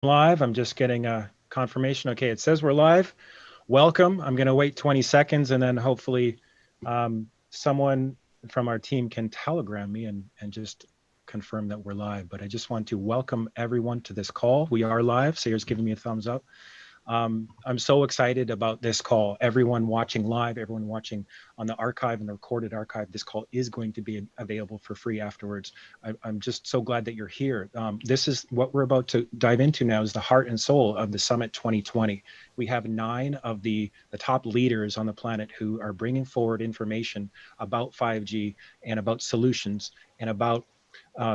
Live. I'm just getting a confirmation. Okay, it says we're live. Welcome. I'm going to wait 20 seconds and then hopefully someone from our team can telegram me and just confirm that we're live. But I just want to welcome everyone to this call. We are live. Sayer's giving me a thumbs up. I'm so excited about this call. Everyone watching live, everyone watching on the archive and the recorded archive, this call is going to be available for free afterwards. I'm just so glad that you're here. This is what we're about to dive into now is the heart and soul of the Summit 2020. We have 9 of the top leaders on the planet who are bringing forward information about 5G and about solutions and about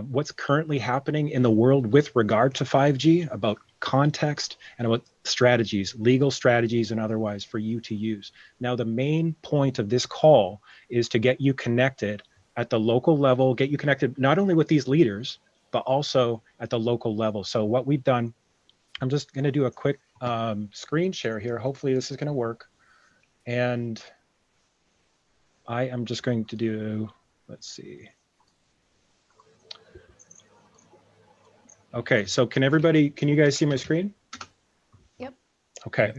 what's currently happening in the world with regard to 5G, about context and about strategies, legal strategies and otherwise for you to use. Now, the main point of this call is to get you connected at the local level, get you connected not only with these leaders, but also at the local level. So what we've done, I'm just going to do a quick screen share here. Hopefully this is going to work. And I am just going to do, let's see. Okay, so can you guys see my screen? Yep. Okay,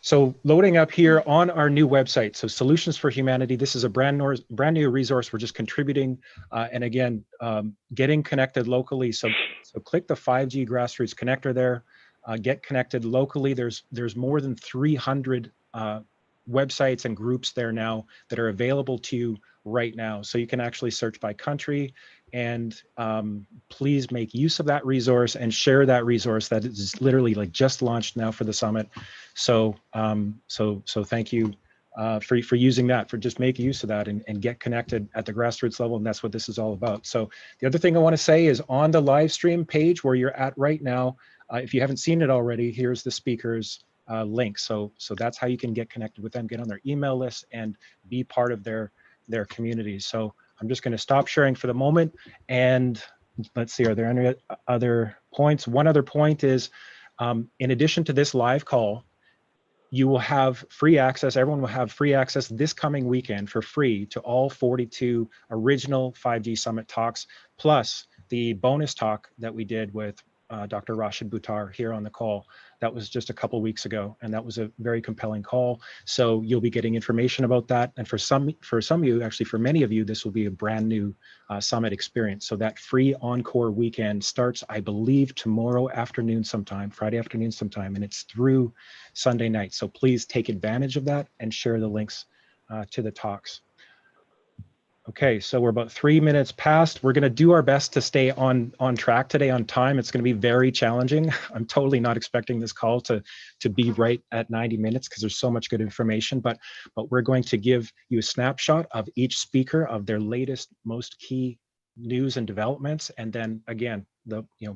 so loading up here on our new website, so Solutions for Humanity, this is a brand new resource. We're just contributing, and again, getting connected locally. So click the 5G Grassroots connector there, get connected locally. There's more than 300 websites and groups there now that are available to you right now. So you can actually search by country and please make use of that resource and share that resource that is literally like just launched now for the summit. So so thank you for using that, for just make use of that and get connected at the grassroots level. And that's what this is all about. So the other thing I want to say is on the live stream page where you're at right now, if you haven't seen it already, here's the speakers link. So that's how you can get connected with them, get on their email list and be part of their community. So I'm just going to stop sharing for the moment. And let's see, are there any other points? One other point is, in addition to this live call, you will have free access, everyone will have free access this coming weekend for free to all 42 original 5G Summit talks, plus the bonus talk that we did with Dr. Rashid Buttar here on the call. That was just a couple weeks ago, and that was a very compelling call. So you'll be getting information about that. And for some of you, actually for many of you, this will be a brand new summit experience. So that free encore weekend starts, I believe, tomorrow afternoon sometime, Friday afternoon sometime, and it's through Sunday night. So please take advantage of that and share the links to the talks. Okay, so we're about 3 minutes past. We're going to do our best to stay on track today, on time. It's going to be very challenging. I'm totally not expecting this call to be right at 90 minutes because there's so much good information, but we're going to give you a snapshot of each speaker, of their latest, most key news and developments, and then again,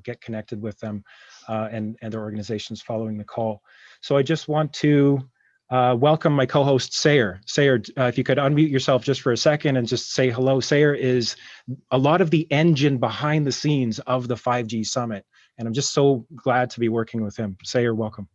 get connected with them and their organizations following the call. So I just want to welcome my co-host Sayer. Sayer, if you could unmute yourself just for a second and just say hello. Sayer is a lot of the engine behind the scenes of the 5G Summit, and I'm just so glad to be working with him. Sayer, welcome.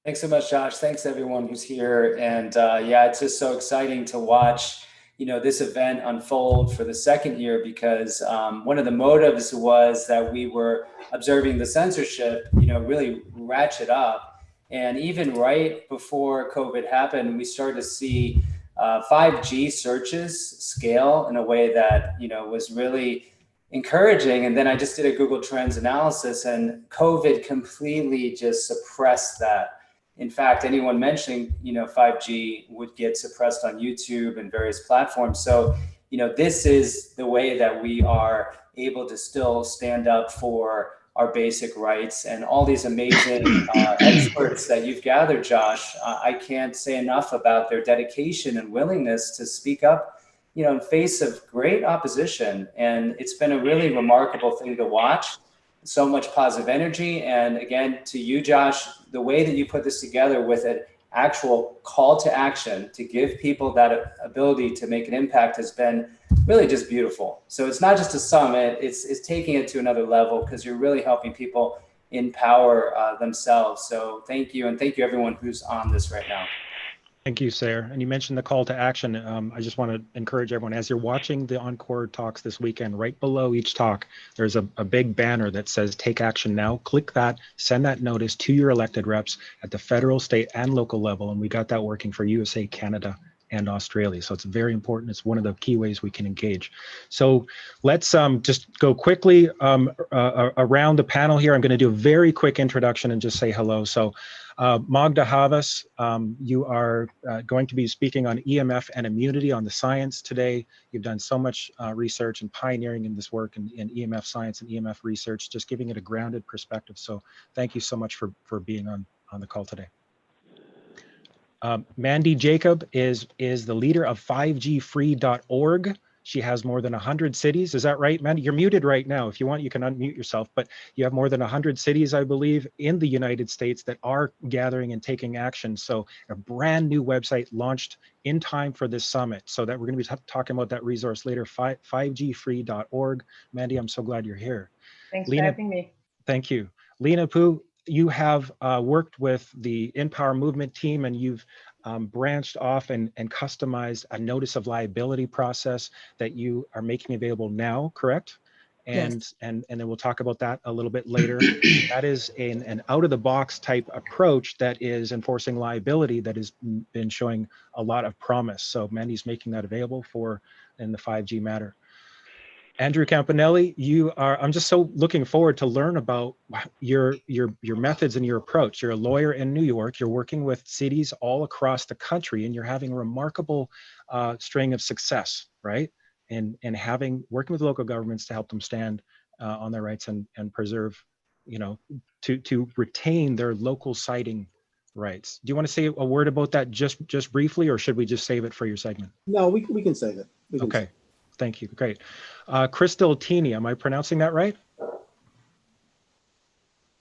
Thanks so much, Josh. Thanks everyone who's here. And yeah, it's just so exciting to watch, this event unfold for the second year, because one of the motives was that we were observing the censorship, really ratchet up. And even right before COVID happened, we started to see 5G searches scale in a way that, was really encouraging. And then I just did a Google Trends analysis, and COVID completely just suppressed that. In fact, anyone mentioning, 5G would get suppressed on YouTube and various platforms. So, this is the way that we are able to still stand up for our basic rights, and all these amazing experts that you've gathered, Josh. I can't say enough about their dedication and willingness to speak up, in face of great opposition. And it's been a really remarkable thing to watch. So much positive energy. And again, to you, Josh, the way that you put this together with an actual call to action to give people that ability to make an impact has been really just beautiful. So it's not just a summit, it's taking it to another level, because you're really helping people empower themselves. So thank you. And thank you everyone who's on this right now. Thank you, Sarah. And you mentioned the call to action. I just want to encourage everyone, as you're watching the Encore talks this weekend, right below each talk, there's a big banner that says take action now. Click that, send that notice to your elected reps at the federal, state, and local level. And we got that working for USA, Canada, and Australia. So it's very important. It's one of the key ways we can engage. So let's just go quickly around the panel here. I'm going to do a very quick introduction and just say hello. So Magda Havas, you are going to be speaking on EMF and immunity on the science today. You've done so much research and pioneering in this work in EMF science and EMF research, just giving it a grounded perspective. So thank you so much for being on the call today. Mandy Jacob is the leader of 5gfree.org. She has more than 100 cities. Is that right, Mandy? You're muted right now. If you want, you can unmute yourself, but you have more than 100 cities, I believe, in the United States that are gathering and taking action. So a brand new website launched in time for this summit. So that we're going to be talking about that resource later, 5gfree.org. Mandy, I'm so glad you're here. Thanks Lena, for having me. Thank you. Lena Poo, you have worked with the Empower Movement team, and you've branched off and customized a notice of liability process that you are making available now, correct? And, Yes. and then we'll talk about that a little bit later. That is an out-of-the-box type approach that is enforcing liability that has been showing a lot of promise. So Mandy's making that available in the 5G matter. Andrew Campanelli, I'm just so looking forward to learn about your methods and your approach. You're a lawyer in New York. You're working with cities all across the country, and you're having a remarkable string of success, right? And working with local governments to help them stand on their rights and preserve, to retain their local siting rights. Do you want to say a word about that just briefly, or should we just save it for your segment? No, we can save it. Okay. Thank you. Great. Crystal Teeny, am I pronouncing that right?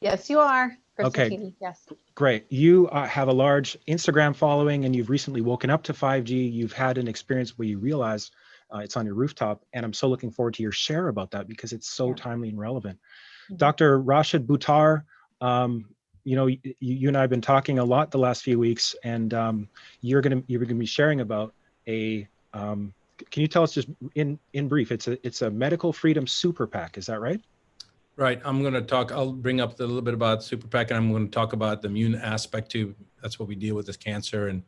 Yes, you are. Okay. Teeny, yes. Great. You have a large Instagram following, and you've recently woken up to 5G. You've had an experience where you realize it's on your rooftop, and I'm so looking forward to your share about that because it's so timely and relevant. Mm-hmm. Dr. Rashid Buttar, you and I have been talking a lot the last few weeks, and you're gonna be sharing about a can you tell us just in brief, it's a medical freedom super PAC, is that right? Right, I'll bring up a little bit about super PAC, and I'm going to talk about the immune aspect too. That's what we deal with, is cancer and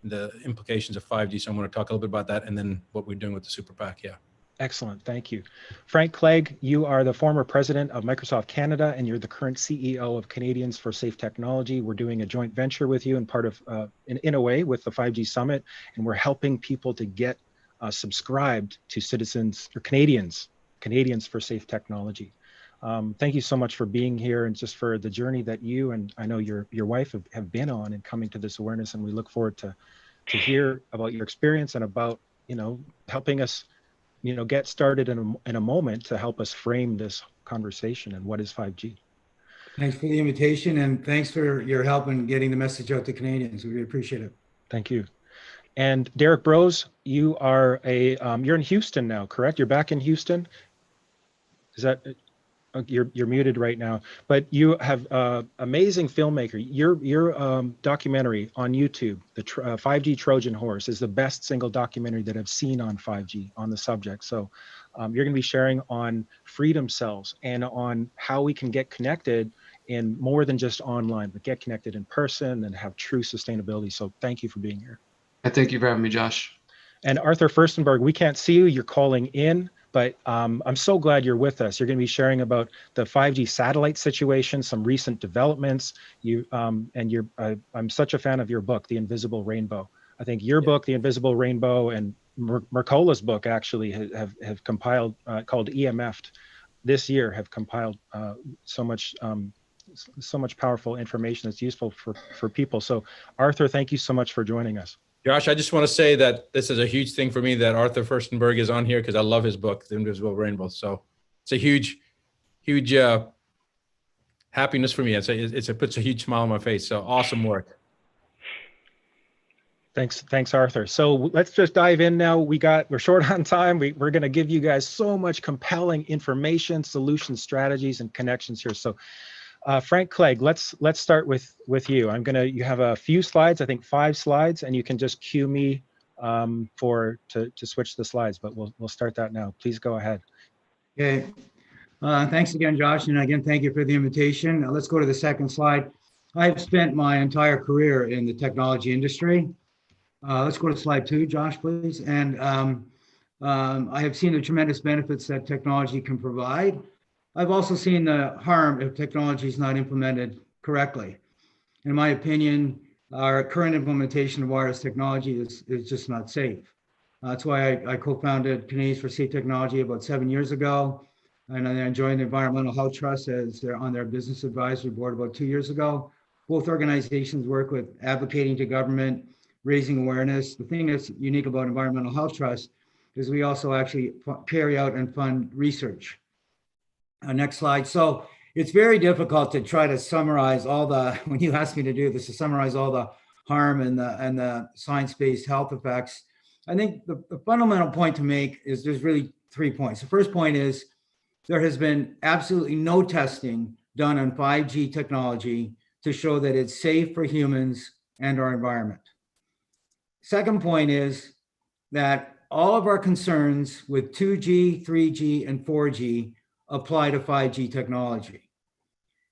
the implications of 5G. So I'm going to talk a little bit about that and then what we're doing with the super PAC, yeah. Excellent, thank you. Frank Clegg, you are the former president of Microsoft Canada, and you're the current CEO of Canadians for Safe Technology. We're doing a joint venture with you and part of, in a way, with the 5G Summit, and we're helping people to get subscribed to citizens or Canadians for Safe Technology. Thank you so much for being here and just for the journey that you and I know your wife have been on in coming to this awareness, and we look forward to hear about your experience and about helping us get started in a moment to help us frame this conversation and what is 5G. Thanks for the invitation, and thanks for your help in getting the message out to Canadians. We really appreciate it. Thank you. And Derek Brose, you are you're in Houston now, correct? You're back in Houston. Is that you're muted right now? But you have amazing filmmaker. Your documentary on YouTube, the 5G Trojan Horse, is the best single documentary that I've seen on 5G on the subject. So you're going to be sharing on freedom cells and on how we can get connected in more than just online, but get connected in person and have true sustainability. So thank you for being here. Thank you for having me, Josh. And Arthur Firstenberg, we can't see you, you're calling in, but I'm so glad you're with us. You're going to be sharing about the 5G satellite situation, some recent developments. I'm such a fan of your book, The Invisible Rainbow. I think your book, The Invisible Rainbow, and Mercola's book actually have compiled, called EMF'd this year, have compiled so much powerful information that's useful for people. So Arthur, thank you so much for joining us. Josh, I just want to say that this is a huge thing for me that Arthur Firstenberg is on here because I love his book, The Invisible Rainbow. So it's a huge happiness for me. It puts a huge smile on my face. So awesome work. Thanks, Arthur. So let's just dive in now. We're short on time. We're going to give you guys so much compelling information, solutions, strategies, and connections here. So Frank Clegg, let's start with you. You have a few slides, I think 5 slides, and you can just cue me to switch the slides, but we'll start that now. Please go ahead. Okay. Thanks again, Josh. And again, thank you for the invitation. Now, let's go to the second slide. I've spent my entire career in the technology industry. Let's go to slide 2, Josh, please. And I have seen the tremendous benefits that technology can provide. I've also seen the harm if technology is not implemented correctly. In my opinion, our current implementation of wireless technology is just not safe. That's why I co-founded Canadians for Safe Technology about 7 years ago. And I joined the Environmental Health Trust as they're on their business advisory board about 2 years ago. Both organizations work with advocating to government, raising awareness. The thing that's unique about Environmental Health Trust is we also actually carry out and fund research. Next slide. So it's very difficult to try to summarize all the, when you ask me to do this, to summarize all the harm and the science-based health effects. I think the fundamental point to make is there's really 3 points. The first point is there has been absolutely no testing done on 5G technology to show that it's safe for humans and our environment. Second point is that all of our concerns with 2G, 3G, and 4G apply to 5G technology.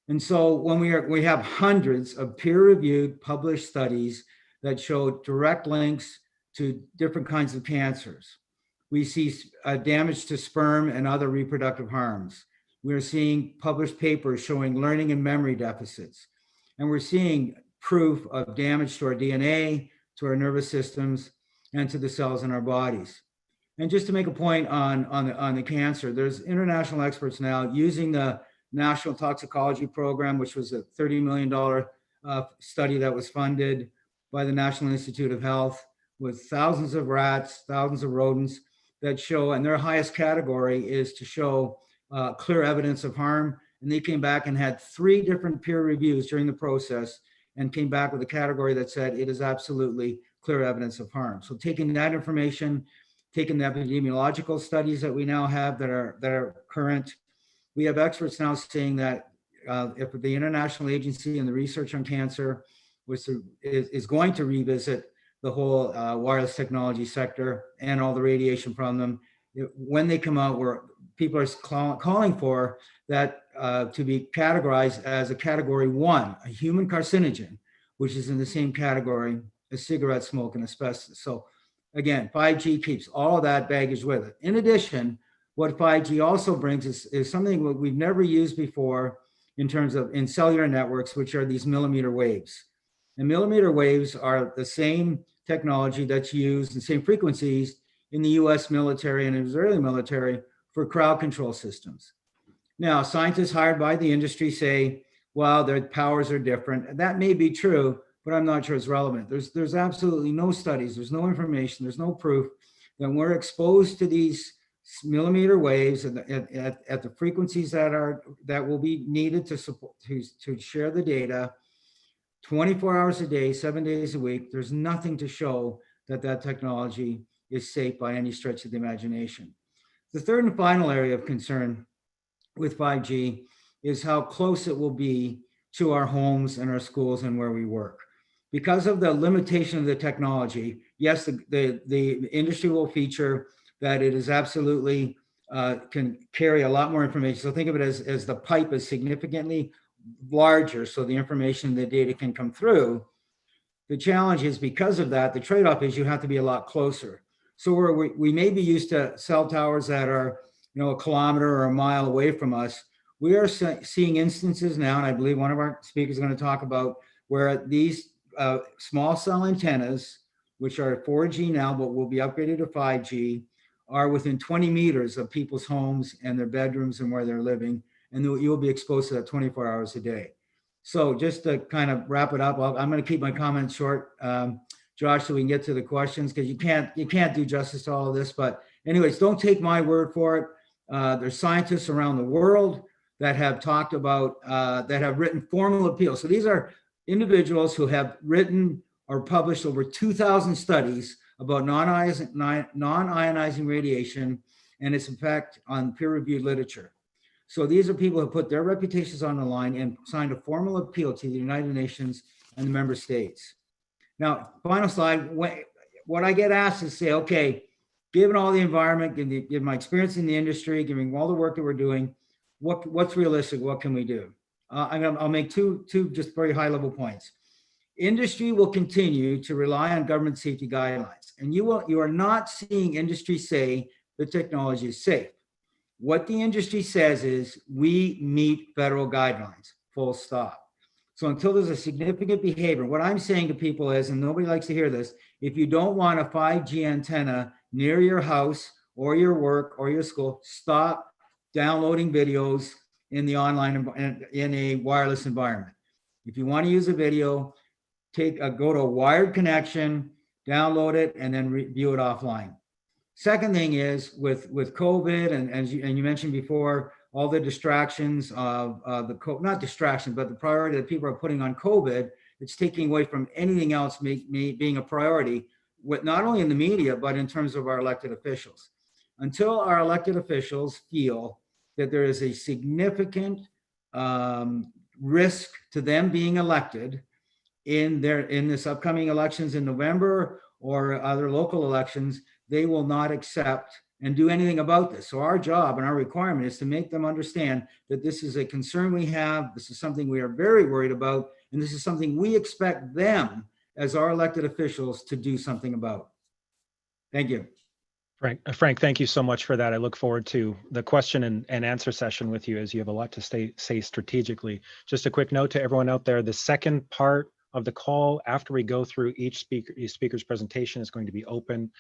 And so when we have hundreds of peer-reviewed published studies that show direct links to different kinds of cancers. We see damage to sperm and other reproductive harms. We're seeing published papers showing learning and memory deficits. And we're seeing proof of damage to our DNA, to our nervous systems, and to the cells in our bodies. And just to make a point on the cancer, there's international experts now using the National Toxicology Program, which was a $30 million study that was funded by the National Institute of Health with thousands of rats, thousands of rodents that show, and their highest category is to show clear evidence of harm. And they came back and had 3 different peer reviews during the process and came back with a category that said it is absolutely clear evidence of harm. So taking that information, taking the epidemiological studies that we now have that are current, we have experts now saying that if the International Agency and the Research on Cancer is going to revisit the whole wireless technology sector and all the radiation from them, when they come out, where people are calling for that to be categorized as a category 1, a human carcinogen, which is in the same category as cigarette smoke and asbestos. So again, 5G keeps all of that baggage with it. In addition, what 5G also brings is something that we've never used before in terms of in cellular networks, which are these millimeter waves. And millimeter waves are the same technology that's used, the same frequencies in the US military and Israeli military for crowd control systems. Now, scientists hired by the industry say, well, their powers are different. That may be true, but I'm not sure it's relevant. There's absolutely no studies, there's no information, there's no proof that we're exposed to these millimeter waves at the frequencies that will be needed to share the data 24 hours a day, 7 days a week. There's nothing to show that technology is safe by any stretch of the imagination. The third and final area of concern with 5G is how close it will be to our homes and our schools and where we work. Because of the limitation of the technology, yes, the industry will feature that it is absolutely can carry a lot more information. So think of it as the pipe is significantly larger, so the information, the data can come through. The challenge is because of that, the trade-off is you have to be a lot closer. So we may be used to cell towers that are, a kilometer or a mile away from us. We are seeing instances now, and I believe one of our speakers is going to talk about where these small cell antennas, which are 4G now, but will be upgraded to 5G, are within 20 meters of people's homes and their bedrooms and where they're living, and you'll be exposed to that 24 hours a day. So just to kind of wrap it up, I'm going to keep my comments short, Josh, so we can get to the questions, because you can't do justice to all of this. But anyways, don't take my word for it. There's scientists around the world that have talked about, that have written formal appeals. So these are individuals who have written or published over 2,000 studies about non-ionizing radiation and its effect on peer-reviewed literature. So these are people who put their reputations on the line and signed a formal appeal to the United Nations and the member states. Now, final slide, what I get asked is say, okay, given all the environment, given my experience in the industry, given all the work that we're doing, what's realistic? What can we do? I'll make two just very high level points. Industry will continue to rely on government safety guidelines, and you are not seeing industry say the technology is safe. What the industry says is we meet federal guidelines, full stop. So until there's a significant behavior, what I'm saying to people is, and nobody likes to hear this, if you don't want a 5G antenna near your house or your work or your school, stop downloading videos in the online, in a wireless environment. If you want to use a video, go to a wired connection, download it, and then view it offline. Second thing is with COVID, and you mentioned before, all the distractions of not distractions, but the priority that people are putting on COVID, it's taking away from anything else being a priority, with not only in the media, but in terms of our elected officials. Until our elected officials feel that there is a significant risk to them being elected in this upcoming elections in November or other local elections, they will not accept and do anything about this. So our job and our requirement is to make them understand that this is a concern we have, this is something we are very worried about, and this is something we expect them as our elected officials to do something about. Thank you. Frank, thank you so much for that. I look forward to the question and answer session with you, as you have a lot to say strategically. Just a quick note to everyone out there, the second part of the call, after we go through each speaker's presentation, is going to be open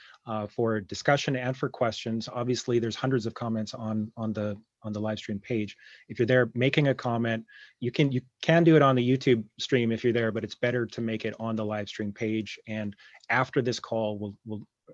for discussion and for questions. Obviously, there's hundreds of comments on the live stream page. If you're there making a comment, you can do it on the YouTube stream if you're there, but it's better to make it on the live stream page. And after this call,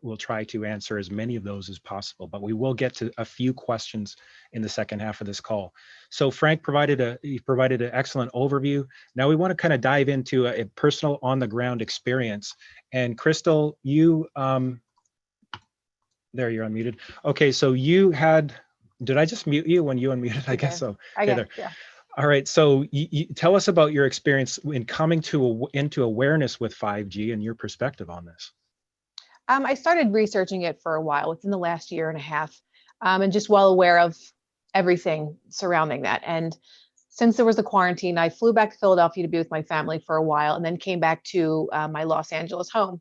we'll try to answer as many of those as possible, but we will get to a few questions in the second half of this call. So Frank provided an excellent overview. Now we want to kind of dive into a personal on the ground experience. And Crystal, you, there, you're unmuted. Okay, so you had, did I just mute you when you unmuted? I guess so. Okay, yeah. All right, so you tell us about your experience in coming into awareness with 5G and your perspective on this. I started researching it for a while, within the last year and a half, and just well aware of everything surrounding that. And since there was the quarantine, I flew back to Philadelphia to be with my family for a while, and then came back to my Los Angeles home.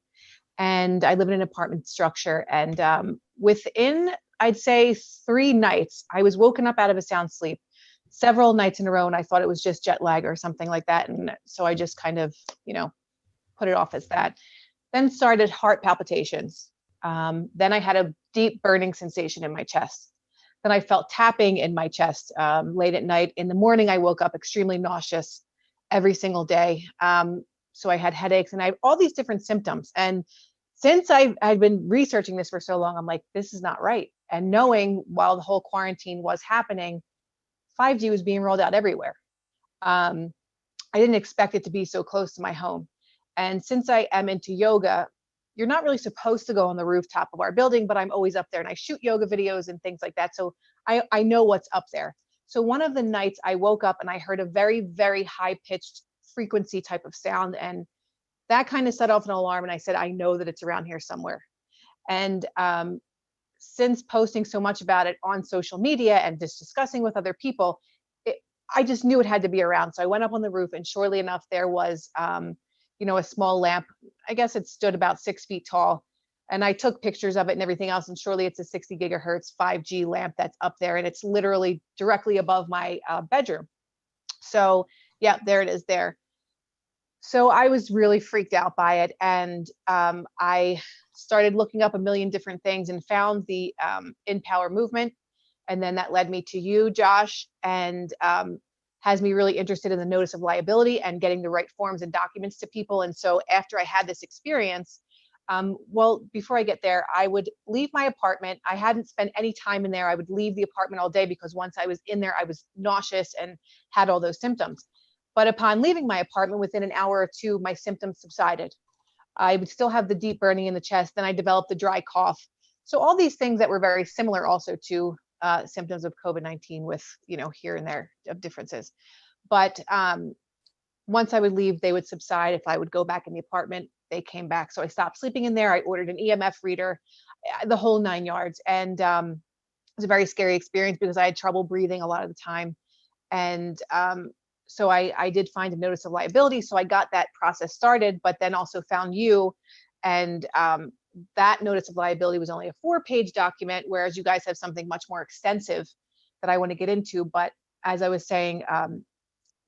And I live in an apartment structure. And within, I'd say 3 nights, I was woken up out of a sound sleep several nights in a row, and I thought it was just jet lag or something like that. And so I just kind of, put it off as that. Then started heart palpitations. Then I had a deep burning sensation in my chest. Then I felt tapping in my chest late at night. In the morning, I woke up extremely nauseous every single day. So I had headaches and I have all these different symptoms. And since I've been researching this for so long, I'm like, this is not right. And knowing while the whole quarantine was happening, 5G was being rolled out everywhere. I didn't expect it to be so close to my home. And since I am into yoga, you're not really supposed to go on the rooftop of our building, but I'm always up there and I shoot yoga videos and things like that. So I know what's up there. So one of the nights I woke up and I heard a very, very high pitched frequency type of sound. And that kind of set off an alarm. And I said, I know that it's around here somewhere. And since posting so much about it on social media and just discussing with other people, I just knew it had to be around. So I went up on the roof and surely enough, there was, a small lamp. I guess it stood about 6 feet tall. And I took pictures of it and everything else. And surely it's a 60 gigahertz 5G lamp that's up there. And it's literally directly above my bedroom. So yeah, there it is there. So I was really freaked out by it. And I started looking up a million different things and found the In Power movement. And then that led me to you, Josh, and has me really interested in the notice of liability and getting the right forms and documents to people. And so after I had this experience, before I get there, I would leave my apartment. I hadn't spent any time in there. I would leave the apartment all day because once I was in there, I was nauseous and had all those symptoms. But upon leaving my apartment, within an hour or two, my symptoms subsided. I would still have the deep burning in the chest. Then I developed the dry cough. So all these things that were very similar also to symptoms of COVID-19 with, here and there of differences. But once I would leave, they would subside. If I would go back in the apartment, they came back. So I stopped sleeping in there. I ordered an EMF reader, the whole 9 yards. And it was a very scary experience because I had trouble breathing a lot of the time. And so I did find a notice of liability. So I got that process started, but then also found you. And that notice of liability was only a 4-page document, whereas you guys have something much more extensive that I want to get into. But as I was saying,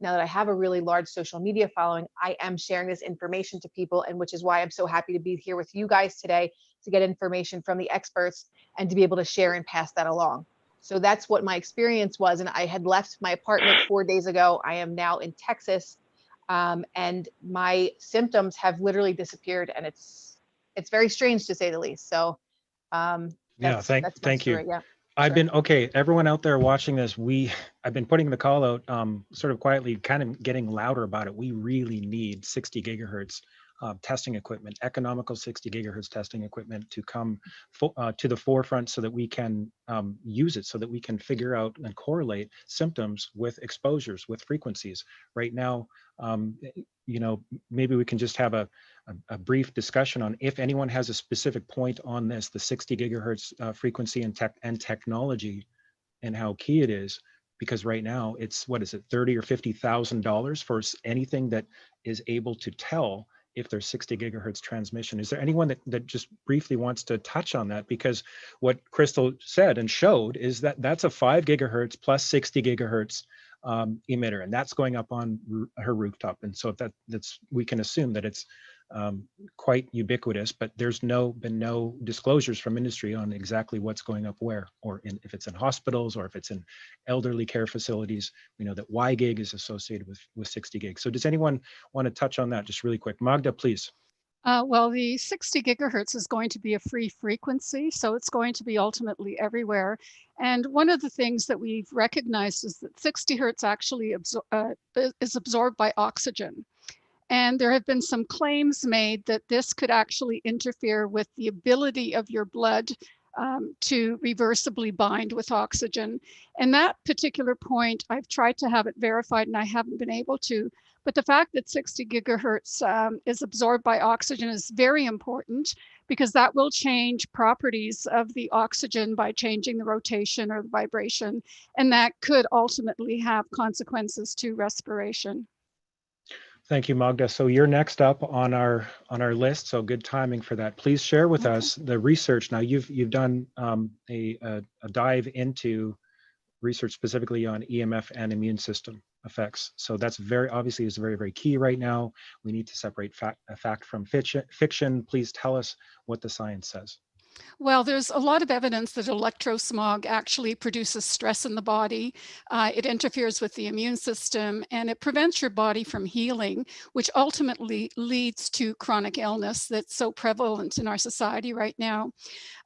now that I have a really large social media following, I am sharing this information to people, and which is why I'm so happy to be here with you guys today to get information from the experts and to be able to share and pass that along. So that's what my experience was. And I had left my apartment 4 days ago. I am now in Texas, and my symptoms have literally disappeared, and it's very strange to say the least. So yeah, thank you. Story. Yeah. I've been, okay, everyone out there watching this, I've been putting the call out sort of quietly, kind of getting louder about it. We really need 60 gigahertz testing equipment, economical 60 gigahertz testing equipment to come to the forefront so that we can use it, so that we can figure out and correlate symptoms with exposures, with frequencies. Right now, maybe we can just have a brief discussion on if anyone has a specific point on this, the 60 gigahertz frequency and technology, and how key it is. Because right now it's, what is it, $30,000 or $50,000 for anything that is able to tell if there's 60 gigahertz transmission. Is there anyone that just briefly wants to touch on that? Because what Crystal said and showed is that that's a 5 gigahertz plus 60 gigahertz emitter, and that's going up on her rooftop. And so we can assume that it's quite ubiquitous, but there's been no disclosures from industry on exactly what's going up where, or if it's in hospitals or if it's in elderly care facilities. We know that Y gig is associated with 60 gigs. So does anyone want to touch on that just really quick? Magda, please. Well, the 60 gigahertz is going to be a free frequency, so it's going to be ultimately everywhere. And one of the things that we've recognized is that 60 hertz actually is absorbed by oxygen. And there have been some claims made that this could actually interfere with the ability of your blood to reversibly bind with oxygen. And that particular point, I've tried to have it verified and I haven't been able to. But the fact that 60 gigahertz is absorbed by oxygen is very important, because that will change properties of the oxygen by changing the rotation or the vibration. And that could ultimately have consequences to respiration. Thank you, Magda. So you're next up on our list. So good timing for that. Please share with us the research. Now you've done a dive into research specifically on EMF and immune system effects. So that's obviously is very, very key right now. We need to separate fact from fiction. Please tell us what the science says. Well, there's a lot of evidence that electrosmog actually produces stress in the body. It interferes with the immune system, and it prevents your body from healing, which ultimately leads to chronic illness that's so prevalent in our society right now.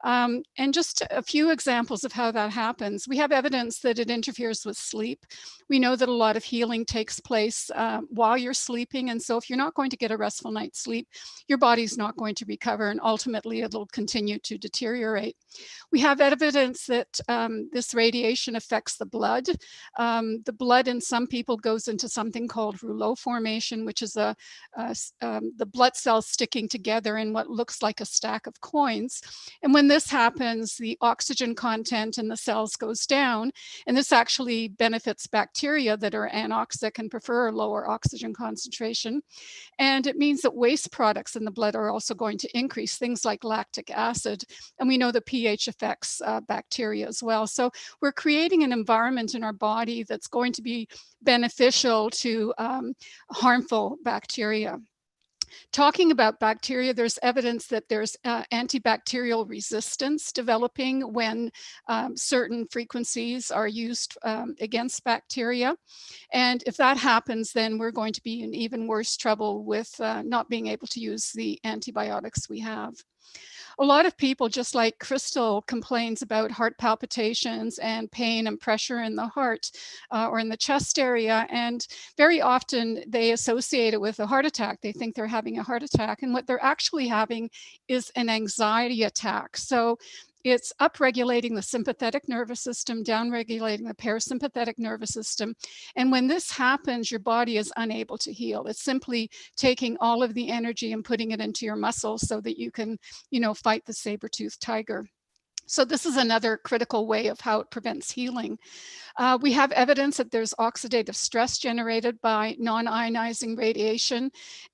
And just a few examples of how that happens. We have evidence that it interferes with sleep. We know that a lot of healing takes place while you're sleeping. And so if you're not going to get a restful night's sleep, your body's not going to recover, and ultimately it'll continue to deteriorate. We have evidence that this radiation affects the blood. The blood in some people goes into something called rouleau formation, which is the blood cells sticking together in what looks like a stack of coins. And when this happens, the oxygen content in the cells goes down, and this actually benefits bacteria that are anoxic and prefer a lower oxygen concentration. And it means that waste products in the blood are also going to increase, things like lactic acid. And we know the pH affects bacteria as well. So we're creating an environment in our body that's going to be beneficial to harmful bacteria. Talking about bacteria, there's evidence that there's antibacterial resistance developing when certain frequencies are used against bacteria. And if that happens, then we're going to be in even worse trouble with not being able to use the antibiotics we have. A lot of people, just like Crystal, complains about heart palpitations and pain and pressure in the heart or in the chest area. And very often they associate it with a heart attack. They think they're having a heart attack. And what they're actually having is an anxiety attack. So it's upregulating the sympathetic nervous system, downregulating the parasympathetic nervous system. And when this happens, your body is unable to heal. It's simply taking all of the energy and putting it into your muscles so that you can, fight the saber-toothed tiger. So this is another critical way of how it prevents healing. We have evidence that there's oxidative stress generated by non-ionizing radiation.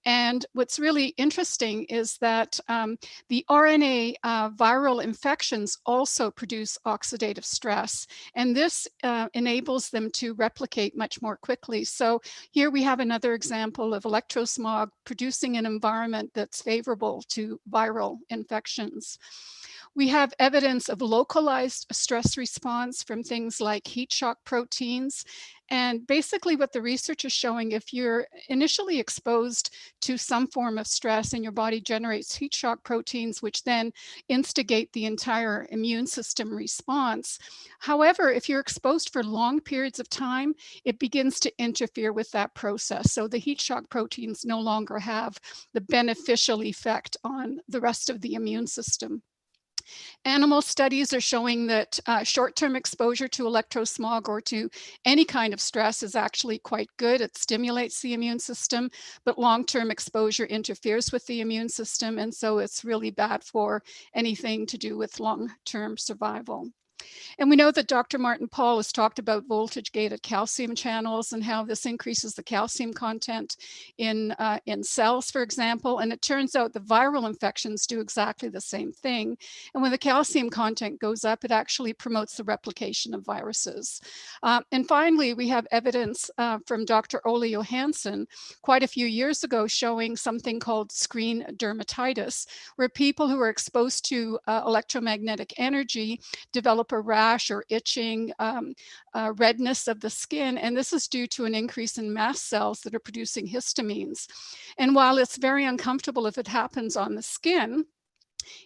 And what's really interesting is that the RNA viral infections also produce oxidative stress. And this enables them to replicate much more quickly. So here we have another example of electrosmog producing an environment that's favorable to viral infections. We have evidence of localized stress response from things like heat shock proteins. And basically what the research is showing, if you're initially exposed to some form of stress and your body generates heat shock proteins, which then instigate the entire immune system response. However, if you're exposed for long periods of time, it begins to interfere with that process. So the heat shock proteins no longer have the beneficial effect on the rest of the immune system. Animal studies are showing that short-term exposure to electrosmog or to any kind of stress is actually quite good. It stimulates the immune system, but long-term exposure interferes with the immune system. And so it's really bad for anything to do with long-term survival. And we know that Dr. Martin Pall has talked about voltage-gated calcium channels and how this increases the calcium content in cells, for example. And it turns out the viral infections do exactly the same thing. And when the calcium content goes up, it actually promotes the replication of viruses. And finally, we have evidence from Dr. Ole Johansson quite a few years ago showing something called screen dermatitis, where people who are exposed to electromagnetic energy develop a rash or itching, redness of the skin. And this is due to an increase in mast cells that are producing histamines. And while it's very uncomfortable if it happens on the skin,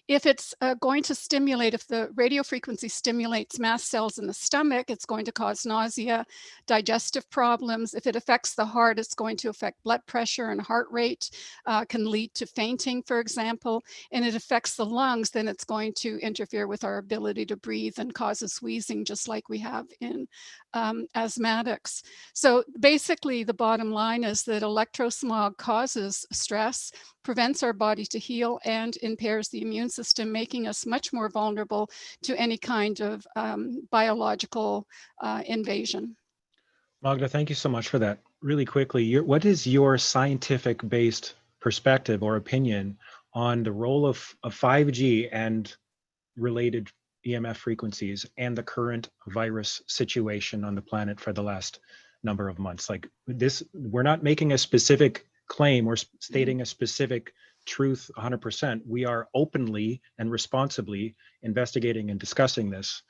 if it's going to stimulate, if the radio frequency stimulates mast cells in the stomach, it's going to cause nausea, digestive problems. If it affects the heart, it's going to affect blood pressure and heart rate, can lead to fainting, for example. And it affects the lungs, then it's going to interfere with our ability to breathe and causes wheezing, just like we have in asthmatics. So basically, the bottom line is that electrosmog causes stress, prevents our body to heal, and impairs the immune system, making us much more vulnerable to any kind of biological invasion. Magda, thank you so much for that. Really quickly, what is your scientific-based perspective or opinion on the role of 5G and related EMF frequencies and the current virus situation on the planet for the last number of months? Like this, we're not making a specific claim or stating a specific truth 100%. We are openly and responsibly investigating and discussing this.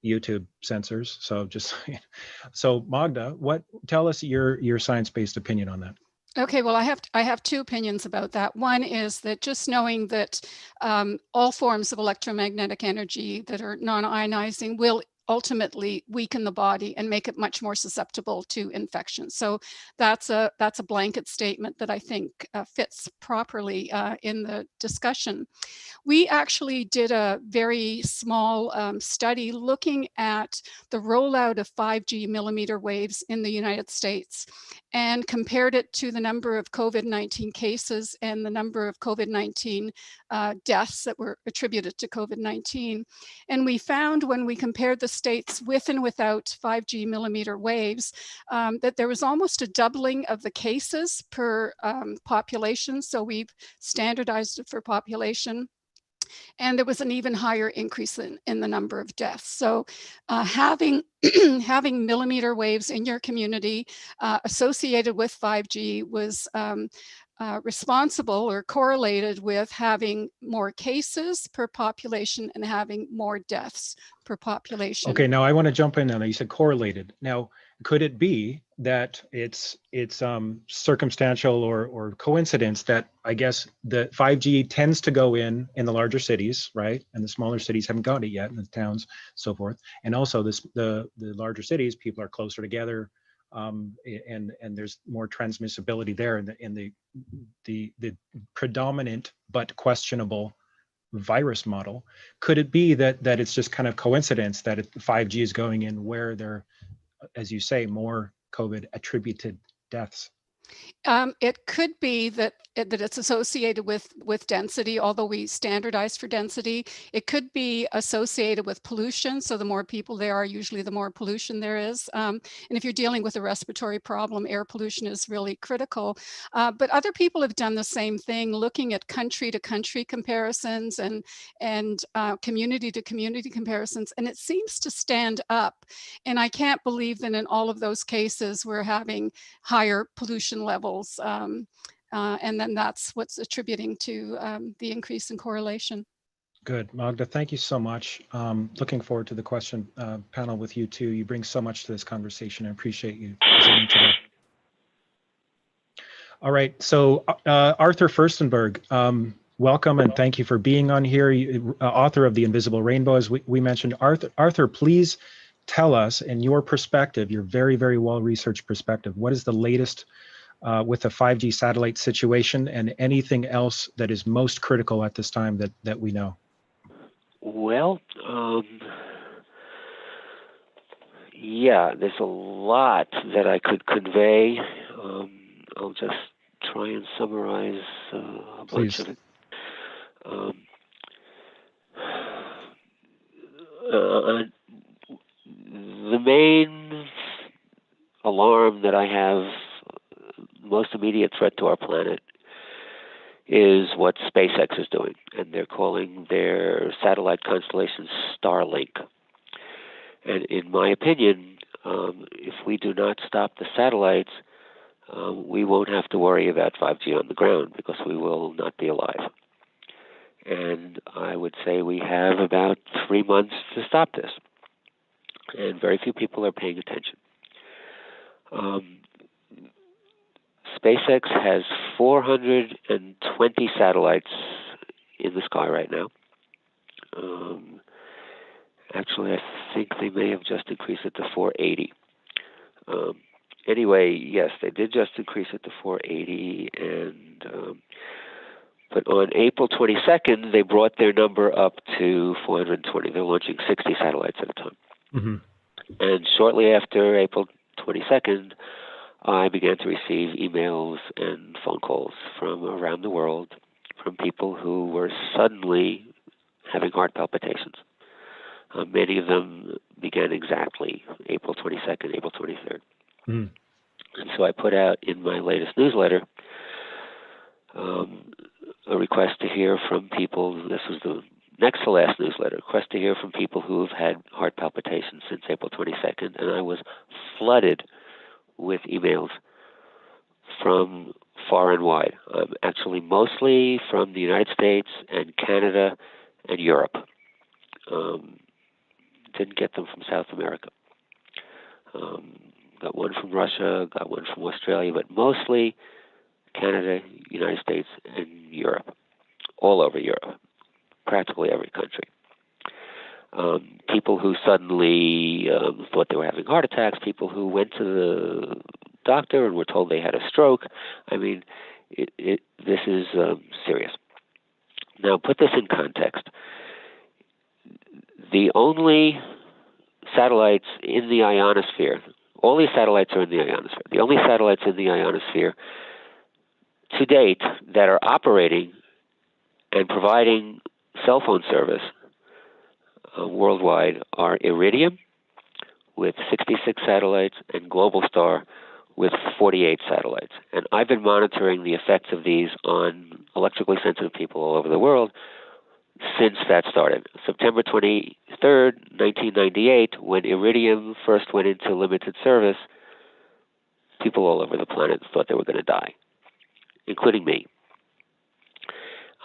YouTube censors. So Magda, tell us your science-based opinion on that. Okay, well, I have two opinions about that. One is that just knowing that all forms of electromagnetic energy that are non-ionizing will ultimately weaken the body and make it much more susceptible to infection. So that's a blanket statement that I think fits properly in the discussion. We actually did a very small study looking at the rollout of 5G millimeter waves in the United States and compared it to the number of COVID-19 cases and the number of COVID-19 deaths that were attributed to COVID-19. And we found when we compared the states with and without 5G millimeter waves that there was almost a doubling of the cases per population. So we've standardized it for population. And there was an even higher increase in the number of deaths. So having millimeter waves in your community associated with 5G was responsible or correlated with having more cases per population and having more deaths per population. Okay, now I want to jump in now. You said correlated. Now, could it be that it's circumstantial or coincidence that I guess the 5G tends to go in the larger cities, right? And the smaller cities haven't got it yet, in the towns, so forth. And also the larger cities, people are closer together, and there's more transmissibility there in the predominant but questionable virus model. Could it be that it's just kind of coincidence that 5G is going in where there, as you say, more COVID attributed deaths? It could be that it's associated with density, although we standardize for density. It could be associated with pollution. So the more people there are, usually the more pollution there is. And if you're dealing with a respiratory problem, air pollution is really critical. But other people have done the same thing, looking at country to country comparisons and community to community comparisons. And it seems to stand up. And I can't believe that in all of those cases, we're having higher pollution levels. And then that's what's attributing to the increase in correlation. Good. Magda, thank you so much. Looking forward to the question panel with you too. You bring so much to this conversation. I appreciate you presenting today. All right, so Arthur Firstenberg, welcome and thank you for being on here. Author of The Invisible Rainbow, as we mentioned. Arthur, please tell us, in your perspective, your very, very well-researched perspective, what is the latest with the 5G satellite situation and anything else that is most critical at this time that we know? Well, yeah, there's a lot that I could convey. I'll just try and summarize a bunch of it. The main alarm that I have, most immediate threat to our planet, is what SpaceX is doing, and they're calling their satellite constellation Starlink. And in my opinion, if we do not stop the satellites, we won't have to worry about 5G on the ground because we will not be alive. And I would say we have about 3 months to stop this. And very few people are paying attention. SpaceX has 420 satellites in the sky right now. Actually, I think they may have just increased it to 480. Anyway, yes, they did just increase it to 480, and but on April 22nd, they brought their number up to 420. They're launching 60 satellites at a time. Mm-hmm. And shortly after April 22nd, I began to receive emails and phone calls from around the world from people who were suddenly having heart palpitations. Many of them began exactly April 22nd, April 23rd. Mm. And so I put out in my latest newsletter a request to hear from people. This was the next to last newsletter, request to hear from people who have had heart palpitations since April 22nd. And I was flooded with emails from far and wide, actually mostly from the United States and Canada and Europe. Didn't get them from South America. Got one from Russia, got one from Australia, but mostly Canada, United States, and Europe, all over Europe, practically every country. People who suddenly thought they were having heart attacks, people who went to the doctor and were told they had a stroke. I mean, this is serious. Now, put this in context. The only satellites in the ionosphere, all these satellites are in the ionosphere. The only satellites in the ionosphere to date that are operating and providing cell phone service worldwide are Iridium with 66 satellites and Globalstar with 48 satellites. And I've been monitoring the effects of these on electrically sensitive people all over the world since that started. September 23rd, 1998, when Iridium first went into limited service, people all over the planet thought they were going to die, including me.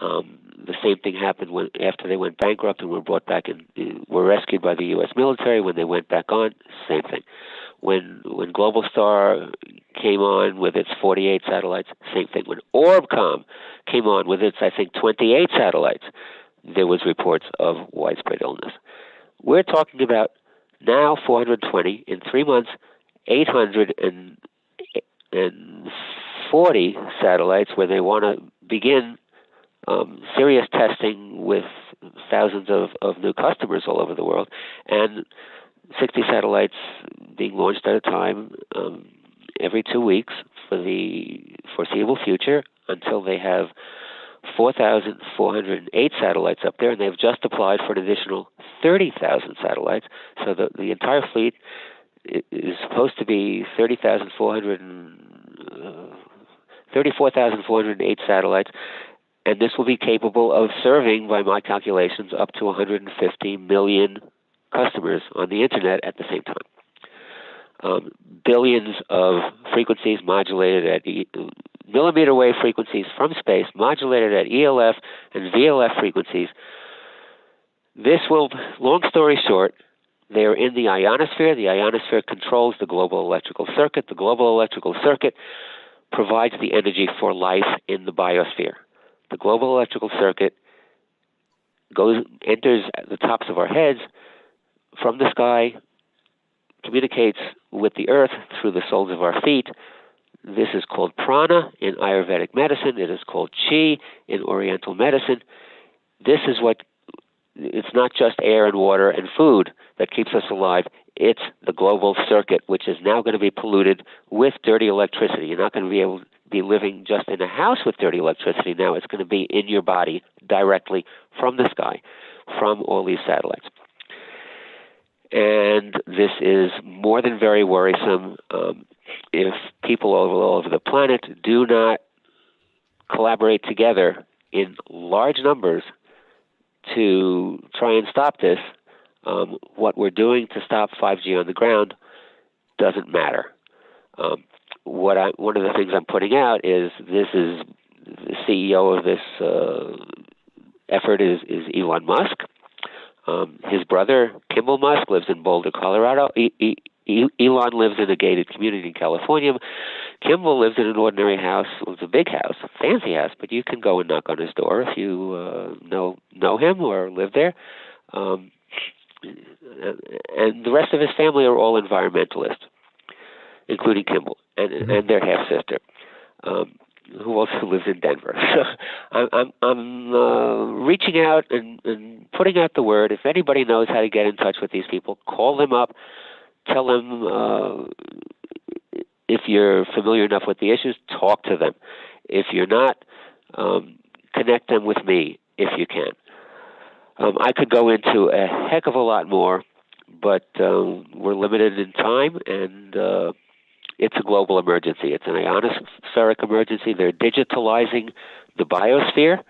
The same thing happened after they went bankrupt and were brought back and were rescued by the U.S. military. When they went back on, same thing. When Globalstar came on with its 48 satellites, same thing. When Orbcomm came on with its, I think, 28 satellites, there was reports of widespread illness. We're talking about now 420, in 3 months, 840 satellites where they want to begin serious testing with thousands of new customers all over the world, and 60 satellites being launched at a time every 2 weeks for the foreseeable future until they have 4,408 satellites up there, and they've just applied for an additional 30,000 satellites. So the entire fleet is supposed to be 34,408 satellites, and this will be capable of serving, by my calculations, up to 150 million customers on the internet at the same time. Billions of frequencies modulated at millimeter wave frequencies from space, modulated at ELF and VLF frequencies. This will, long story short, they are in the ionosphere. The ionosphere controls the global electrical circuit. The global electrical circuit provides the energy for life in the biosphere. The global electrical circuit enters the tops of our heads from the sky, communicates with the earth through the soles of our feet. This is called prana in Ayurvedic medicine. It is called chi in Oriental medicine. This is what, it's not just air and water and food that keeps us alive. It's the global circuit, which is now going to be polluted with dirty electricity. You're not going to be able to be living just in a house with dirty electricity. Now it's going to be in your body directly from the sky, from all these satellites. And this is more than very worrisome. If people all over the planet do not collaborate together in large numbers to try and stop this, what we're doing to stop 5G on the ground doesn't matter. One of the things I'm putting out is this is the CEO of this effort is Elon Musk. His brother, Kimball Musk, lives in Boulder, Colorado. Elon lives in a gated community in California. Kimball lives in an ordinary house. It's a big house, a fancy house, but you can go and knock on his door if you know him or live there. And the rest of his family are all environmentalists, including Kimball and their half-sister, who also lives in Denver. So I'm reaching out and putting out the word. If anybody knows how to get in touch with these people, call them up. Tell them if you're familiar enough with the issues, talk to them. If you're not, connect them with me if you can. I could go into a heck of a lot more, but we're limited in time, and it's a global emergency. It's an ionospheric emergency. They're digitalizing the biosphere.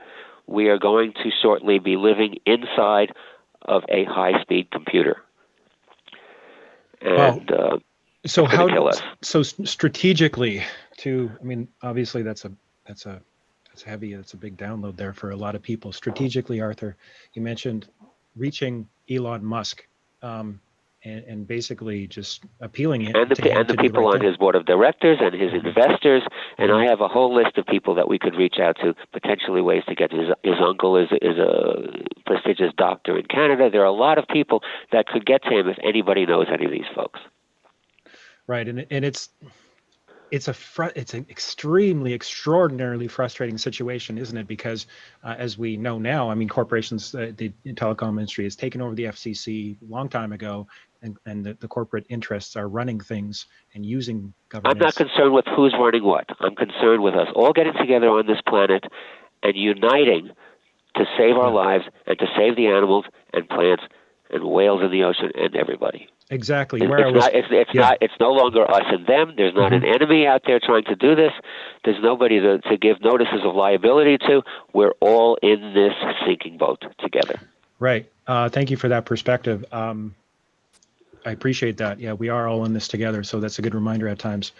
We are going to shortly be living inside of a high-speed computer. And so strategically, obviously that's a big download there for a lot of people. Strategically, Arthur, you mentioned reaching Elon Musk. And basically just appealing it and the people on his board of directors and his investors, and I have a whole list of people that we could reach out to, potentially ways to get his uncle is a prestigious doctor in Canada. There are a lot of people that could get to him if anybody knows any of these folks. Right, and it's an extremely, extraordinarily frustrating situation, isn't it? Because as we know now, corporations, the telecom industry has taken over the FCC a long time ago, and the corporate interests are running things and using governance. I'm not concerned with who's running what. I'm concerned with us all getting together on this planet and uniting to save our lives and to save the animals and plants and whales in the ocean and everybody. Exactly. It's no longer us and them. There's not an enemy out there trying to do this. There's nobody to give notices of liability to. We're all in this sinking boat together. Right. Thank you for that perspective. I appreciate that. Yeah, we are all in this together. So that's a good reminder at times.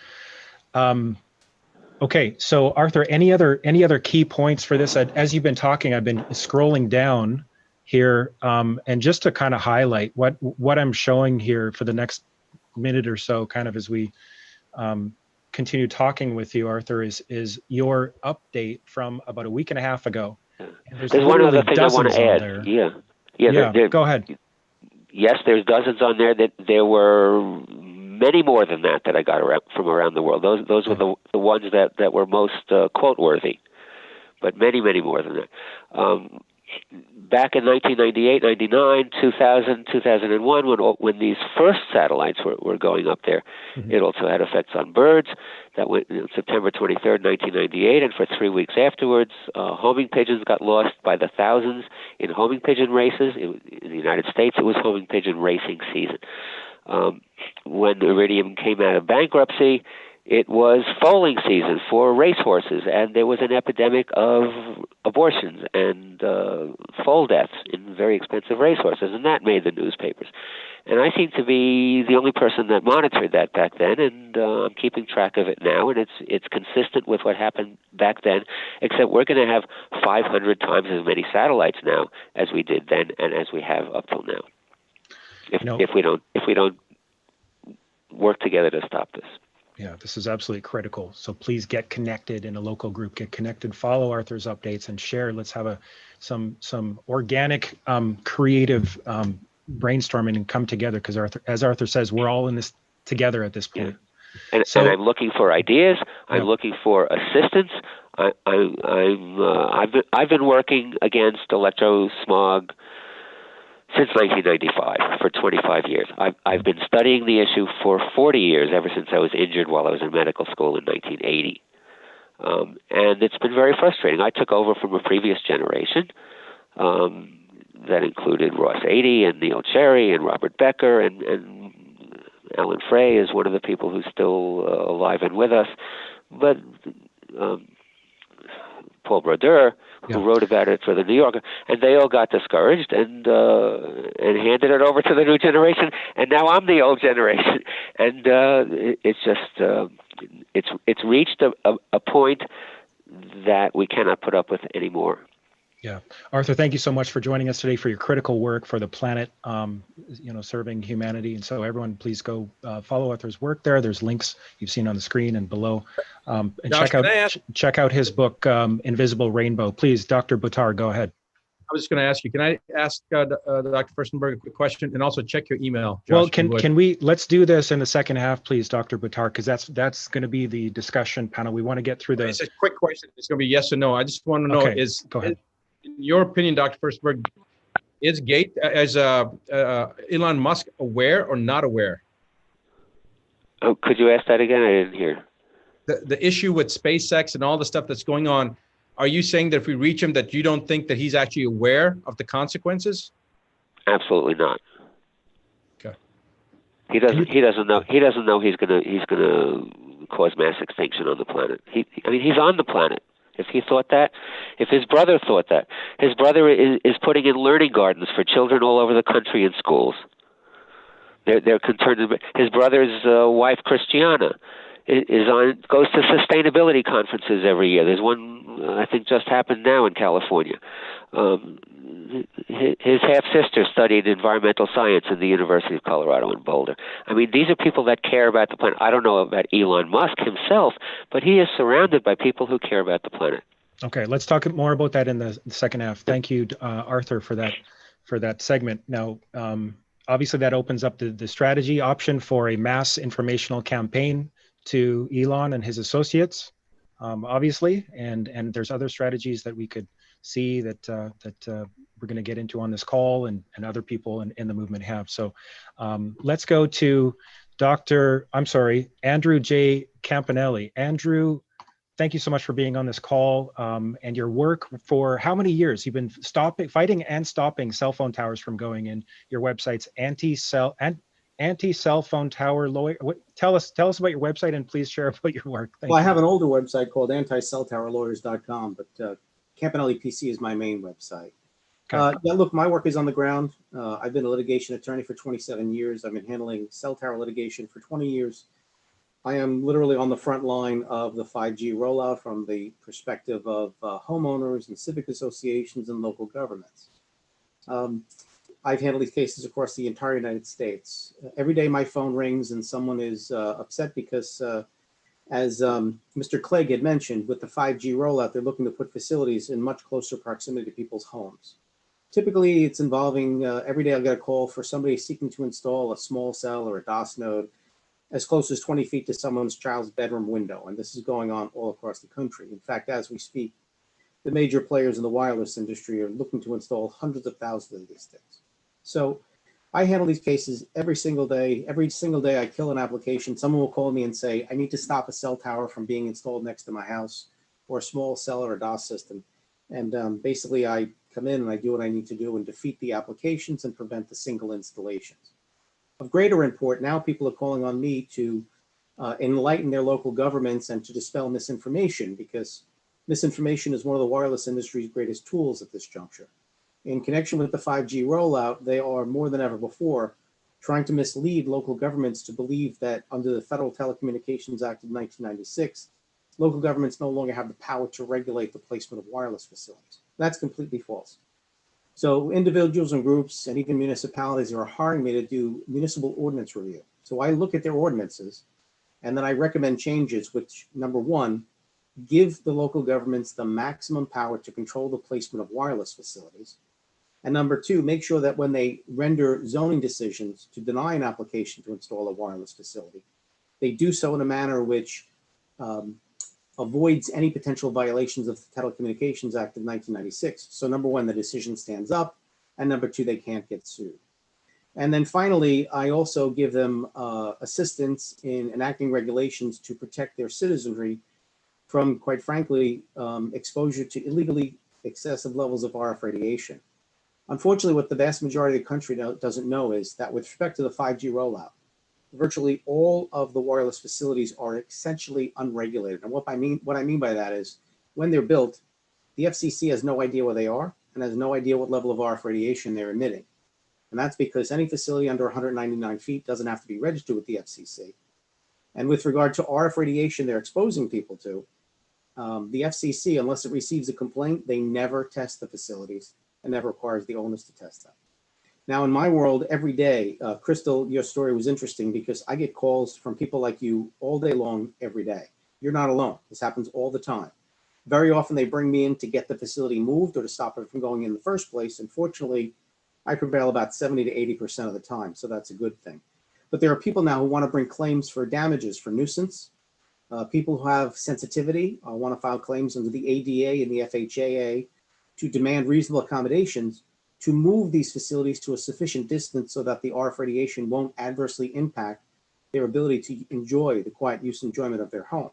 Okay. So Arthur, any other key points for this? As you've been talking, I've been scrolling down here, and just to kind of highlight what I'm showing here for the next minute or so, kind of as we continue talking with you, Arthur, is your update from about a week and a half ago. And there's one other thing I want to add. Yeah. Go ahead. Yes, there's dozens on there. That there were many more than that I got from around the world. Those were the ones that were most quote worthy, but many more than that. back in 1998, 99, 2000, 2001, when these first satellites were going up there, it also had effects on birds. That went September 23rd, 1998, and for 3 weeks afterwards, homing pigeons got lost by the thousands in homing pigeon races. In the United States, it was homing pigeon racing season. When Iridium came out of bankruptcy, it was foaling season for racehorses, and there was an epidemic of abortions and foal deaths in very expensive racehorses, and that made the newspapers. And I seem to be the only person that monitored that back then, and I'm keeping track of it now, and it's consistent with what happened back then, except we're going to have 500 times as many satellites now as we did then and as we have up till now. If we don't work together to stop this. Yeah, this is absolutely critical. So please get connected in a local group, get connected, follow Arthur's updates and share. Let's have some organic, creative brainstorming and come together, because as Arthur says, we're all in this together at this point. Yeah. And I'm looking for ideas. I'm looking for assistance. I've been working against electrosmog since 1995, for 25 years. I've been studying the issue for 40 years, ever since I was injured while I was in medical school in 1980. And it's been very frustrating. I took over from a previous generation that included Ross Adey and Neil Cherry and Robert Becker, and Alan Frey is one of the people who's still alive and with us. But Paul Brodeur, who wrote about it for the New Yorker, and they all got discouraged and handed it over to the new generation, and now I'm the old generation, and it's just it's reached a point that we cannot put up with anymore. Yeah, Arthur, thank you so much for joining us today, for your critical work for the planet, serving humanity. And so everyone, please go follow Arthur's work there. There's links you've seen on the screen and below. And Josh, check out his book, Invisible Rainbow. Please, Dr. Buttar, go ahead. I was just going to ask you, can I ask Dr. Firstenberg a quick question, and also check your email? Josh, well, can we, let's do this in the second half, please, Dr. Buttar, because that's going to be the discussion panel. We want to get through It's a quick question. It's going to be yes or no. I just want to know, go ahead. In your opinion, Dr. Firstenberg, is Elon Musk aware or not aware? Oh, could you ask that again? I didn't hear. The issue with SpaceX and all the stuff that's going on, are you saying that if we reach him, that you don't think that he's actually aware of the consequences? Absolutely not. Okay. He doesn't know. He doesn't know he's gonna cause mass extinction on the planet. He's on the planet. If he thought that, if his brother thought that, his brother is putting in learning gardens for children all over the country in schools. They're concerned. His brother's wife, Christiana, goes to sustainability conferences every year. There's one I think just happened now in California. His half-sister studied environmental science in the University of Colorado in Boulder. I mean, these are people that care about the planet. I don't know about Elon Musk himself, but he is surrounded by people who care about the planet. Okay, let's talk more about that in the second half. Thank you, Arthur, for that segment. Now, obviously, that opens up the strategy option for a mass informational campaign to Elon and his associates, obviously, and there's other strategies that we could see that we're going to get into on this call, and other people in the movement have. So let's go to Andrew J. Campanelli. Andrew, thank you so much for being on this call, and your work for how many years? You've been fighting and stopping cell phone towers from going in. Your website's anti-cell phone tower lawyer. Tell us about your website, and please share about your work. Thank you. I have an older website called anti-celltowerlawyers.com, but Campanelli PC is my main website. Okay. Yeah, look, my work is on the ground. I've been a litigation attorney for 27 years. I've been handling cell tower litigation for 20 years. I am literally on the front line of the 5G rollout from the perspective of homeowners and civic associations and local governments. I've handled these cases across the entire United States. Every day my phone rings and someone is upset because as Mr. Clegg had mentioned, with the 5G rollout, they're looking to put facilities in much closer proximity to people's homes. Typically, it's involving, every day I'll get a call for somebody seeking to install a small cell or a DOS node as close as 20 feet to someone's child's bedroom window. And this is going on all across the country. In fact, as we speak, the major players in the wireless industry are looking to install hundreds of thousands of these things. So I handle these cases every single day. Every single day I kill an application, someone will call me and say, I need to stop a cell tower from being installed next to my house, or a small cell or a DOS system. And basically I come in and I do what I need to do and defeat the applications and prevent the single installations. Of greater import, now people are calling on me to enlighten their local governments and to dispel misinformation, because misinformation is one of the wireless industry's greatest tools at this juncture. In connection with the 5G rollout, they are more than ever before trying to mislead local governments to believe that under the Federal Telecommunications Act of 1996, local governments no longer have the power to regulate the placement of wireless facilities. That's completely false. So individuals and groups and even municipalities are hiring me to do municipal ordinance review. So I look at their ordinances and then I recommend changes which, number one, give the local governments the maximum power to control the placement of wireless facilities. And number two, make sure that when they render zoning decisions to deny an application to install a wireless facility, they do so in a manner which avoids any potential violations of the Telecommunications Act of 1996. So number one, the decision stands up, and number two, they can't get sued. And then finally, I also give them assistance in enacting regulations to protect their citizenry from, quite frankly, exposure to illegally excessive levels of RF radiation. Unfortunately, what the vast majority of the country doesn't know is that with respect to the 5G rollout, virtually all of the wireless facilities are essentially unregulated. And what I mean by that is when they're built, the FCC has no idea where they are and has no idea what level of RF radiation they're emitting. And that's because any facility under 199 feet doesn't have to be registered with the FCC. And with regard to RF radiation they're exposing people to, the FCC, unless it receives a complaint, they never test the facilities and never requires the owners to test them. Now, in my world, every day, Crystal, your story was interesting because I get calls from people like you all day long, every day. You're not alone. This happens all the time. Very often they bring me in to get the facility moved or to stop it from going in the first place. And fortunately, I prevail about 70 to 80% of the time. So that's a good thing. But there are people now who want to bring claims for damages, for nuisance. People who have sensitivity want to file claims under the ADA and the FHAA to demand reasonable accommodations to move these facilities to a sufficient distance so that the RF radiation won't adversely impact their ability to enjoy the quiet use and enjoyment of their home.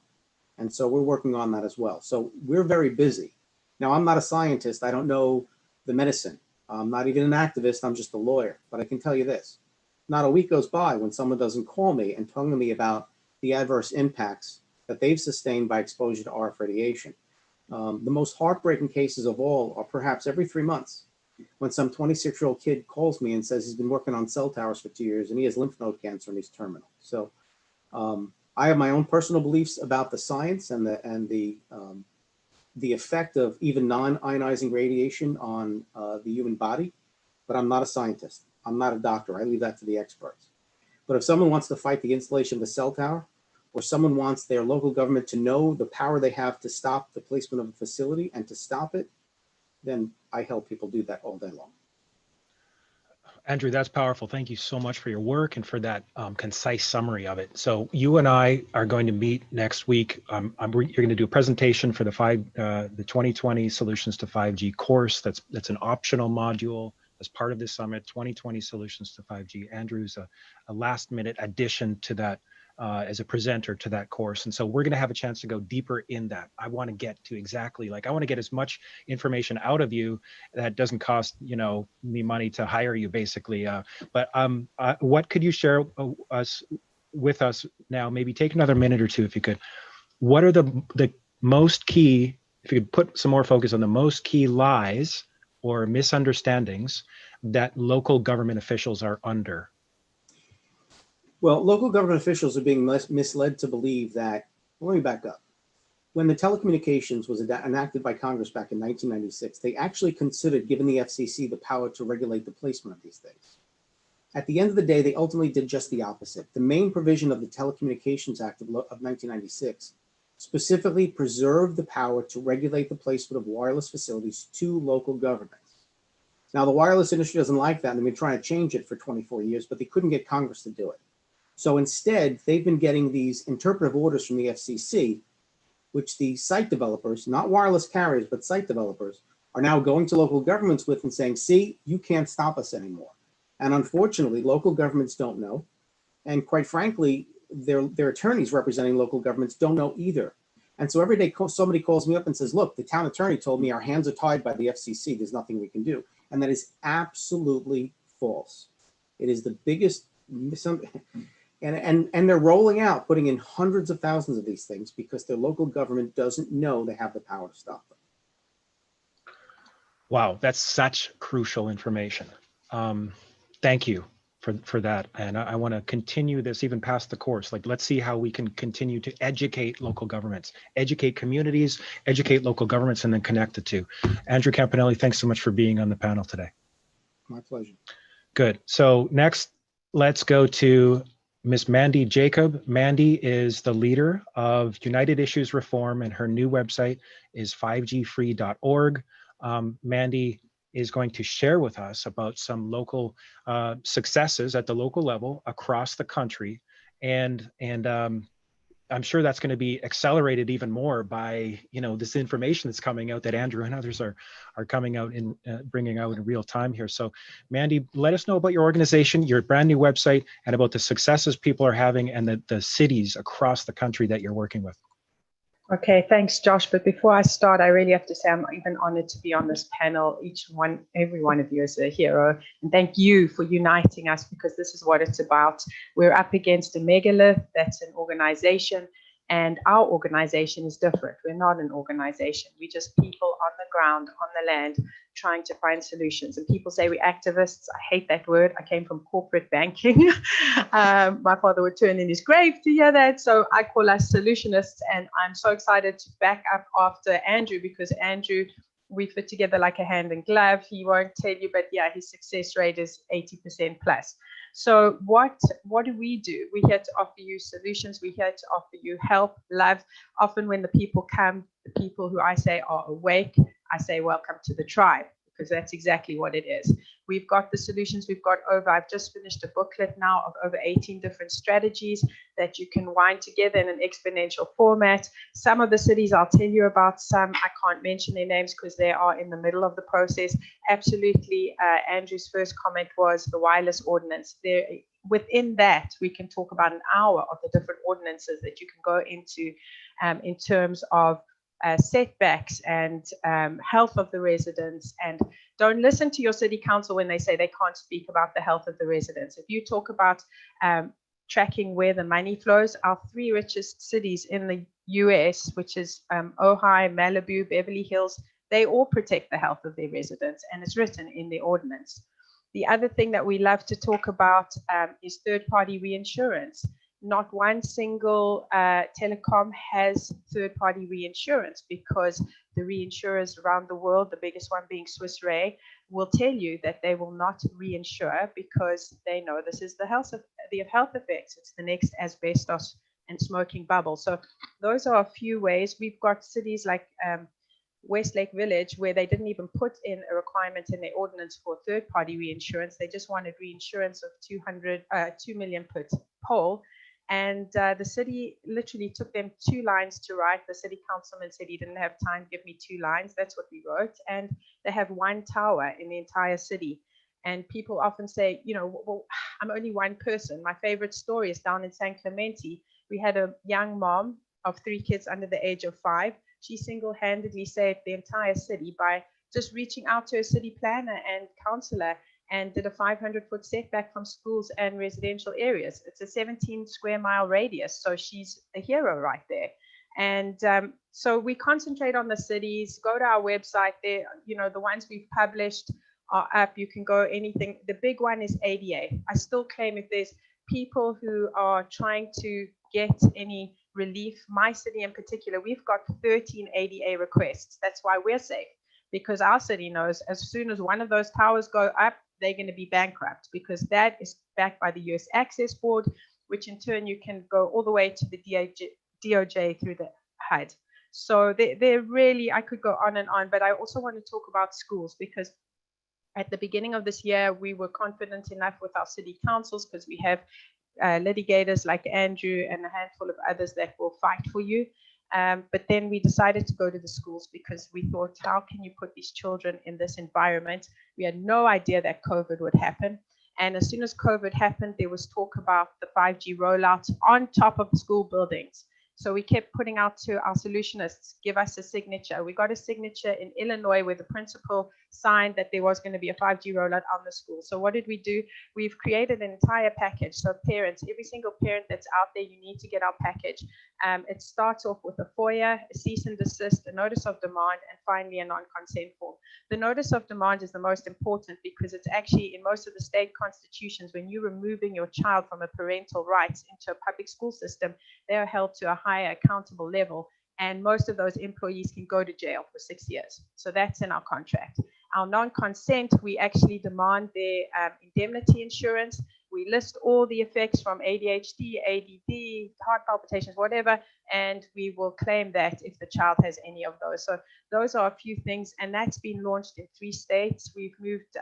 And so we're working on that as well. So we're very busy. Now, I'm not a scientist. I don't know the medicine. I'm not even an activist. I'm just a lawyer. But I can tell you this. Not a week goes by when someone doesn't call me and tell me about the adverse impacts that they've sustained by exposure to RF radiation. The most heartbreaking cases of all are perhaps every 3 months when some 26-year-old kid calls me and says he's been working on cell towers for 2 years and he has lymph node cancer and he's terminal. So I have my own personal beliefs about the science and the effect of even non-ionizing radiation on the human body, but I'm not a scientist. I'm not a doctor. I leave that to the experts. But if someone wants to fight the installation of a cell tower, or someone wants their local government to know the power they have to stop the placement of a facility and to stop it, then I help people do that all day long. Andrew, that's powerful. Thank you so much for your work and for that concise summary of it. So you and I are going to meet next week. You're going to do a presentation for the 2020 Solutions to 5G course. That's an optional module as part of this summit, 2020 Solutions to 5G. Andrew's a last minute addition to that as a presenter to that course. And so we're going to have a chance to go deeper in that. I want to get to exactly, like, I want to get as much information out of you that doesn't cost, me money to hire you, basically. But what could you share with us now? Maybe take another minute or two, if you could. What are the most key, if you could put some more focus on the most key lies or misunderstandings that local government officials are under? Well, local government officials are being misled to believe that, let me back up. When the telecommunications was enacted by Congress back in 1996, they actually considered giving the FCC the power to regulate the placement of these things. At the end of the day, they ultimately did just the opposite. The main provision of the Telecommunications Act of 1996 specifically preserved the power to regulate the placement of wireless facilities to local governments. Now, the wireless industry doesn't like that, and they've been trying to change it for 24 years, but they couldn't get Congress to do it. So instead, they've been getting these interpretive orders from the FCC which the site developers, not wireless carriers, but site developers, are now going to local governments with and saying, see, you can't stop us anymore. And unfortunately, local governments don't know. And quite frankly, their attorneys representing local governments don't know either. And so every day somebody calls me up and says, look, the town attorney told me our hands are tied by the FCC. There's nothing we can do. And that is absolutely false. It is the biggest and they're rolling out, putting in hundreds of thousands of these things because their local government doesn't know they have the power to stop them. Wow, that's such crucial information. Thank you for that. And I want to continue this even past the course. Like, let's see how we can continue to educate local governments, educate communities, educate local governments, and then connect the two. Andrew Campanelli, thanks so much for being on the panel today. My pleasure. Good. So next, let's go to Ms. Mandy Jacob. Mandy is the leader of United Issues Reform, and her new website is 5gfree.org. Mandy is going to share with us about some local successes at the local level across the country. And I'm sure that's going to be accelerated even more by, this information that's coming out that Andrew and others are coming out in bringing out in real time here. So Mandy, let us know about your organization, your brand new website, and about the successes people are having and the cities across the country that you're working with. Okay, thanks, Josh. But before I start, I really have to say I'm even honored to be on this panel. Every one of you is a hero. And thank you for uniting us, because this is what it's about. We're up against a megalith, that's an organization, and our organization is different. We're not an organization. We're just people on the ground, on the land, trying to find solutions. And people say we're activists. I hate that word. I came from corporate banking. My father would turn in his grave to hear that. So I call us solutionists. And I'm so excited to back up after Andrew, because Andrew, we fit together like a hand and glove. He won't tell you, but yeah, his success rate is 80% plus. So what do? We're here to offer you solutions. We're here to offer you help, love. Often when the people come, the people who I say are awake, I say, welcome to the tribe, because that's exactly what it is. We've got the solutions. I've just finished a booklet now of over 18 different strategies that you can wind together in an exponential format. Some of the cities I'll tell you about, some I can't mention their names because they are in the middle of the process. Absolutely, Andrew's first comment was the wireless ordinance. Within that, we can talk about an hour of the different ordinances that you can go into in terms of setbacks and health of the residents. And don't listen to your city council when they say they can't speak about the health of the residents. If you talk about tracking where the money flows, our three richest cities in the US, which is Ojai, Malibu, Beverly Hills, they all protect the health of their residents, and it's written in the ordinance. The other thing that we love to talk about is third-party reinsurance. Not one single telecom has third-party reinsurance, because the reinsurers around the world, the biggest one being Swiss Re, will tell you that they will not reinsure because they know this is the health effects. It's the next asbestos and smoking bubble. So those are a few ways. We've got cities like Westlake Village, where they didn't even put in a requirement in their ordinance for third-party reinsurance. They just wanted reinsurance of 2 million per pole. And the city literally took them 2 lines to write. The city councilman said he didn't have time, give me 2 lines. That's what we wrote. And they have 1 tower in the entire city. And people often say, well, I'm only one person. My favorite story is down in San Clemente. We had a young mom of 3 kids under the age of 5. She single-handedly saved the entire city by just reaching out to a city planner and councillor, and did a 500-foot setback from schools and residential areas. It's a 17 square mile radius. So she's a hero right there. And so we concentrate on the cities. Go to our website there. The ones we've published are up. You can go anything. The big one is ADA. I still claim if there's people who are trying to get any relief, my city in particular, we've got 13 ADA requests. That's why we're safe, because our city knows as soon as one of those towers go up, they're going to be bankrupt, because that is backed by the US Access Board, which in turn you can go all the way to the DOJ through the HUD. So they're really, I could go on and on, but I also want to talk about schools, because at the beginning of this year, we were confident enough with our city councils, because we have litigators like Andrew and a handful of others that will fight for you. But then we decided to go to the schools because we thought, how can you put these children in this environment? We had no idea that COVID would happen. And as soon as COVID happened, there was talk about the 5G rollout on top of school buildings. So we kept putting out to our solutionists, give us a signature. We got a signature in Illinois where the principal signed that there was going to be a 5G rollout on the school. So what did we do? We've created an entire package. So parents, every single parent that's out there, you need to get our package. It starts off with a FOIA, a cease and desist, a notice of demand, and finally a non-consent form. The notice of demand is the most important because it's actually in most of the state constitutions, when you're removing your child from a parental rights into a public school system, they are held to a higher accountable level. And most of those employees can go to jail for 6 years. So that's in our contract. Our non-consent, we actually demand their indemnity insurance. We list all the effects from ADHD, ADD, heart palpitations, whatever, and we will claim that if the child has any of those. So those are a few things, and that's been launched in 3 states. We've moved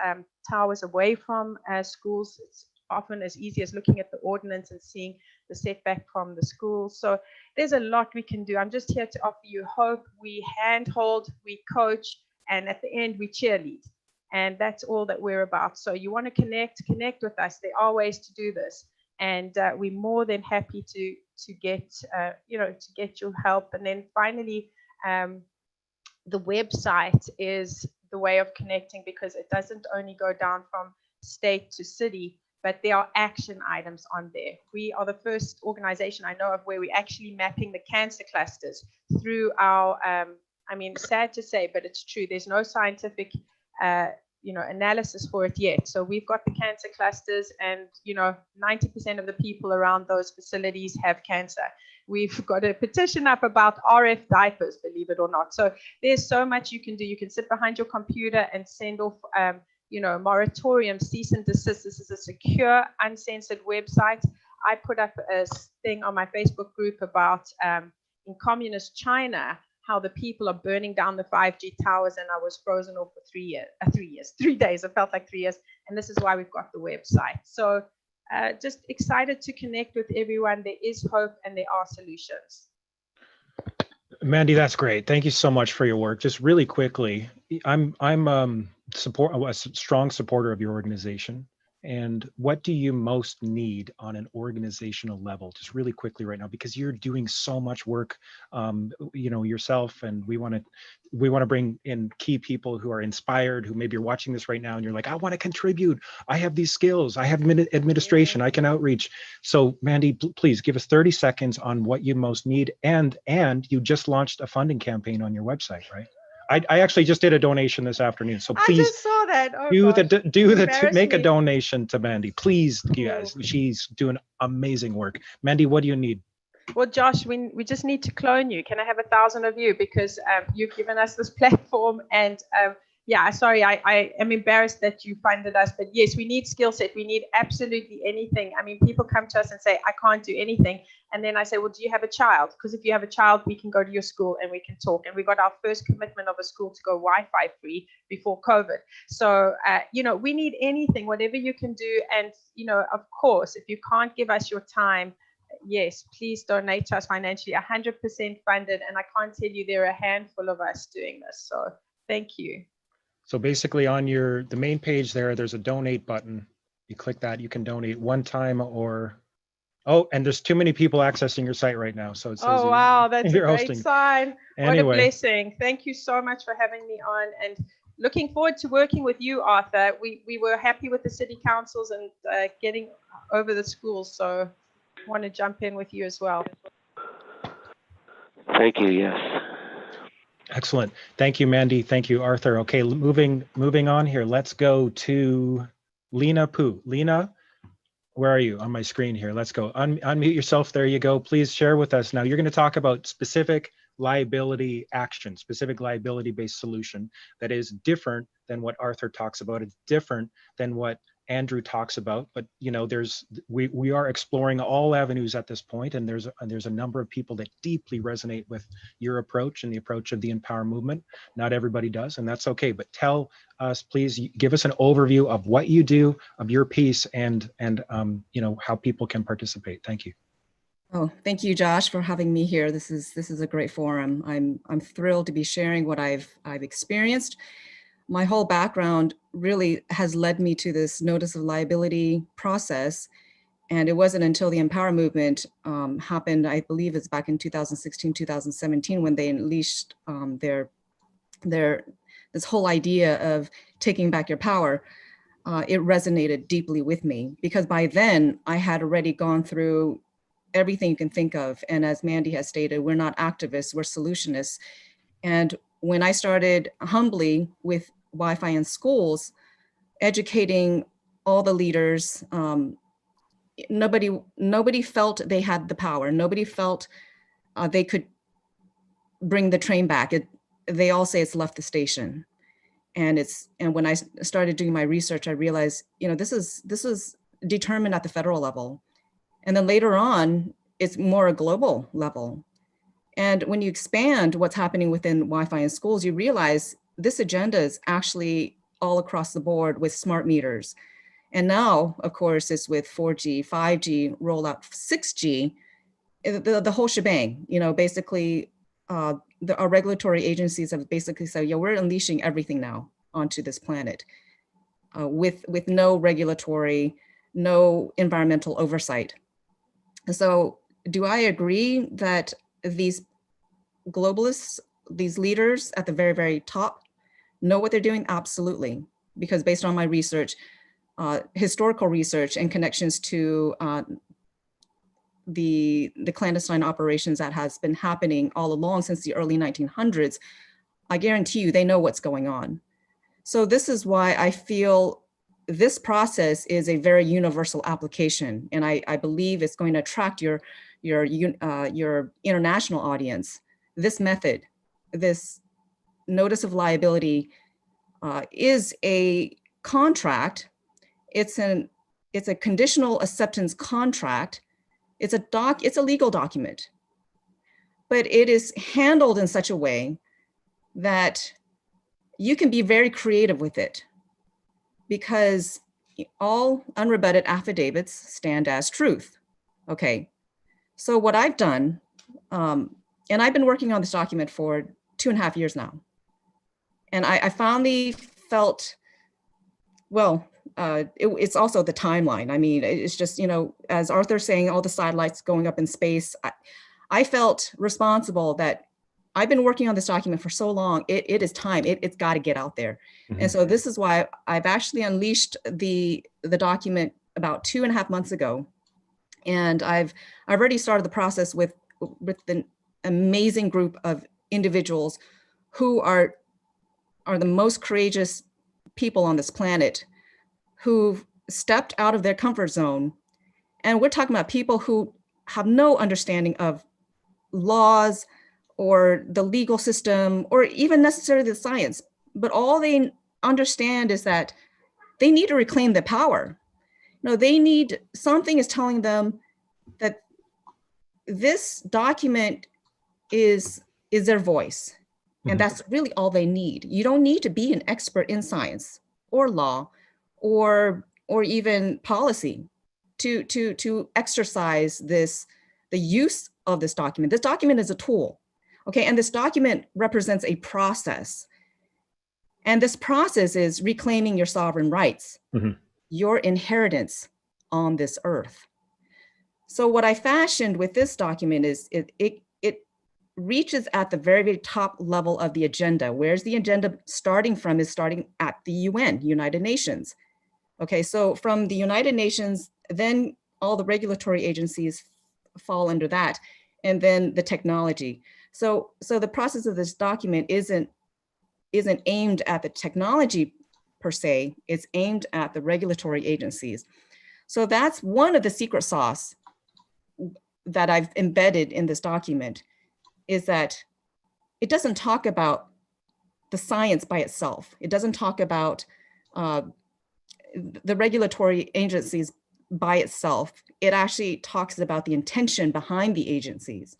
towers away from schools. It's often as easy as looking at the ordinance and seeing the setback from the school. So there's a lot we can do. I'm just here to offer you hope. We handhold, we coach, and at the end we cheerlead. And that's all that we're about. So you want to connect with us. There are ways to do this, and we're more than happy to get your help. And then finally, the website is the way of connecting, because it doesn't only go down from state to city, but there are action items on there. We are the first organization I know of where we're actually mapping the cancer clusters through our, I mean, sad to say, but it's true. There's no scientific analysis for it yet. So we've got the cancer clusters, and 90% of the people around those facilities have cancer. We've got a petition up about RF diapers, believe it or not. So there's so much you can do. You can sit behind your computer and send off moratorium, cease and desist. This is a secure, uncensored website. I put up a thing on my Facebook group about in communist China, how the people are burning down the 5G towers, and I was frozen off for 3 days. It felt like 3 years. And this is why we've got the website. So just excited to connect with everyone. There is hope and there are solutions. Mandy, that's great. Thank you so much for your work. Just really quickly, I'm a strong supporter of your organization. And what do you most need on an organizational level, just really quickly right now, because you're doing so much work, yourself, and we want to bring in key people who are inspired, who maybe you're watching this right now and you're like, I want to contribute. I have these skills. I have administration. I can outreach. So Mandy, please give us 30 seconds on what you most need. And you just launched a funding campaign on your website, right? I actually just did a donation this afternoon, so please I just saw that. Make a donation to Mandy, please, you guys. She's doing amazing work. Mandy, what do you need? Well, Josh, we just need to clone you. Can I have 1,000 of you, because you've given us this platform, and sorry, I am embarrassed that you funded us, but yes, we need skill set. We need absolutely anything. I mean, people come to us and say, I can't do anything. And then I say, well, do you have a child? Because if you have a child, we can go to your school and we can talk. And we got our first commitment of a school to go Wi-Fi free before COVID. So, we need anything, whatever you can do. And, of course, if you can't give us your time, yes, please donate to us financially, 100% funded. And I can't tell you, there are a handful of us doing this. So thank you. So basically on the main page there's a donate button. You click that, you can donate one time or, and there's too many people accessing your site right now. So it says, oh, wow, that's a great hosting. sign. Anyway. What a blessing. Thank you so much for having me on, and looking forward to working with you, Arthur. We were happy with the city councils and getting over the schools. So I want to jump in with you as well. Thank you, yes. Excellent. Thank you, Mandy. Thank you, Arthur. Okay, moving on here. Let's go to Lena Poo. Lena, where are you on my screen here? Let's go. Unmute yourself. There you go. Please share with us. Now, you're going to talk about specific liability action, specific liability-based solution that is different than what Arthur talks about. It's different than what Andrew talks about, but we are exploring all avenues at this point, and there's a number of people that deeply resonate with your approach and the approach of the Empower movement. Not everybody does, and that's okay. But tell us, please, give us an overview of what you do, of your piece, and how people can participate. Thank you. Oh, thank you, Josh, for having me here. This is a great forum. I'm thrilled to be sharing what I've experienced. My whole background really has led me to this notice of liability process. And it wasn't until the Empower movement happened, I believe it's back in 2016, 2017, when they unleashed this whole idea of taking back your power. It resonated deeply with me, because by then I had already gone through everything you can think of. And as Mandy has stated, we're not activists, we're solutionists. And when I started humbly with Wi-Fi in schools, educating all the leaders, nobody felt they had the power. Nobody felt they could bring the train back. They all say it's left the station. And when I started doing my research, I realized, this is determined at the federal level. And then later on, it's more a global level. And when you expand what's happening within Wi-Fi in schools, you realize this agenda is actually all across the board with smart meters. And now, of course, it's with 4G, 5G, rollout 6G, the whole shebang. Basically, our regulatory agencies have basically said, yeah, we're unleashing everything now onto this planet with no regulatory, no environmental oversight. So do I agree that these globalists, these leaders at the very, very top know what they're doing? Absolutely. Because based on my research, historical research and connections to the clandestine operations that has been happening all along since the early 1900s, I guarantee you they know what's going on. So this is why I feel this process is a very universal application, and I believe it's going to attract your international audience. This method, this notice of liability, is a contract. It's a conditional acceptance contract. It's a legal document, but it is handled in such a way that you can be very creative with it, because all unrebutted affidavits stand as truth. Okay, so what I've done, and I've been working on this document for 2.5 years now, and I finally felt, well, it's also the timeline. I mean, it's just, as Arthur's saying, all the satellites going up in space, I felt responsible that I've been working on this document for so long, it is time, it's got to get out there. Mm-hmm. And so this is why I've actually unleashed the document about 2.5 months ago. And I've already started the process with an amazing group of individuals who are the most courageous people on this planet, who've stepped out of their comfort zone. And we're talking about people who have no understanding of laws or the legal system, or even necessarily the science, but all they understand is that they need to reclaim their power. Something is telling them that this document is their voice. And that's really all they need. You don't need to be an expert in science or law or even policy to exercise the use of this document. This document is a tool. Okay, and this document represents a process. And this process is reclaiming your sovereign rights, your inheritance on this earth. So what I fashioned with this document is it reaches at the very, very top level of the agenda. Where's the agenda starting from? Is starting at the UN, United Nations. Okay, so from the United Nations, then all the regulatory agencies fall under that, and then the technology. So the process of this document isn't aimed at the technology per se, it's aimed at the regulatory agencies. So that's one of the secret sauce that I've embedded in this document, is that it doesn't talk about the science by itself. It doesn't talk about the regulatory agencies by itself. It actually talks about the intention behind the agencies.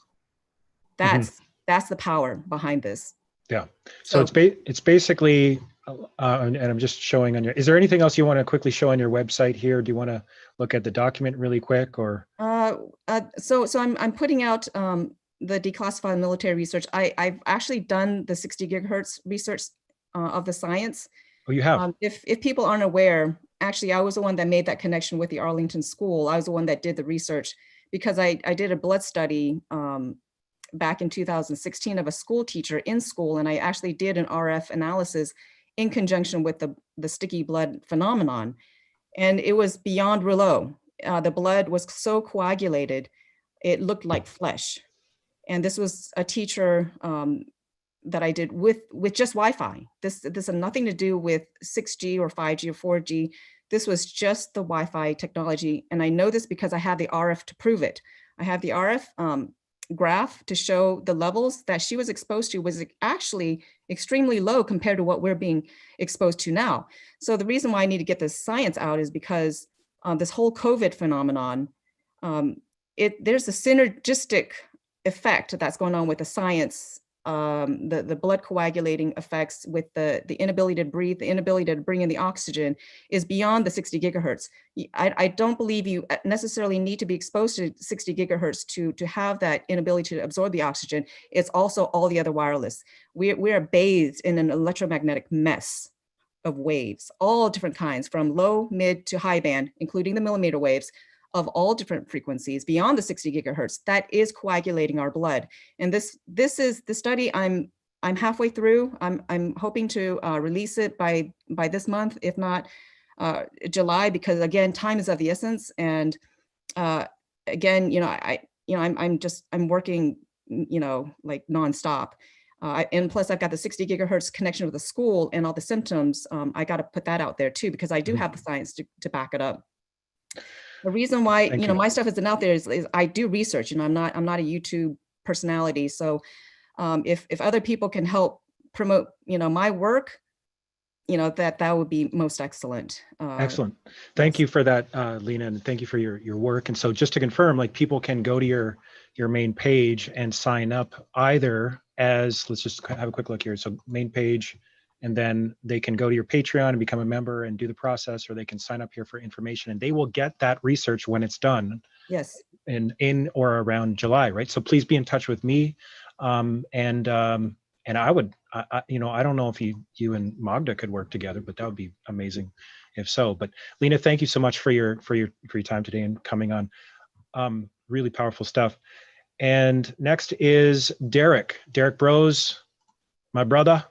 That's the power behind this. Yeah. So it's basically and I'm just showing on your, is there anything else you want to quickly show on your website here? Do you want to look at the document really quick or? So I'm putting out the declassified military research. I've actually done the 60 gigahertz research of the science. Oh, you have? If people aren't aware, actually, I was the one that made that connection with the Arlington School. I was the one that did the research because I did a blood study back in 2016 of a school teacher in school, and I actually did an RF analysis in conjunction with the sticky blood phenomenon. And it was beyond rouleau. The blood was so coagulated, it looked like flesh. And this was a teacher that I did with just Wi-Fi. This had nothing to do with 6G or 5G or 4G. This was just the Wi-Fi technology. And I know this because I have the RF to prove it. I have the RF graph to show the levels that she was exposed to was actually extremely low compared to what we're being exposed to now. So the reason why I need to get this science out is because this whole COVID phenomenon, there's a synergistic effect that's going on with the science, the blood coagulating effects with the inability to breathe, the inability to bring in the oxygen is beyond the 60 gigahertz. I don't believe you necessarily need to be exposed to 60 gigahertz to have that inability to absorb the oxygen. It's also all the other wireless. We are bathed in an electromagnetic mess of waves, all different kinds, from low, mid to high band, including the millimeter waves of all different frequencies beyond the 60 gigahertz that is coagulating our blood. And this is the study I'm halfway through. I'm hoping to release it by this month, if not July, because again, time is of the essence. And again, I'm working, like nonstop. And plus I've got the 60 gigahertz connection with the school and all the symptoms. I got to put that out there too, because I do have the science to back it up. The reason why, my stuff isn't out there is I do research, I'm not a YouTube personality. So if other people can help promote, my work, that would be most excellent. Excellent. Thank you for that, Lena, and thank you for your work. And so just to confirm, like people can go to your main page and sign up either as, let's just have a quick look here. So main page, and then they can go to your Patreon and become a member and do the process, or they can sign up here for information, and they will get that research when it's done. Yes. In or around July, right? So please be in touch with me. And I would, I don't know if you and Magda could work together, but that would be amazing if so. But Lena, thank you so much for your time today and coming on. Really powerful stuff. And next is Derek Bros, my brother.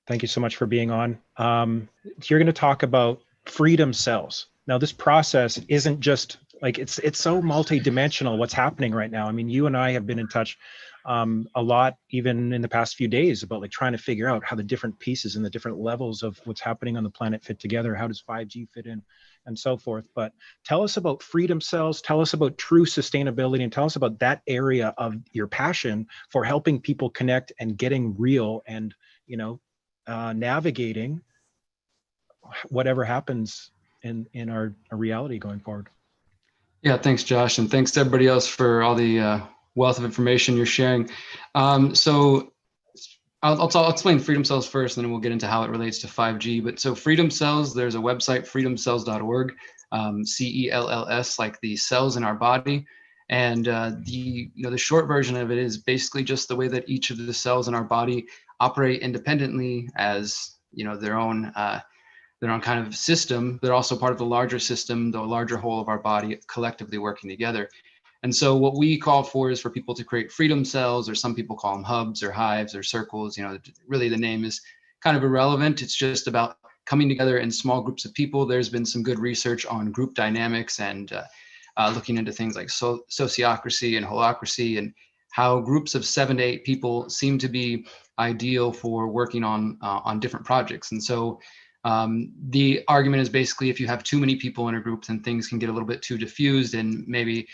Thank you so much for being on. You're going to talk about freedom cells. Now, this process isn't just like, it's so multi-dimensional what's happening right now. I mean, you and I have been in touch a lot, even in the past few days, about like trying to figure out how the different pieces and the different levels of what's happening on the planet fit together. How does 5G fit in and so forth? But tell us about freedom cells, tell us about true sustainability, and tell us about that area of your passion for helping people connect and getting real and, navigating whatever happens in our reality going forward. Yeah, thanks, Josh. And thanks to everybody else for all the wealth of information you're sharing. So I'll explain freedom cells first, and then we'll get into how it relates to 5G. But so freedom cells, there's a website, freedomcells.org, CELLS, like the cells in our body. And the short version of it is basically just the way that each of the cells in our body operate independently as, their own kind of system. They're also part of the larger system, the larger whole of our body collectively working together. And so what we call for is for people to create freedom cells, or some people call them hubs or hives or circles. Really the name is kind of irrelevant. It's just about coming together in small groups of people. There's been some good research on group dynamics and looking into things like sociocracy and holacracy, and how groups of 7 to 8 people seem to be ideal for working on different projects. And so the argument is basically, if you have too many people in a group, then things can get a little bit too diffused and maybe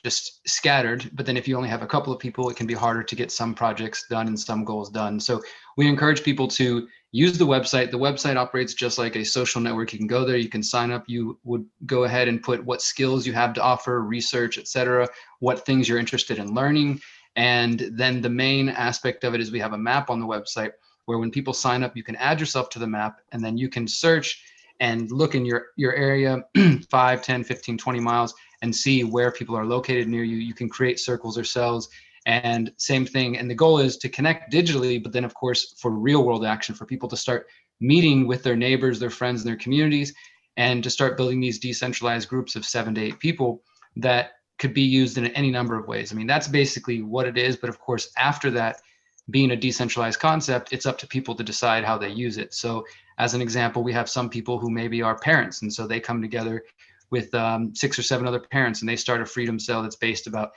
just scattered. But then if you only have a couple of people, it can be harder to get some projects done and some goals done. So we encourage people to use the website. The website operates just like a social network. You can go there, you can sign up. You would go ahead and put what skills you have to offer, research, etc., what things you're interested in learning. And then the main aspect of it is we have a map on the website where when people sign up, you can add yourself to the map, and then you can search and look in your area 5, 10, 15, 20 miles and see where people are located near you. You can create circles or cells, and same thing. And the goal is to connect digitally, but then of course for real world action, for people to start meeting with their neighbors, their friends, and their communities, and to start building these decentralized groups of 7 to 8 people that could be used in any number of ways. I mean, that's basically what it is. But of course, after that, being a decentralized concept, it's up to people to decide how they use it. So as an example, we have some people who maybe are parents, and so they come together with 6 or 7 other parents, and they start a freedom cell that's based about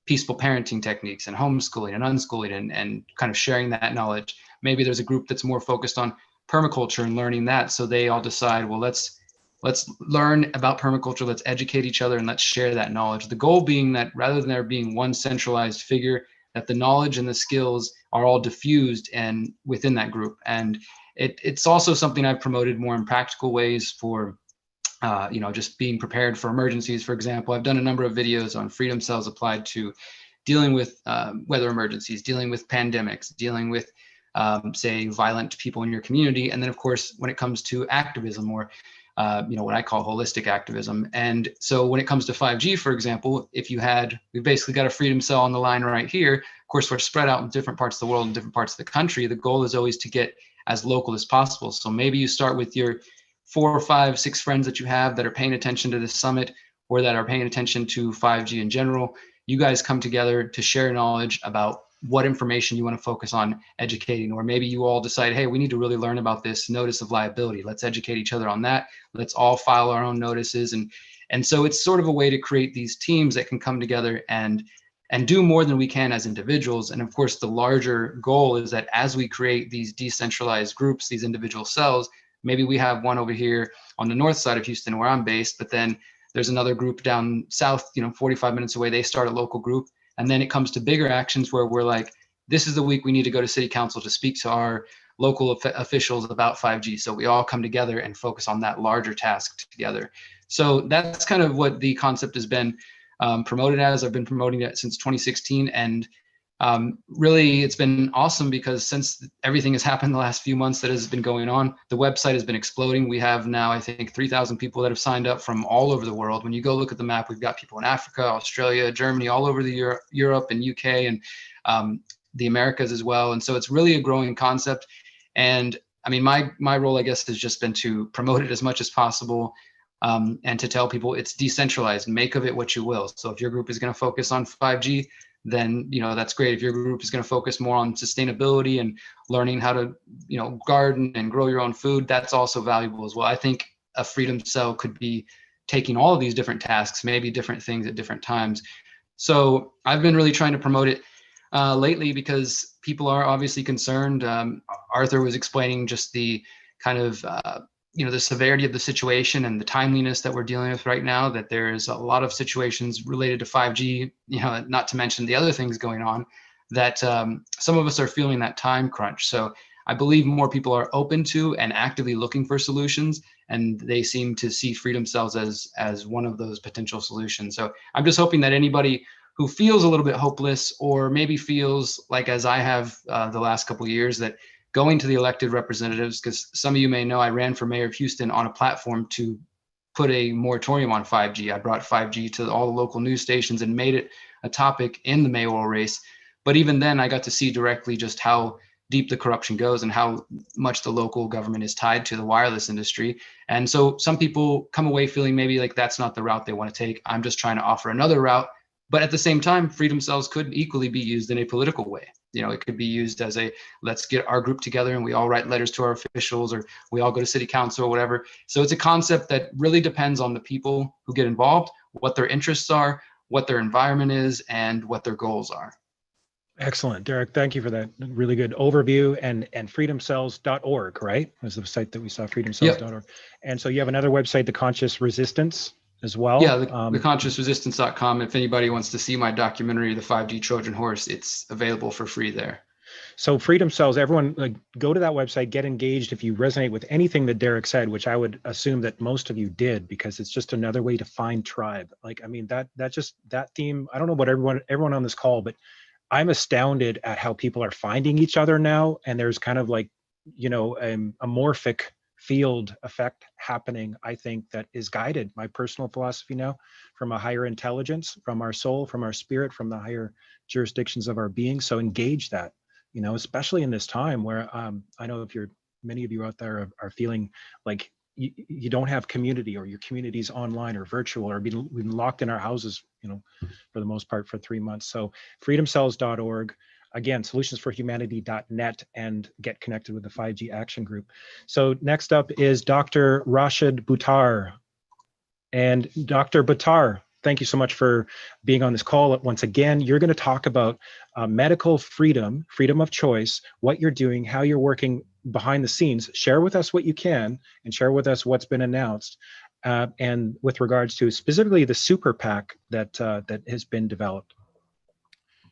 peaceful parenting techniques and homeschooling and unschooling and kind of sharing that knowledge. Maybe there's a group that's more focused on permaculture and learning that. So they all decide, well, let's learn about permaculture, let's educate each other, and let's share that knowledge. The goal being that rather than there being one centralized figure, that the knowledge and the skills are all diffused and within that group. And it's also something I've promoted more in practical ways for just being prepared for emergencies. For example, I've done a number of videos on freedom cells applied to dealing with weather emergencies, dealing with pandemics, dealing with, say, violent people in your community. And then, of course, when it comes to activism or, what I call holistic activism. And so when it comes to 5G, for example, we've basically got a freedom cell on the line right here. Of course, we're spread out in different parts of the world and different parts of the country. The goal is always to get as local as possible. So maybe you start with your 4 or 5, 6 friends that you have that are paying attention to this summit or that are paying attention to 5G in general. You guys come together to share knowledge about what information you want to focus on educating, or maybe you all decide, hey, we need to really learn about this notice of liability. Let's educate each other on that. Let's all file our own notices. And so it's sort of a way to create these teams that can come together and do more than we can as individuals. And of course, the larger goal is that as we create these decentralized groups, these individual cells, maybe we have one over here on the north side of Houston where I'm based, but then there's another group down south, 45 minutes away. They start a local group. And then it comes to bigger actions where we're like, this is the week we need to go to city council to speak to our local officials about 5G. So we all come together and focus on that larger task together. So that's kind of what the concept has been promoted as. I've been promoting it since 2016. And really, it's been awesome because since everything has happened the last few months that has been going on, the website has been exploding. We have now, I think, 3,000 people that have signed up from all over the world. When you go look at the map, we've got people in Africa, Australia, Germany, all over the Europe and UK and the Americas as well. And so it's really a growing concept. And I mean, my role, I guess, has just been to promote it as much as possible and to tell people it's decentralized. Make of it what you will. So if your group is going to focus on 5G, then that's great. If your group is going to focus more on sustainability and learning how to garden and grow your own food, that's also valuable as well. I think a freedom cell could be taking all of these different tasks, maybe different things at different times. So I've been really trying to promote it lately because people are obviously concerned. Arthur was explaining just the kind of the severity of the situation and the timeliness that we're dealing with right now, that there's a lot of situations related to 5G, not to mention the other things going on, that some of us are feeling that time crunch. So I believe more people are open to and actively looking for solutions, and they seem to see freedom cells as one of those potential solutions. So I'm just hoping that anybody who feels a little bit hopeless, or maybe feels like, as I have the last couple of years, that going to the elected representatives, because some of you may know I ran for mayor of Houston on a platform to put a moratorium on 5G. I brought 5G to all the local news stations and made it a topic in the mayoral race. But even then, I got to see directly just how deep the corruption goes and how much the local government is tied to the wireless industry. And so some people come away feeling maybe like that's not the route they want to take. I'm just trying to offer another route. But at the same time, freedom cells could equally be used in a political way. It could be used as let's get our group together and we all write letters to our officials, or we all go to city council or whatever. So it's a concept that really depends on the people who get involved, what their interests are, what their environment is, and what their goals are. Excellent, Derek. Thank you for that really good overview. And freedomcells.org, right? Was the site that we saw, freedomcells.org. Yep. And so you have another website, The Conscious Resistance, as well. Yeah, theconsciousresistance.com. If anybody wants to see my documentary, The 5G Trojan Horse, it's available for free there. So Freedom Cells, everyone go to that website, get engaged. If you resonate with anything that Derek said, which I would assume that most of you did, because it's just another way to find tribe. That theme, I don't know about everyone on this call, but I'm astounded at how people are finding each other now. And there's kind of like, you know, a morphic field effect happening, I think, that is guided, my personal philosophy now, from a higher intelligence, from our soul, from our spirit, from the higher jurisdictions of our being. So engage that, you know, especially in this time where I know if many of you out there are feeling like you don't have community, or your community's online or virtual, or we've been locked in our houses, you know, for the most part for 3 months. So freedomcells.org, again, solutionsforhumanity.net, and get connected with the 5G Action Group. So next up is Dr. Rashid Buttar. And Dr. Buttar, thank you so much for being on this call. Once again, you're going to talk about medical freedom, freedom of choice, what you're doing, how you're working behind the scenes. Share with us what you can, and share with us what's been announced. And with regards to specifically the super PAC that has been developed.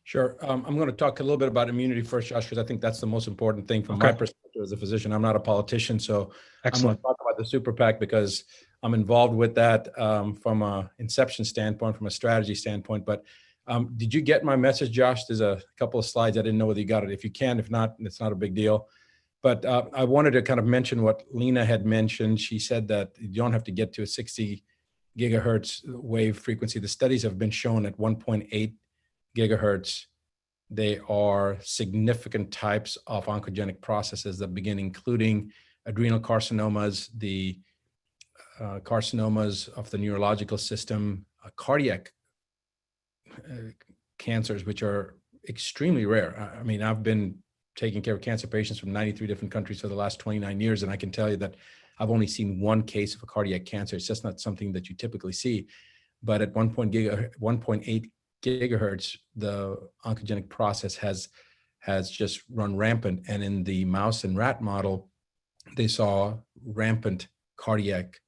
Sure. I'm going to talk a little bit about immunity first, Josh, because I think that's the most important thing from my perspective as a physician. I'm not a politician, so excellent. I'm going to talk about the super PAC because I'm involved with that from an inception standpoint, from a strategy standpoint. But did you get my message, Josh? There's a couple of slides. I didn't know whether you got it. If you can, if not, it's not a big deal. But I wanted to kind of mention what Lena had mentioned. She said that you don't have to get to a 60 gigahertz wave frequency. The studies have been shown at 1.8 gigahertz. They are significant types of oncogenic processes that begin, including adrenal carcinomas, the carcinomas of the neurological system, cardiac cancers, which are extremely rare. I mean, I've been taking care of cancer patients from 93 different countries for the last 29 years, and I can tell you that I've only seen one case of a cardiac cancer. It's just not something that you typically see. But at 1.8 gigahertz, the oncogenic process has just run rampant. And in the mouse and rat model, they saw rampant cardiac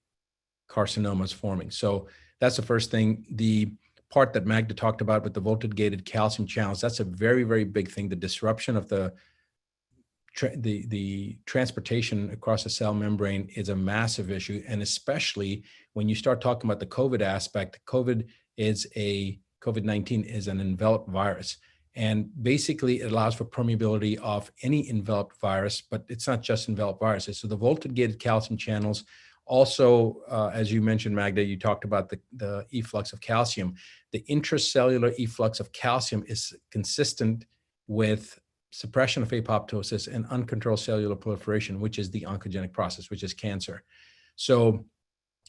carcinomas forming. So that's the first thing. The part that Magda talked about with the voltage-gated calcium channels, that's a very, very big thing. The disruption of the transportation across the cell membrane is a massive issue. And especially when you start talking about the COVID aspect, COVID-19 is an enveloped virus. And basically it allows for permeability of any enveloped virus, but it's not just enveloped viruses. So the voltage-gated calcium channels also, as you mentioned, Magda, you talked about the efflux of calcium. The intracellular efflux of calcium is consistent with suppression of apoptosis and uncontrolled cellular proliferation, which is the oncogenic process, which is cancer. So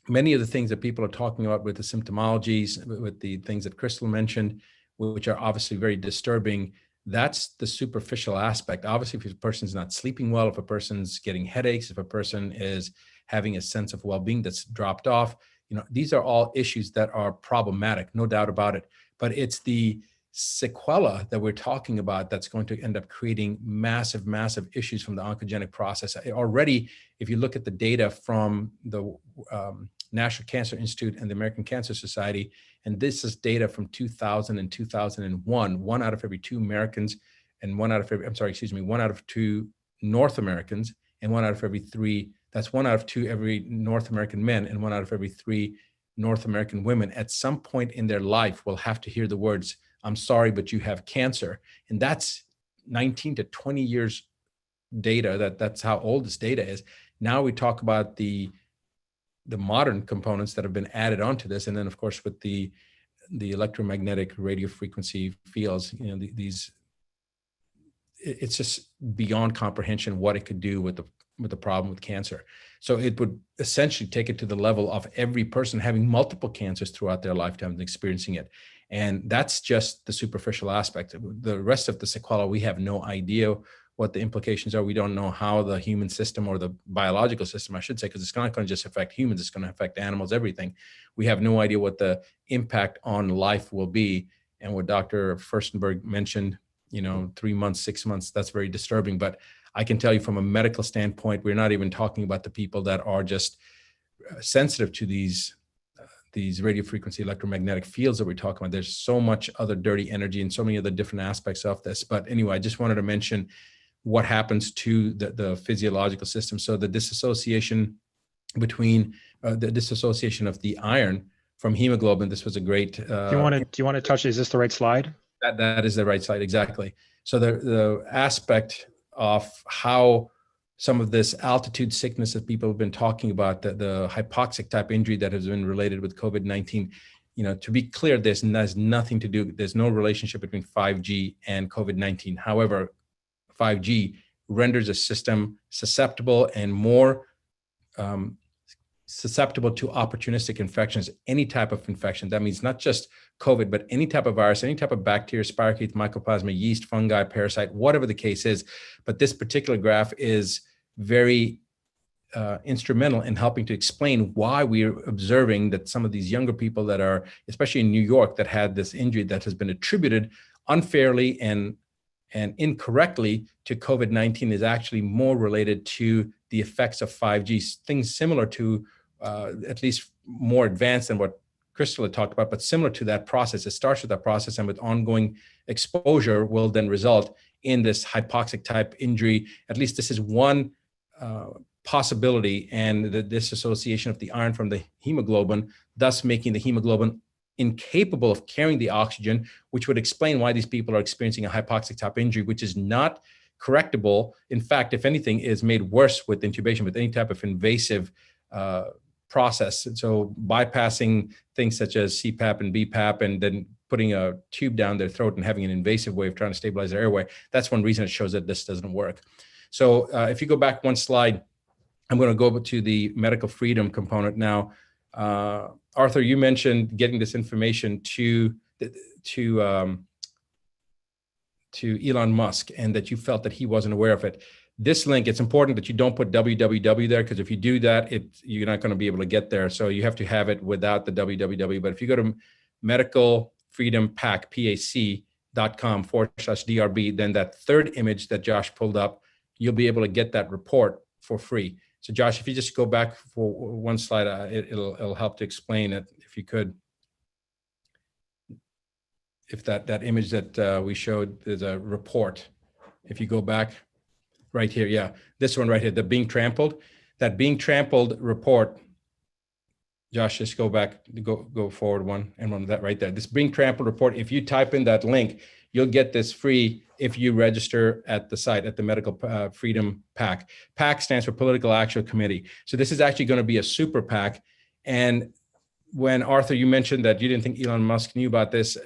many of the things that people are talking about with the symptomologies, with the things that Crystal mentioned, which are obviously very disturbing, that's the superficial aspect. Obviously, if a person's not sleeping well, if a person's getting headaches, if a person is having a sense of well-being that's dropped off, you know, these are all issues that are problematic, no doubt about it. But it's the sequela that we're talking about that's going to end up creating massive, massive issues from the oncogenic process. Already, if you look at the data from the National Cancer Institute and the American Cancer Society, and this is data from 2000 and 2001, 1 out of every 2 Americans and 1 out of every, 1 out of 2 North Americans and 1 out of every 3, that's 1 out of 2 every North American men and 1 out of every 3 North American women at some point in their life will have to hear the words, "I'm sorry, but you have cancer." And that's 19 to 20 years data. That's how old this data is. Now we talk about the modern components that have been added onto this. And then of course, with the electromagnetic radio frequency fields, you know, it's just beyond comprehension what it could do with the problem with cancer. So it would essentially take it to the level of every person having multiple cancers throughout their lifetime and experiencing it. And that's just the superficial aspect. The rest of the sequela, we have no idea what the implications are. We don't know how the human system, or the biological system, I should say, because it's not going to just affect humans, it's going to affect animals, everything. We have no idea what the impact on life will be. And what Dr. Firstenberg mentioned, you know, 3 months, 6 months, that's very disturbing. But I can tell you from a medical standpoint, we're not even talking about the people that are just sensitive to these radio frequency electromagnetic fields that we're talking about. There's so much other dirty energy and so many other different aspects of this. But anyway, I just wanted to mention what happens to the physiological system. So the dissociation between the dissociation of the iron from hemoglobin. This was a great. Do you want to touch? Is this the right slide? That is the right slide, exactly. So the aspect of how some of this altitude sickness that people have been talking about, the hypoxic type injury that has been related with COVID-19, to be clear, this has nothing to do, there's no relationship between 5G and COVID-19. However, 5G renders a system susceptible and more susceptible to opportunistic infections, any type of infection. That means not just COVID, but any type of virus, any type of bacteria, spirochetes, mycoplasma, yeast, fungi, parasite, whatever the case is. But this particular graph is very instrumental in helping to explain why we're observing that some of these younger people that are, especially in New York, that had this injury that has been attributed unfairly and incorrectly to COVID-19 is actually more related to the effects of 5G, things similar to, at least more advanced than what Crystal had talked about, but similar to that process. It starts with that process, and with ongoing exposure will then result in this hypoxic type injury. At least this is one possibility, and the disassociation of the iron from the hemoglobin, thus making the hemoglobin incapable of carrying the oxygen, which would explain why these people are experiencing a hypoxic type injury, which is not correctable. In fact, if anything, is made worse with intubation, with any type of invasive process. So bypassing things such as CPAP and BPAP, and then putting a tube down their throat and having an invasive way of trying to stabilize their airway, that's one reason it shows that this doesn't work. So if you go back one slide, I'm going to go to the medical freedom component now. Arthur, you mentioned getting this information to Elon Musk, and that you felt that he wasn't aware of it. This link, it's important that you don't put www there, because if you do that, you're not going to be able to get there. So you have to have it without the www. But if you go to medicalfreedompack.com/DRB, then that third image that Josh pulled up, you'll be able to get that report for free. So Josh, if you just go back for one slide, it'll help to explain it, if you could. If that image that we showed is a report, if you go back right here, yeah, this one right here, the being trampled, that being trampled report. Josh, just go back, go forward one, and one of that right there. This being trampled report, if you type in that link, you'll get this free if you register at the site, at the Medical Freedom PAC. PAC stands for Political Action Committee. So this is actually going to be a super PAC. And when Arthur, you mentioned that you didn't think Elon Musk knew about this,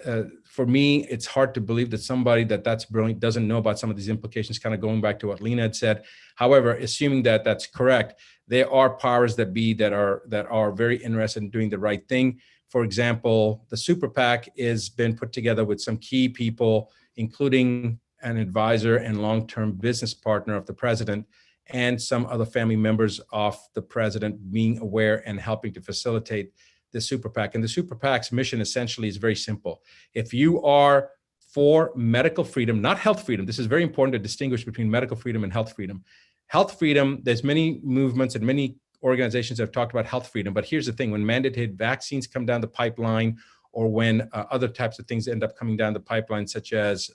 for me, it's hard to believe that somebody that's brilliant doesn't know about some of these implications, kind of going back to what Lena had said. However, assuming that that's correct, there are powers that be that are very interested in doing the right thing. For example, the super PAC has been put together with some key people, including an advisor and long-term business partner of the president, and some other family members of the president being aware and helping to facilitate the super PAC. And the super PAC's mission essentially is very simple. If you are for medical freedom, not health freedom, this is very important to distinguish between medical freedom and health freedom. Health freedom, there's many movements and many organizations that have talked about health freedom, but here's the thing: when mandated vaccines come down the pipeline, or when other types of things end up coming down the pipeline, such as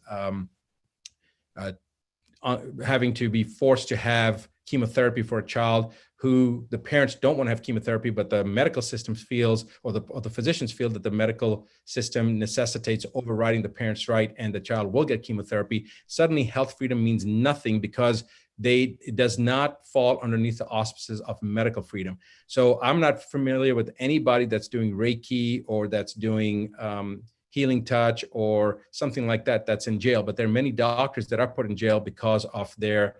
having to be forced to have chemotherapy for a child who the parents don't want to have chemotherapy, but the medical system feels, or the physicians feel that the medical system necessitates overriding the parent's right and the child will get chemotherapy. Suddenly health freedom means nothing, because it does not fall underneath the auspices of medical freedom. So I'm not familiar with anybody that's doing Reiki or that's doing healing touch or something like that that's in jail, but there are many doctors that are put in jail because of their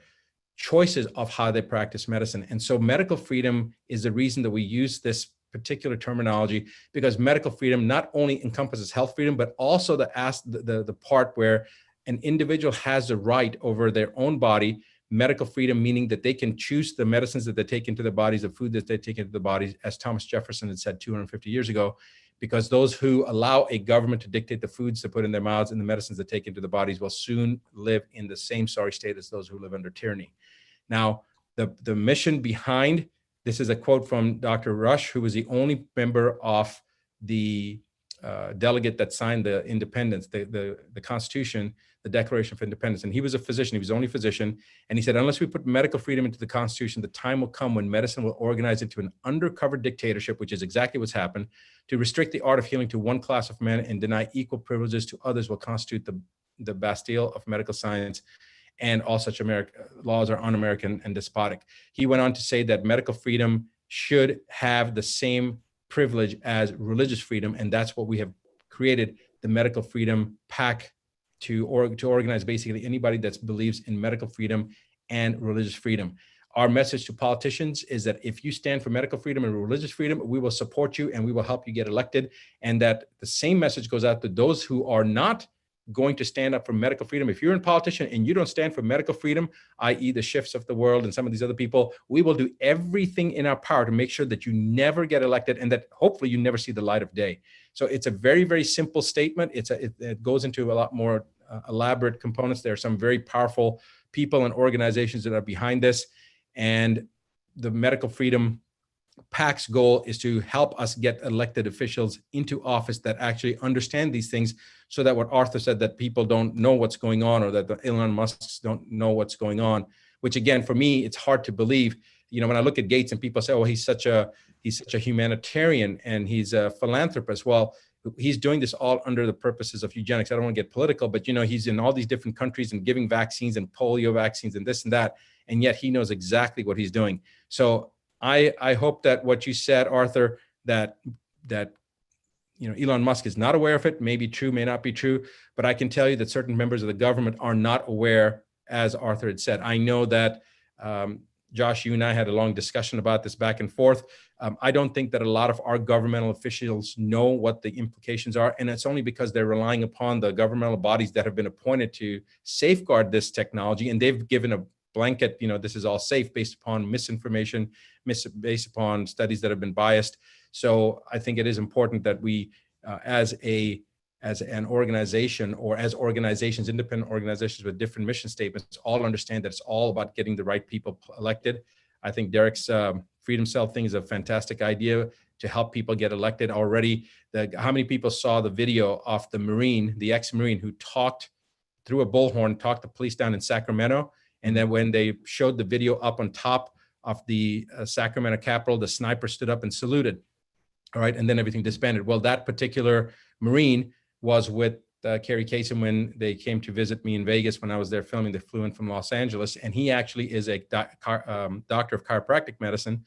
choices of how they practice medicine. And so medical freedom is the reason that we use this particular terminology, because medical freedom not only encompasses health freedom, but also the part where an individual has the right over their own body. Medical freedom meaning that they can choose the medicines that they take into their bodies, the food that they take into their bodies, as Thomas Jefferson had said 250 years ago, because those who allow a government to dictate the foods to put in their mouths and the medicines they take into the bodies will soon live in the same sorry state as those who live under tyranny. Now, the mission behind this is a quote from Dr. Rush, who was the only member of the delegate that signed the independence, the Constitution, the Declaration of Independence. And he was a physician. He was the only physician. And he said, unless we put medical freedom into the Constitution, the time will come when medicine will organize into an undercover dictatorship, which is exactly what's happened. To restrict the art of healing to one class of men and deny equal privileges to others will constitute the Bastille of medical science. And all such laws are un-American and despotic. He went on to say that medical freedom should have the same privilege as religious freedom. And that's what we have created, the Medical Freedom PAC, to organize basically anybody that believes in medical freedom and religious freedom. Our message to politicians is that if you stand for medical freedom and religious freedom, we will support you and we will help you get elected. And that the same message goes out to those who are not going to stand up for medical freedom. If you're a politician and you don't stand for medical freedom, i.e. the Schiffs of the world and some of these other people, we will do everything in our power to make sure that you never get elected and that hopefully you never see the light of day. So it's a very, very simple statement. It goes into a lot more elaborate components. There are some very powerful people and organizations that are behind this. And the Medical Freedom PAC's goal is to help us get elected officials into office that actually understand these things, so that what Arthur said, that people don't know what's going on, or that the Elon Musks don't know what's going on, which again, for me, it's hard to believe. You know, when I look at Gates and people say, oh, he's such a humanitarian and he's a philanthropist. Well, he's doing this all under the purposes of eugenics. I don't want to get political, but you know, he's in all these different countries and giving vaccines and polio vaccines and this and that. And yet he knows exactly what he's doing. So I hope that what you said, Arthur, that you know, Elon Musk is not aware of it, may be true, may not be true, but I can tell you that certain members of the government are not aware, as Arthur had said. I know that, Josh, you and I had a long discussion about this back and forth. I don't think that a lot of our governmental officials know what the implications are, and it's only because they're relying upon the governmental bodies that have been appointed to safeguard this technology, and they've given a blanket, you know, this is all safe based upon misinformation, based upon studies that have been biased. So I think it is important that we, as an organization, or as organizations, independent organizations with different mission statements, all understand that it's all about getting the right people elected. I think Derek's Freedom Cell thing is a fantastic idea to help people get elected already. How many people saw the video of the Marine, the ex-Marine, who talked through a bullhorn, talked the police down in Sacramento? And then when they showed the video up on top of the Sacramento Capitol, the sniper stood up and saluted. All right, and then everything disbanded. Well, that particular Marine was with Kerry Kasem when they came to visit me in Vegas when I was there filming. They flew in from Los Angeles, and he actually is a doctor of chiropractic medicine,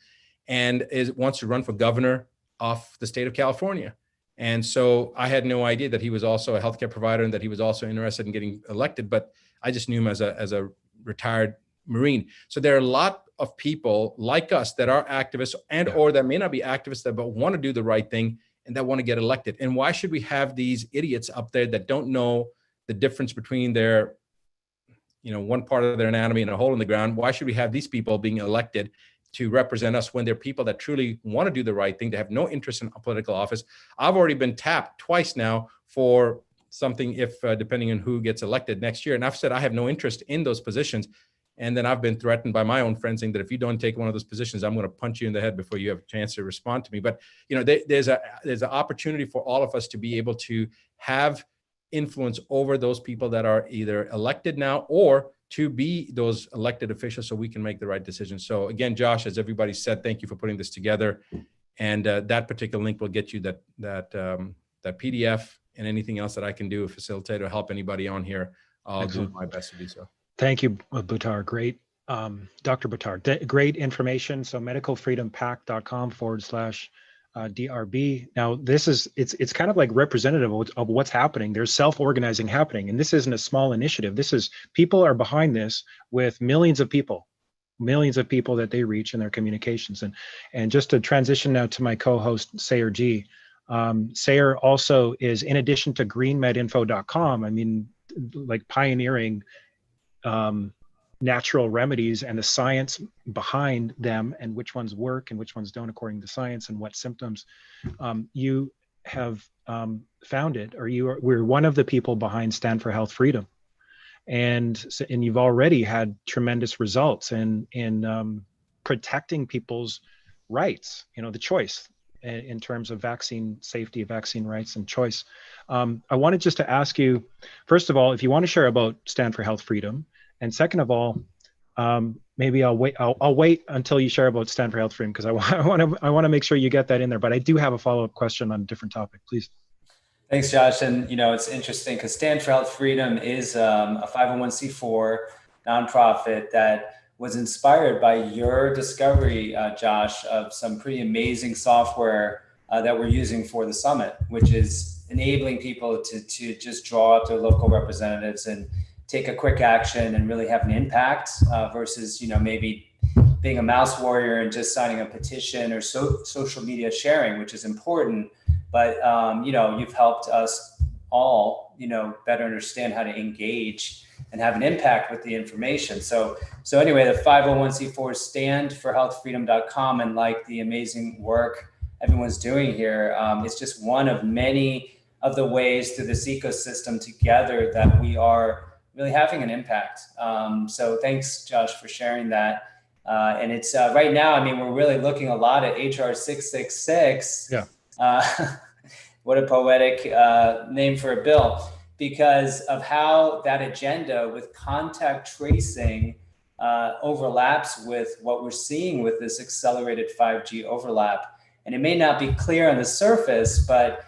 and wants to run for governor of the state of California. And so I had no idea that he was also a healthcare provider and that he was also interested in getting elected, but I just knew him as a retired Marine. So there are a lot of people like us that are activists or that may not be activists, but want to do the right thing and that want to get elected. And why should we have these idiots up there that don't know the difference between their, you know, one part of their anatomy and a hole in the ground? Why should we have these people being elected to represent us when they're people that truly want to do the right thing, to have no interest in a political office? I've already been tapped twice now for something, if depending on who gets elected next year. And I've said I have no interest in those positions. And then I've been threatened by my own friends saying that if you don't take one of those positions, I'm going to punch you in the head before you have a chance to respond to me. But you know, there's an opportunity for all of us to be able to have influence over those people that are either elected now or to be those elected officials, so we can make the right decisions. So again, Josh, as everybody said, thank you for putting this together. And that particular link will get you that PDF and anything else that I can do, facilitate or help anybody on here. I'll Excellent. Do my best to do so. Thank you, Buttar. Great. Dr. Buttar, great information. So medicalfreedompact.com/DRB. Now it's kind of like representative of what's happening. There's self-organizing happening, and this isn't a small initiative. People are behind this with millions of people that they reach in their communications. And just to transition now to my co-host, Sayer G. Sayer also is, in addition to greenmedinfo.com, I mean, like pioneering natural remedies and the science behind them and which ones work and which ones don't according to science and what symptoms. You have founded, or we're one of the people behind Stand for Health Freedom. And you've already had tremendous results in protecting people's rights, you know, the choice. in terms of vaccine safety, vaccine rights, and choice. I wanted just to ask you, first of all, if you want to share about Stand for Health Freedom, and second of all, maybe I'll wait. I'll wait until you share about Stand for Health Freedom, because I want to make sure you get that in there. But I do have a follow-up question on a different topic, please. Thanks, Josh. And it's interesting because Stand for Health Freedom is a 501c4 nonprofit that was inspired by your discovery, Josh, of some pretty amazing software that we're using for the summit, which is enabling people to just draw up their local representatives and take a quick action and really have an impact versus, maybe being a mouse warrior and just signing a petition or social media sharing, which is important. But, you've helped us all, better understand how to engage and have an impact with the information. So anyway, the 501c4 standforhealthfreedom.com, and like the amazing work everyone's doing here, it's just one of many of the ways through this ecosystem together that we are really having an impact. So thanks, Josh, for sharing that. And it's right now, I mean, we're really looking a lot at HR 666. Yeah. What a poetic name for a bill, because of how that agenda with contact tracing overlaps with what we're seeing with this accelerated 5G overlap. And it may not be clear on the surface, but,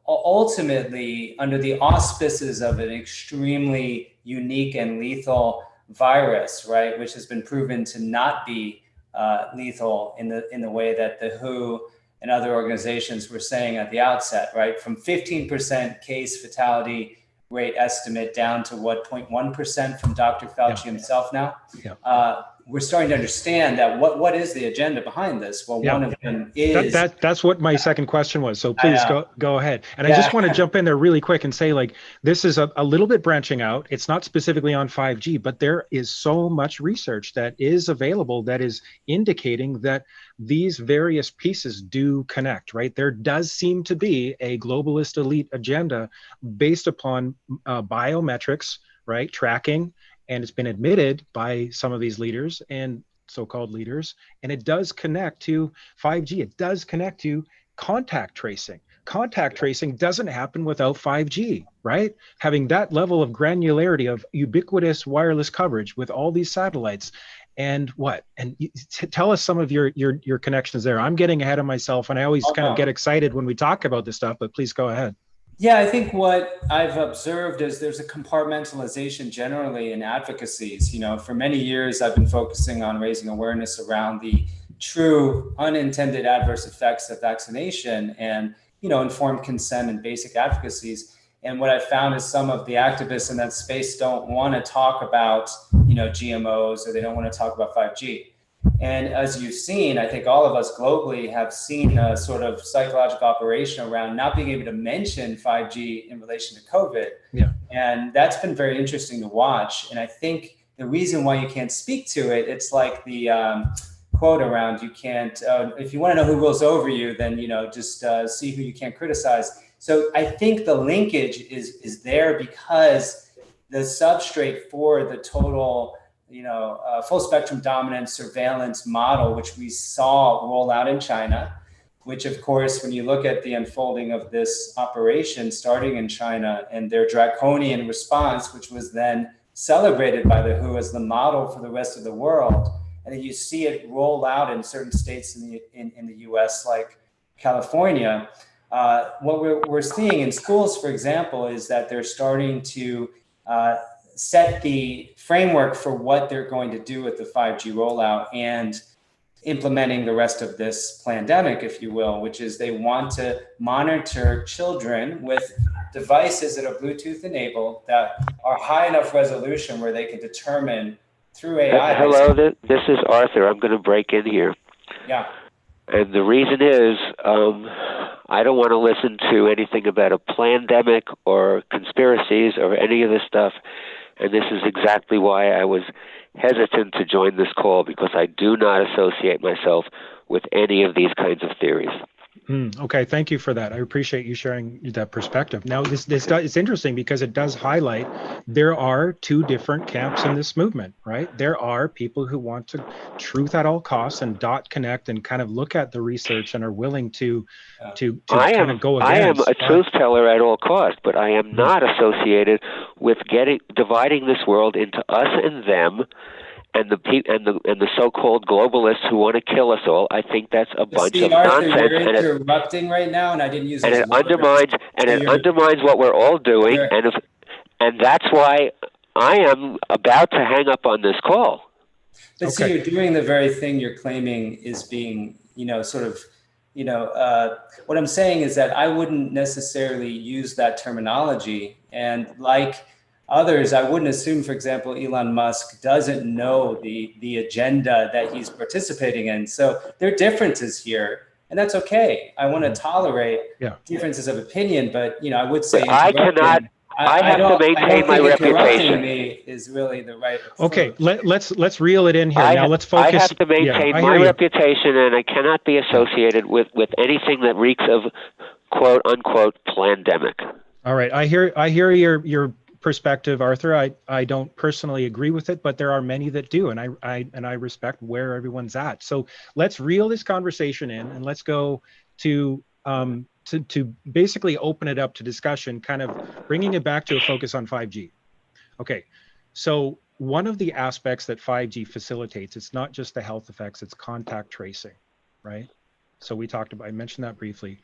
ultimately under the auspices of an extremely unique and lethal virus, right, which has been proven to not be lethal in the way that the WHO and other organizations were saying at the outset, right? From 15% case fatality rate estimate down to 0.1% from Dr. Fauci himself now. Yeah. We're starting to understand that what is the agenda behind this? Well, one of them is that's what my second question was. So please go ahead. And I just want to jump in there really quick and say, like, this is a little bit branching out. It's not specifically on 5G, but there is so much research that is available that is indicating that these various pieces do connect, right? There does seem to be a globalist elite agenda based upon biometrics, right? Tracking. And it's been admitted by some of these leaders and so-called leaders, and it does connect to 5G. It does connect to contact tracing. Contact tracing doesn't happen without 5G, right? Having that level of granularity of ubiquitous wireless coverage with all these satellites. And tell us some of your connections there. I'm getting ahead of myself, and I always kind of get excited when we talk about this stuff, but please go ahead. Yeah, I think what I've observed is there's a compartmentalization generally in advocacies. For many years, I've been focusing on raising awareness around the true unintended adverse effects of vaccination and, informed consent and basic advocacies. And what I found is some of the activists in that space don't want to talk about, GMOs, or they don't want to talk about 5G. And as you've seen, I think all of us globally have seen a sort of psychological operation around not being able to mention 5G in relation to COVID. Yeah. And that's been very interesting to watch. And I think the reason why you can't speak to it, it's like the quote around, you can't, if you want to know who rules over you, then, just see who you can't criticize. So I think the linkage is there because the substrate for the total full spectrum dominant surveillance model, which we saw roll out in China, which of course, when you look at the unfolding of this operation starting in China and their draconian response, which was then celebrated by the WHO as the model for the rest of the world. And then you see it roll out in certain states in the US, like California. What we're seeing in schools, for example, is that they're starting to set the framework for what they're going to do with the 5G rollout and implementing the rest of this pandemic, if you will, which is they want to monitor children with devices that are Bluetooth enabled that are high enough resolution where they can determine through AI. Hello, this is Arthur. I'm going to break in here. Yeah. And the reason is I don't want to listen to anything about a plandemic or conspiracies or any of this stuff. And this is exactly why I was hesitant to join this call, because I do not associate myself with any of these kinds of theories. Okay, thank you for that. I appreciate you sharing that perspective. Now, it's interesting because it does highlight there are two different camps in this movement, right? There are people who want to truth at all costs and dot connect and kind of look at the research and are willing to kind of go against. I am a truth teller at all costs, but I am not associated with dividing this world into us and them. And the so-called globalists who want to kill us all. I think that's a bunch of Arthur, nonsense. You're interrupting right now, and I didn't use. And it undermines what we're all doing, and that's why I am about to hang up on this call. But see, you're doing the very thing you're claiming is being, what I'm saying is that I wouldn't necessarily use that terminology, and like others, I wouldn't assume, for example, Elon Musk doesn't know the agenda that he's participating in. So there are differences here, and that's okay. I want to tolerate differences of opinion, but I would say I cannot. I have to maintain my reputation. Me is really the right. Okay, let's reel it in here. Now let's focus. I have to maintain my reputation, and I cannot be associated with anything that reeks of quote unquote pandemic. All right, I hear your perspective, Arthur. I don't personally agree with it, but there are many that do, and I respect where everyone's at. So let's reel this conversation in, and let's go to basically open it up to discussion, kind of bringing it back to a focus on 5G. Okay, so one of the aspects that 5G facilitates, it's not just the health effects, it's contact tracing, right? So I mentioned that briefly.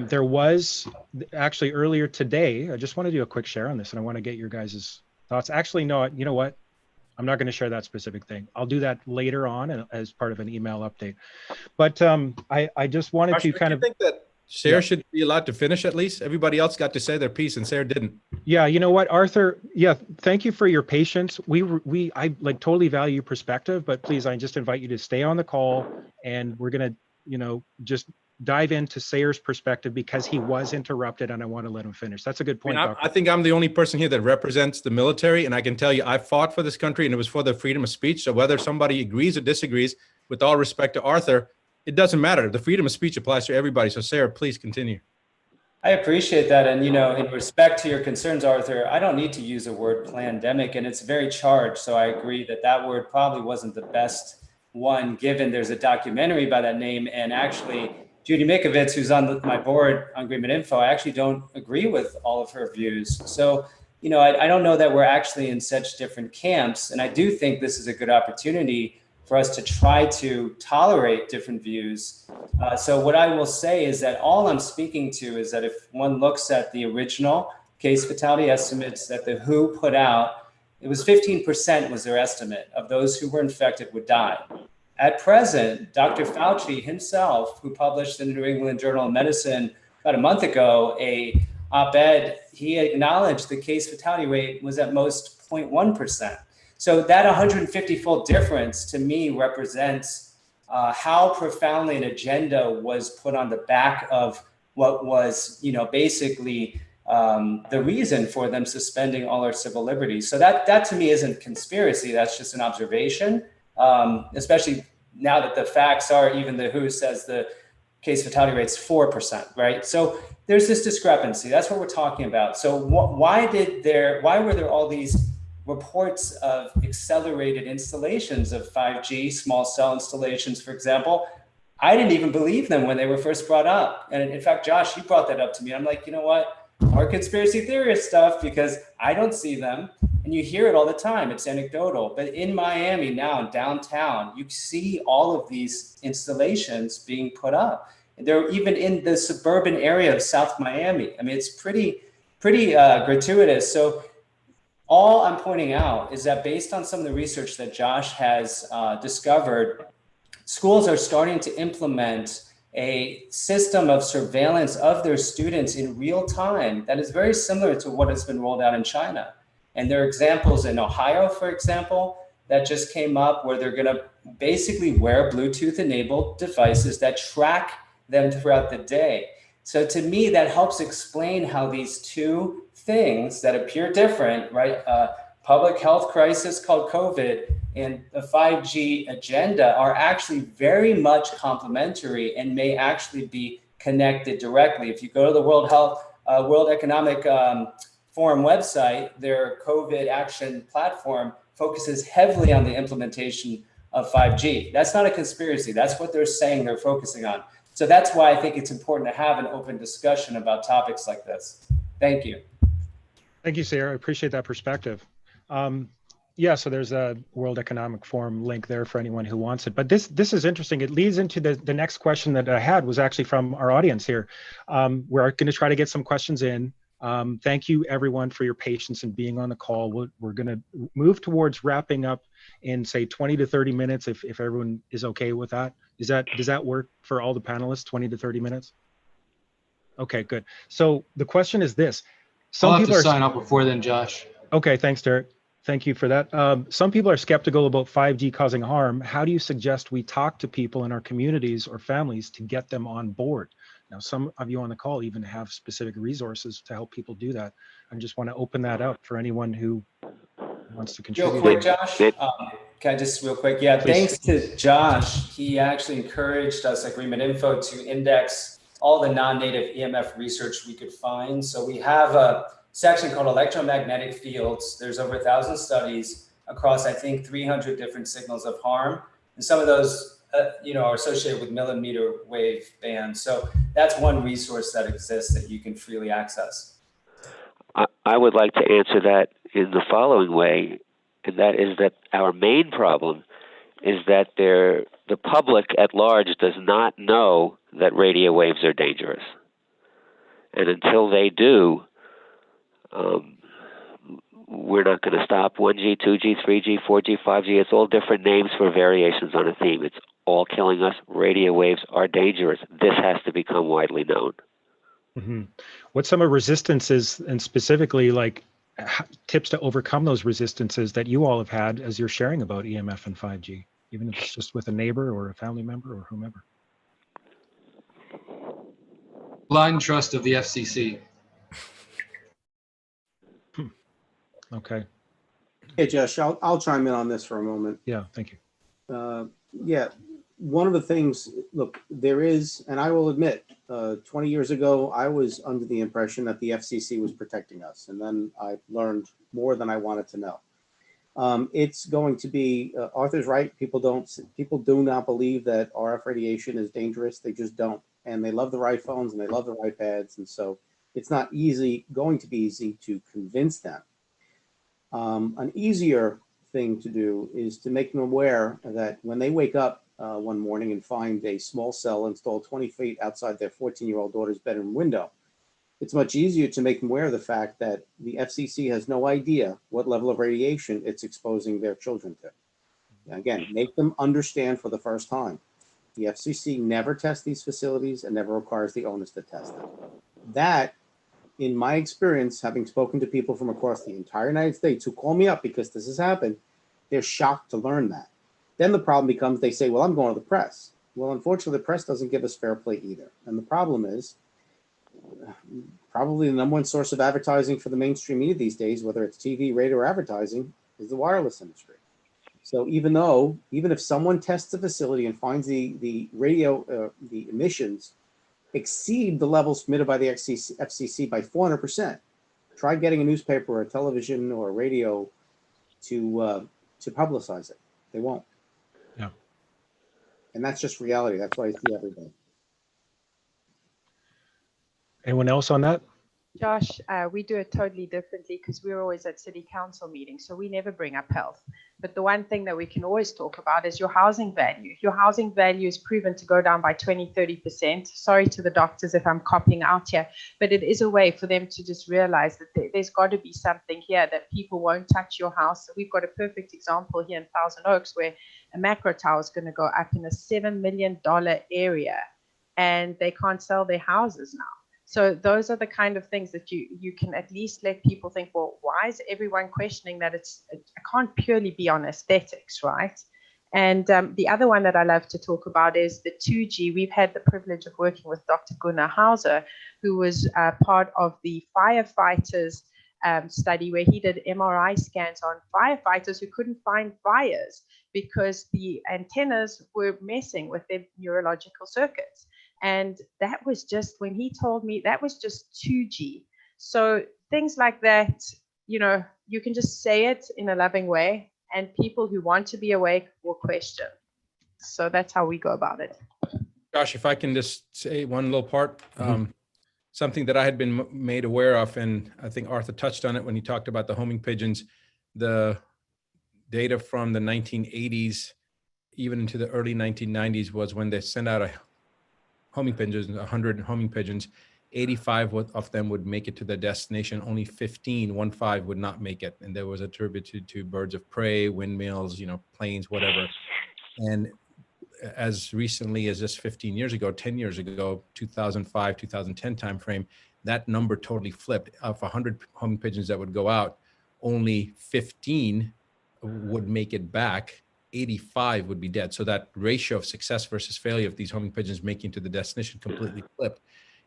There was actually earlier today, I just want to do a quick share on this, and I want to get your guys' thoughts. Actually, no, you know what? I'm not going to share that specific thing. I'll do that later on as part of an email update. But I just wanted to kind of think that Sarah should be allowed to finish at least. Everybody else got to say their piece, and Sarah didn't. Yeah, you know what, Arthur? Yeah, thank you for your patience. I like totally value your perspective, but please, I just invite you to stay on the call, and we're gonna, just dive into Sayer's perspective because he was interrupted, and I want to let him finish. That's a good point. I think I'm the only person here that represents the military, and I can tell you I fought for this country, and it was for the freedom of speech. So whether somebody agrees or disagrees, with all respect to Arthur, it doesn't matter. The freedom of speech applies to everybody. So Sarah, please continue. I appreciate that. And, in respect to your concerns, Arthur, I don't need to use the word pandemic, and it's very charged. So I agree that word probably wasn't the best one, given there's a documentary by that name. And actually, Judy Mikovits, who's on my board on Agreement Info, I actually don't agree with all of her views. So, I don't know that we're actually in such different camps. And I do think this is a good opportunity for us to try to tolerate different views. So what I will say is that all I'm speaking to is that if one looks at the original case fatality estimates that the WHO put out, it was 15% was their estimate of those who were infected would die. At present, Dr. Fauci himself, who published in the New England Journal of Medicine about a month ago, a op-ed, he acknowledged the case fatality rate was at most 0.1%. So that 150-fold difference to me represents how profoundly an agenda was put on the back of what was, basically the reason for them suspending all our civil liberties. So that to me isn't conspiracy. That's just an observation, especially now that the facts are, even the WHO says the case fatality rate's 4%, right? So there's this discrepancy. That's what we're talking about. So why were there all these reports of accelerated installations of 5G, small cell installations, for example? I didn't even believe them when they were first brought up. And in fact, Josh, you brought that up to me. I'm like, you know what? More conspiracy theorist stuff, because I don't see them. And you hear it all the time. It's anecdotal. But in Miami now, downtown, you see all of these installations being put up. And they're even in the suburban area of South Miami. I mean, it's pretty gratuitous. So all I'm pointing out is that based on some of the research that Josh has discovered, schools are starting to implement a system of surveillance of their students in real time that is very similar to what has been rolled out in China. And there are examples in Ohio, for example, that just came up where they're going to basically wear Bluetooth-enabled devices that track them throughout the day. So to me, that helps explain how these two things that appear different, right? Public health crisis called COVID and the 5G agenda are actually very much complementary and may actually be connected directly. If you go to the World Economic Forum website, their COVID action platform focuses heavily on the implementation of 5G. That's not a conspiracy. That's what they're saying they're focusing on. So that's why I think it's important to have an open discussion about topics like this. Thank you. Thank you, Sarah. I appreciate that perspective. Yeah, so there's a World Economic Forum link there for anyone who wants it. But this is interesting. It leads into the next question that I had was actually from our audience here. We're going to try to get some questions in. Thank you, everyone, for your patience and being on the call. We're going to move towards wrapping up in, say, 20 to 30 minutes, if everyone is okay with that. Does that work for all the panelists, 20 to 30 minutes? Okay, good. So the question is this. I'll have to sign up before then, Josh. Okay, thanks, Derek. Thank you for that. Some people are skeptical about 5G causing harm. How do you suggest we talk to people in our communities or families to get them on board? Now, some of you on the call even have specific resources to help people do that. I just want to open that up for anyone who wants to contribute. Real quick, Josh, can I just real quick? Yeah, Please. Thanks to Josh. He actually encouraged us at Agreement Info to index all the non-native EMF research we could find. So we have a section called electromagnetic fields. There's over 1,000 studies across, I think, 300 different signals of harm. And some of those, are associated with millimeter wave bands. So that's one resource that exists that you can freely access. I would like to answer that in the following way, and that is that our main problem is that the public at large does not know that radio waves are dangerous. And until they do, we're not going to stop 1G, 2G, 3G, 4G, 5G. It's all different names for variations on a theme. It's all killing us. Radio waves are dangerous. This has to become widely known. Mm-hmm. What's some of resistances, and specifically like tips to overcome those resistances that you all have had as you're sharing about EMF and 5G, even if it's just with a neighbor or a family member or whomever? Blind trust of the FCC. Okay. Hey, Josh, I'll chime in on this for a moment. Yeah, thank you. Yeah, one of the things, look, there is, and I will admit, 20 years ago, I was under the impression that the FCC was protecting us. And then I learned more than I wanted to know. It's going to be, Arthur's right. People do not believe that RF radiation is dangerous. They just don't. And they love their iPhones and they love their iPads. And so it's not going to be easy to convince them. An easier thing to do is to make them aware that when they wake up one morning and find a small cell installed 20 feet outside their 14-year-old daughter's bedroom window, it's much easier to make them aware of the fact that the FCC has no idea what level of radiation it's exposing their children to. And again, make them understand for the first time. The FCC never tests these facilities and never requires the owners to test them. That, in my experience, having spoken to people from across the entire United States who call me up because this has happened, they're shocked to learn that. Then the problem becomes they say, well, I'm going to the press. Well, unfortunately, the press doesn't give us fair play either. And the problem is probably the number one source of advertising for the mainstream media these days, whether it's TV, radio, or advertising, is the wireless industry. So even if someone tests a facility and finds the emissions exceed the levels permitted by the FCC by 400%, try getting a newspaper or a television or a radio to publicize it. They won't. Yeah. And that's just reality. That's what I see every day. Anyone else on that? Josh, we do it totally differently because we're always at city council meetings, so we never bring up health. But the one thing that we can always talk about is your housing value. Your housing value is proven to go down by 20-30%. Sorry to the doctors if I'm copping out here, but it is a way for them to just realize that there's got to be something here that people won't touch your house. So we've got a perfect example here in Thousand Oaks where a macro tower is going to go up in a $7 million area and they can't sell their houses now. So those are the kind of things that you can at least let people think, well, why is everyone questioning that it can't purely be on aesthetics, right? And the other one that I love to talk about is the 2G. We've had the privilege of working with Dr. Gunnar Hauser, who was part of the firefighters study where he did MRI scans on firefighters who couldn't find fires because the antennas were messing with their neurological circuits. And that was just, when he told me, that was just 2G. So things like that, you know, you can just say it in a loving way, and people who want to be awake will question. So that's how we go about it. Josh, if I can just say one little part, something that I had been made aware of, and I think Arthur touched on it when he talked about the homing pigeons, the data from the 1980s, even into the early 1990s, was when they sent out a homing pigeons, 100 homing pigeons, 85 of them would make it to their destination. Only 15 would not make it. And there was attributed to birds of prey, windmills, you know, planes, whatever. And as recently as just 15 years ago, 10 years ago, 2005, 2010 timeframe, that number totally flipped. Of 100 homing pigeons that would go out, only 15 would make it back. 85 would be dead. So that ratio of success versus failure of these homing pigeons making to the destination completely flipped.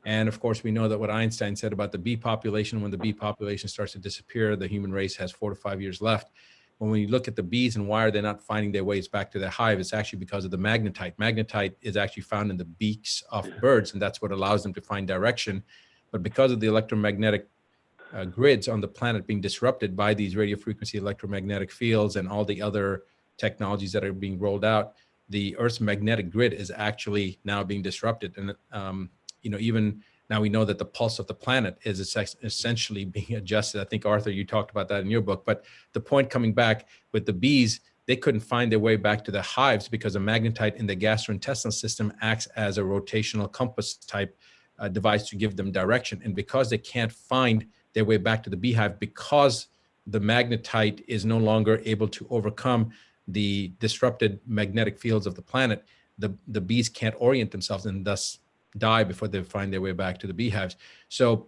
And of course, we know that what Einstein said about the bee population, when the bee population starts to disappear, the human race has 4 to 5 years left. When we look at the bees and why are they not finding their ways back to their hive, it's actually because of the magnetite. Magnetite is actually found in the beaks of birds, and that's what allows them to find direction. But because of the electromagnetic grids on the planet being disrupted by these radio frequency electromagnetic fields and all the other technologies that are being rolled out, the Earth's magnetic grid is actually now being disrupted. And you know, even now we know that the pulse of the planet is essentially being adjusted. I think, Arthur, you talked about that in your book. But the point coming back with the bees, they couldn't find their way back to the hives because the magnetite in the gastrointestinal system acts as a rotational compass type device to give them direction. And because they can't find their way back to the beehive, because the magnetite is no longer able to overcome the disrupted magnetic fields of the planet, the bees can't orient themselves and thus die before they find their way back to the beehives. So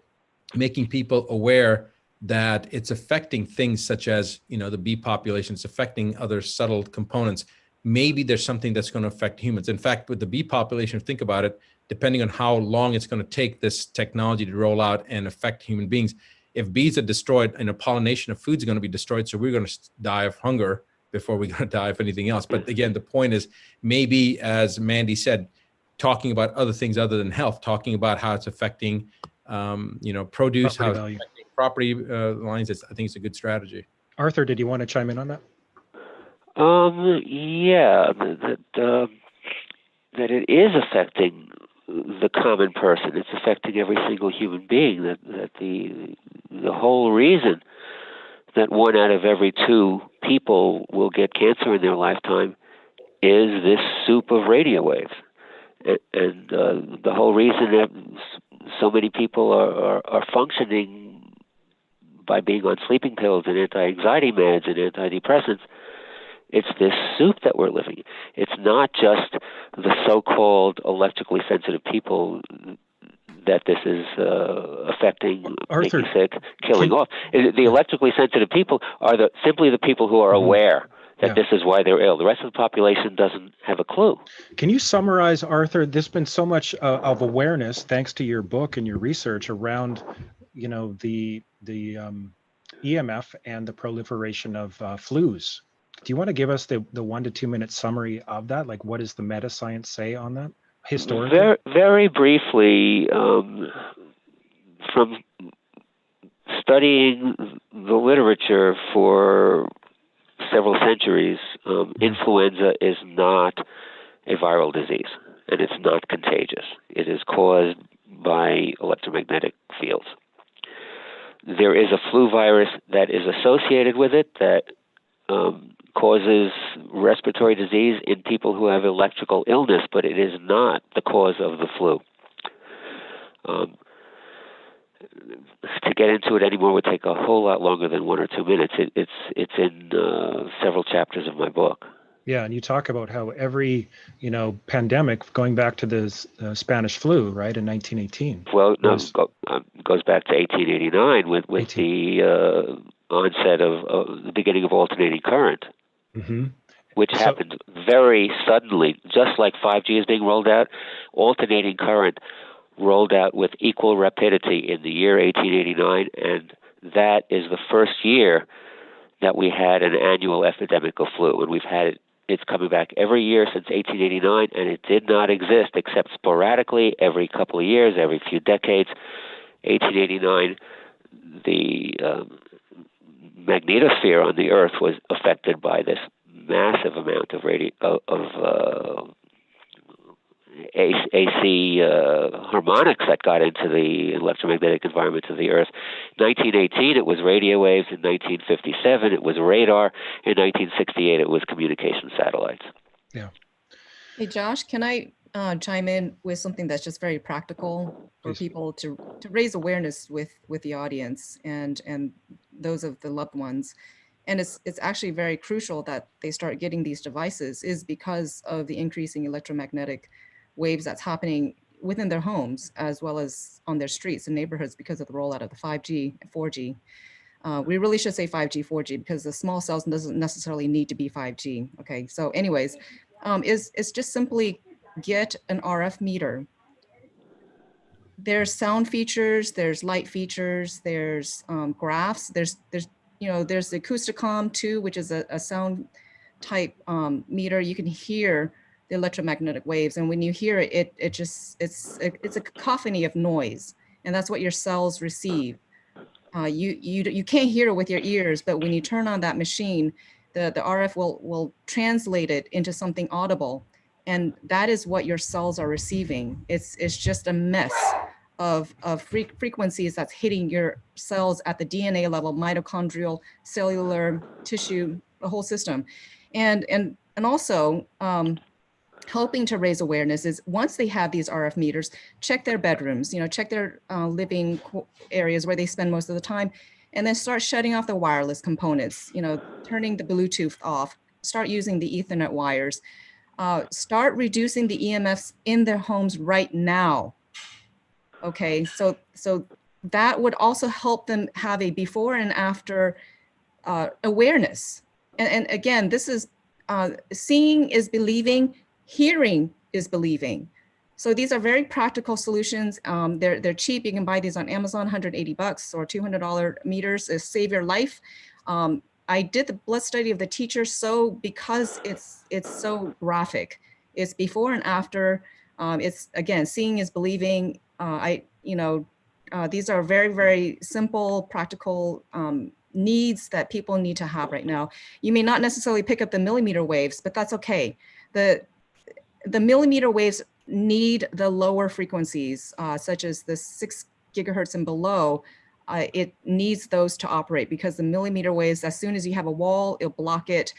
making people aware that it's affecting things such as, you know, the bee population, it's affecting other subtle components. Maybe there's something that's going to affect humans. In fact, with the bee population, think about it, depending on how long it's going to take this technology to roll out and affect human beings. If bees are destroyed, and a pollination of food is going to be destroyed, so we're going to die of hunger before we're going to die of anything else. But again, the point is, maybe, as Mandy said, talking about other things other than health, talking about how it's affecting, you know, produce, how it's affecting property lines. I think it's a good strategy. Arthur, did you want to chime in on that? Yeah, that it is affecting the common person. It's affecting every single human being. That the whole reason that 1 out of every 2 people will get cancer in their lifetime is this soup of radio waves. And the whole reason that so many people are functioning by being on sleeping pills and anti-anxiety meds and antidepressants, it's this soup that we're living in. It's not just the so-called electrically sensitive people that this is affecting, Arthur, making sick, killing off. The electrically sensitive people are simply the people who are aware that this is why they're ill. The rest of the population doesn't have a clue. Can you summarize, Arthur? There's been so much of awareness, thanks to your book and your research around, you know, the EMF and the proliferation of flus. Do you want to give us the 1 to 2 minute summary of that? Like, what does the meta science say on that historically? Very, very briefly, from studying the literature for several centuries, influenza is not a viral disease, and it's not contagious. It is caused by electromagnetic fields. There is a flu virus that is associated with it that causes respiratory disease in people who have electrical illness, but it is not the cause of the flu. To get into it anymore would take a whole lot longer than 1 or 2 minutes. It's in several chapters of my book. Yeah, and you talk about how every, you know, pandemic, going back to the Spanish flu, right, in 1918. Well, no, goes back to 1889 with the onset of the beginning of alternating current, which happened very suddenly, just like 5G is being rolled out. Alternating current rolled out with equal rapidity in the year 1889, and that is the first year that we had an annual epidemic of flu, and we've had it It's coming back every year since 1889, and it did not exist except sporadically every couple of years, every few decades. 1889, the magnetosphere on the Earth was affected by this massive amount of AC harmonics that got into the electromagnetic environment of the Earth. 1918, it was radio waves. In 1957, it was radar. In 1968, it was communication satellites. Yeah. Hey, Josh, can I chime in with something that's just very practical for Please. people to raise awareness with the audience and those of the loved ones? And it's actually very crucial that they start getting these devices, is because of the increasing electromagnetic waves that's happening within their homes as well as on their streets and neighborhoods because of the rollout of the 5G and 4G. We really should say 5G, 4G, because the small cells doesn't necessarily need to be 5G. Okay, so anyways, it's just simply get an RF meter. There's sound features, there's light features, there's graphs, there's the Acousticom too, which is a sound type meter. You can hear the electromagnetic waves, and when you hear it, it's a cacophony of noise, and that's what your cells receive. You can't hear it with your ears, but when you turn on that machine, the RF will translate it into something audible, and that is what your cells are receiving. It's just a mess of frequencies that's hitting your cells at the DNA level, mitochondrial, cellular, tissue, the whole system, and also helping to raise awareness is, once they have these RF meters, check their bedrooms, check their living areas where they spend most of the time, and then start shutting off the wireless components, turning the Bluetooth off, start using the Ethernet wires, start reducing the EMFs in their homes right now. Okay, so that would also help them have a before and after awareness. And again, this is seeing is believing, hearing is believing. So these are very practical solutions. They're cheap. You can buy these on Amazon, $180 or $200 meters. Save your life. I did the blood study of the teacher, so because it's so graphic. It's before and after. It's, again, seeing is believing. These are very, very simple, practical needs that people need to have right now. You may not necessarily pick up the millimeter waves, but that's okay. The millimeter waves need the lower frequencies, such as the 6 gigahertz and below. It needs those to operate, because the millimeter waves, as soon as you have a wall, it'll block it.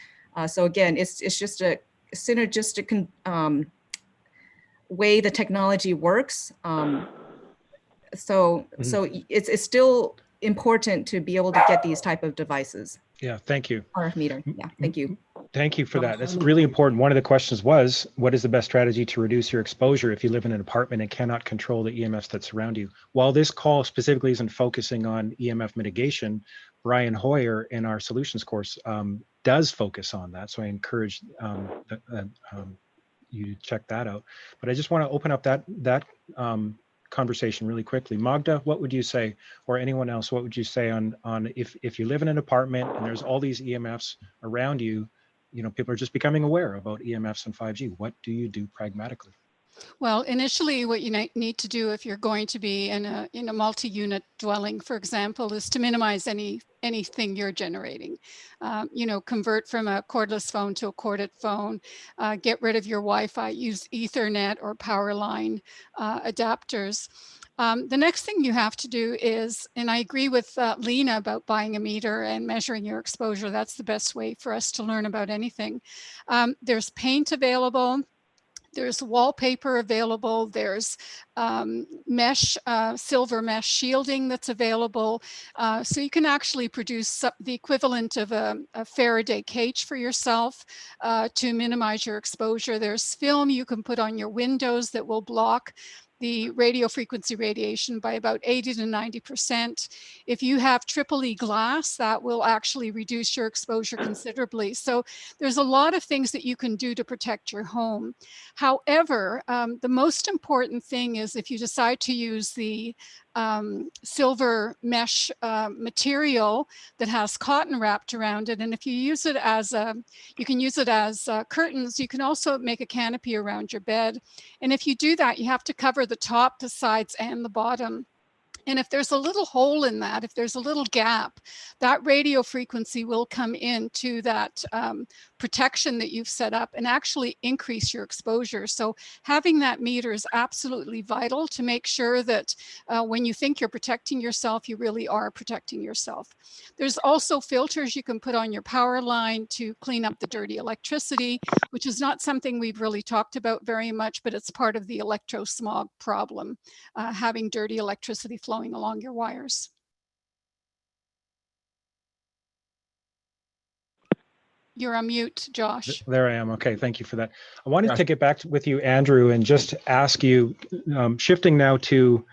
So again, it's just a synergistic way the technology works. So it's still important to be able to get these type of devices. Yeah, thank you. RF meter. Yeah, thank you. Thank you for that. That's really important. One of the questions was, what is the best strategy to reduce your exposure if you live in an apartment and cannot control the EMFs that surround you? While this call specifically isn't focusing on EMF mitigation, Brian Hoyer in our solutions course does focus on that. So I encourage you to check that out. But I just want to open up that conversation really quickly. Magda, what would you say, or anyone else, what would you say on if you live in an apartment and there's all these EMFs around you, people are just becoming aware about EMFs and 5G. What do you do pragmatically? Well, initially, what you need to do if you're going to be in a multi-unit dwelling, for example, is to minimize anything you're generating. Convert from a cordless phone to a corded phone. Get rid of your Wi-Fi. Use Ethernet or power line adapters. The next thing you have to do is, and I agree with Lena about buying a meter and measuring your exposure. That's the best way for us to learn about anything. There's paint available. There's wallpaper available. There's mesh, silver mesh shielding that's available. So you can actually produce the equivalent of a Faraday cage for yourself to minimize your exposure. There's film you can put on your windows that will block the radio frequency radiation by about 80 to 90%. If you have triple-E glass, that will actually reduce your exposure considerably. So there's a lot of things that you can do to protect your home. However, the most important thing is, if you decide to use the silver mesh material that has cotton wrapped around it. And if you use it as you can use it as curtains. You can also make a canopy around your bed. And if you do that, you have to cover the top, the sides, and the bottom. And if there's a little hole in that, if there's a little gap, that radio frequency will come into that protection that you've set up and actually increase your exposure. So having that meter is absolutely vital to make sure that when you think you're protecting yourself, you really are protecting yourself. There's also filters you can put on your power line to clean up the dirty electricity, which is not something we've really talked about very much, but it's part of the electrosmog problem, having dirty electricity flowing along your wires. You're on mute, Josh. There I am. Okay, thank you for that. I wanted to get back with you, Andrew, and just ask you, shifting now to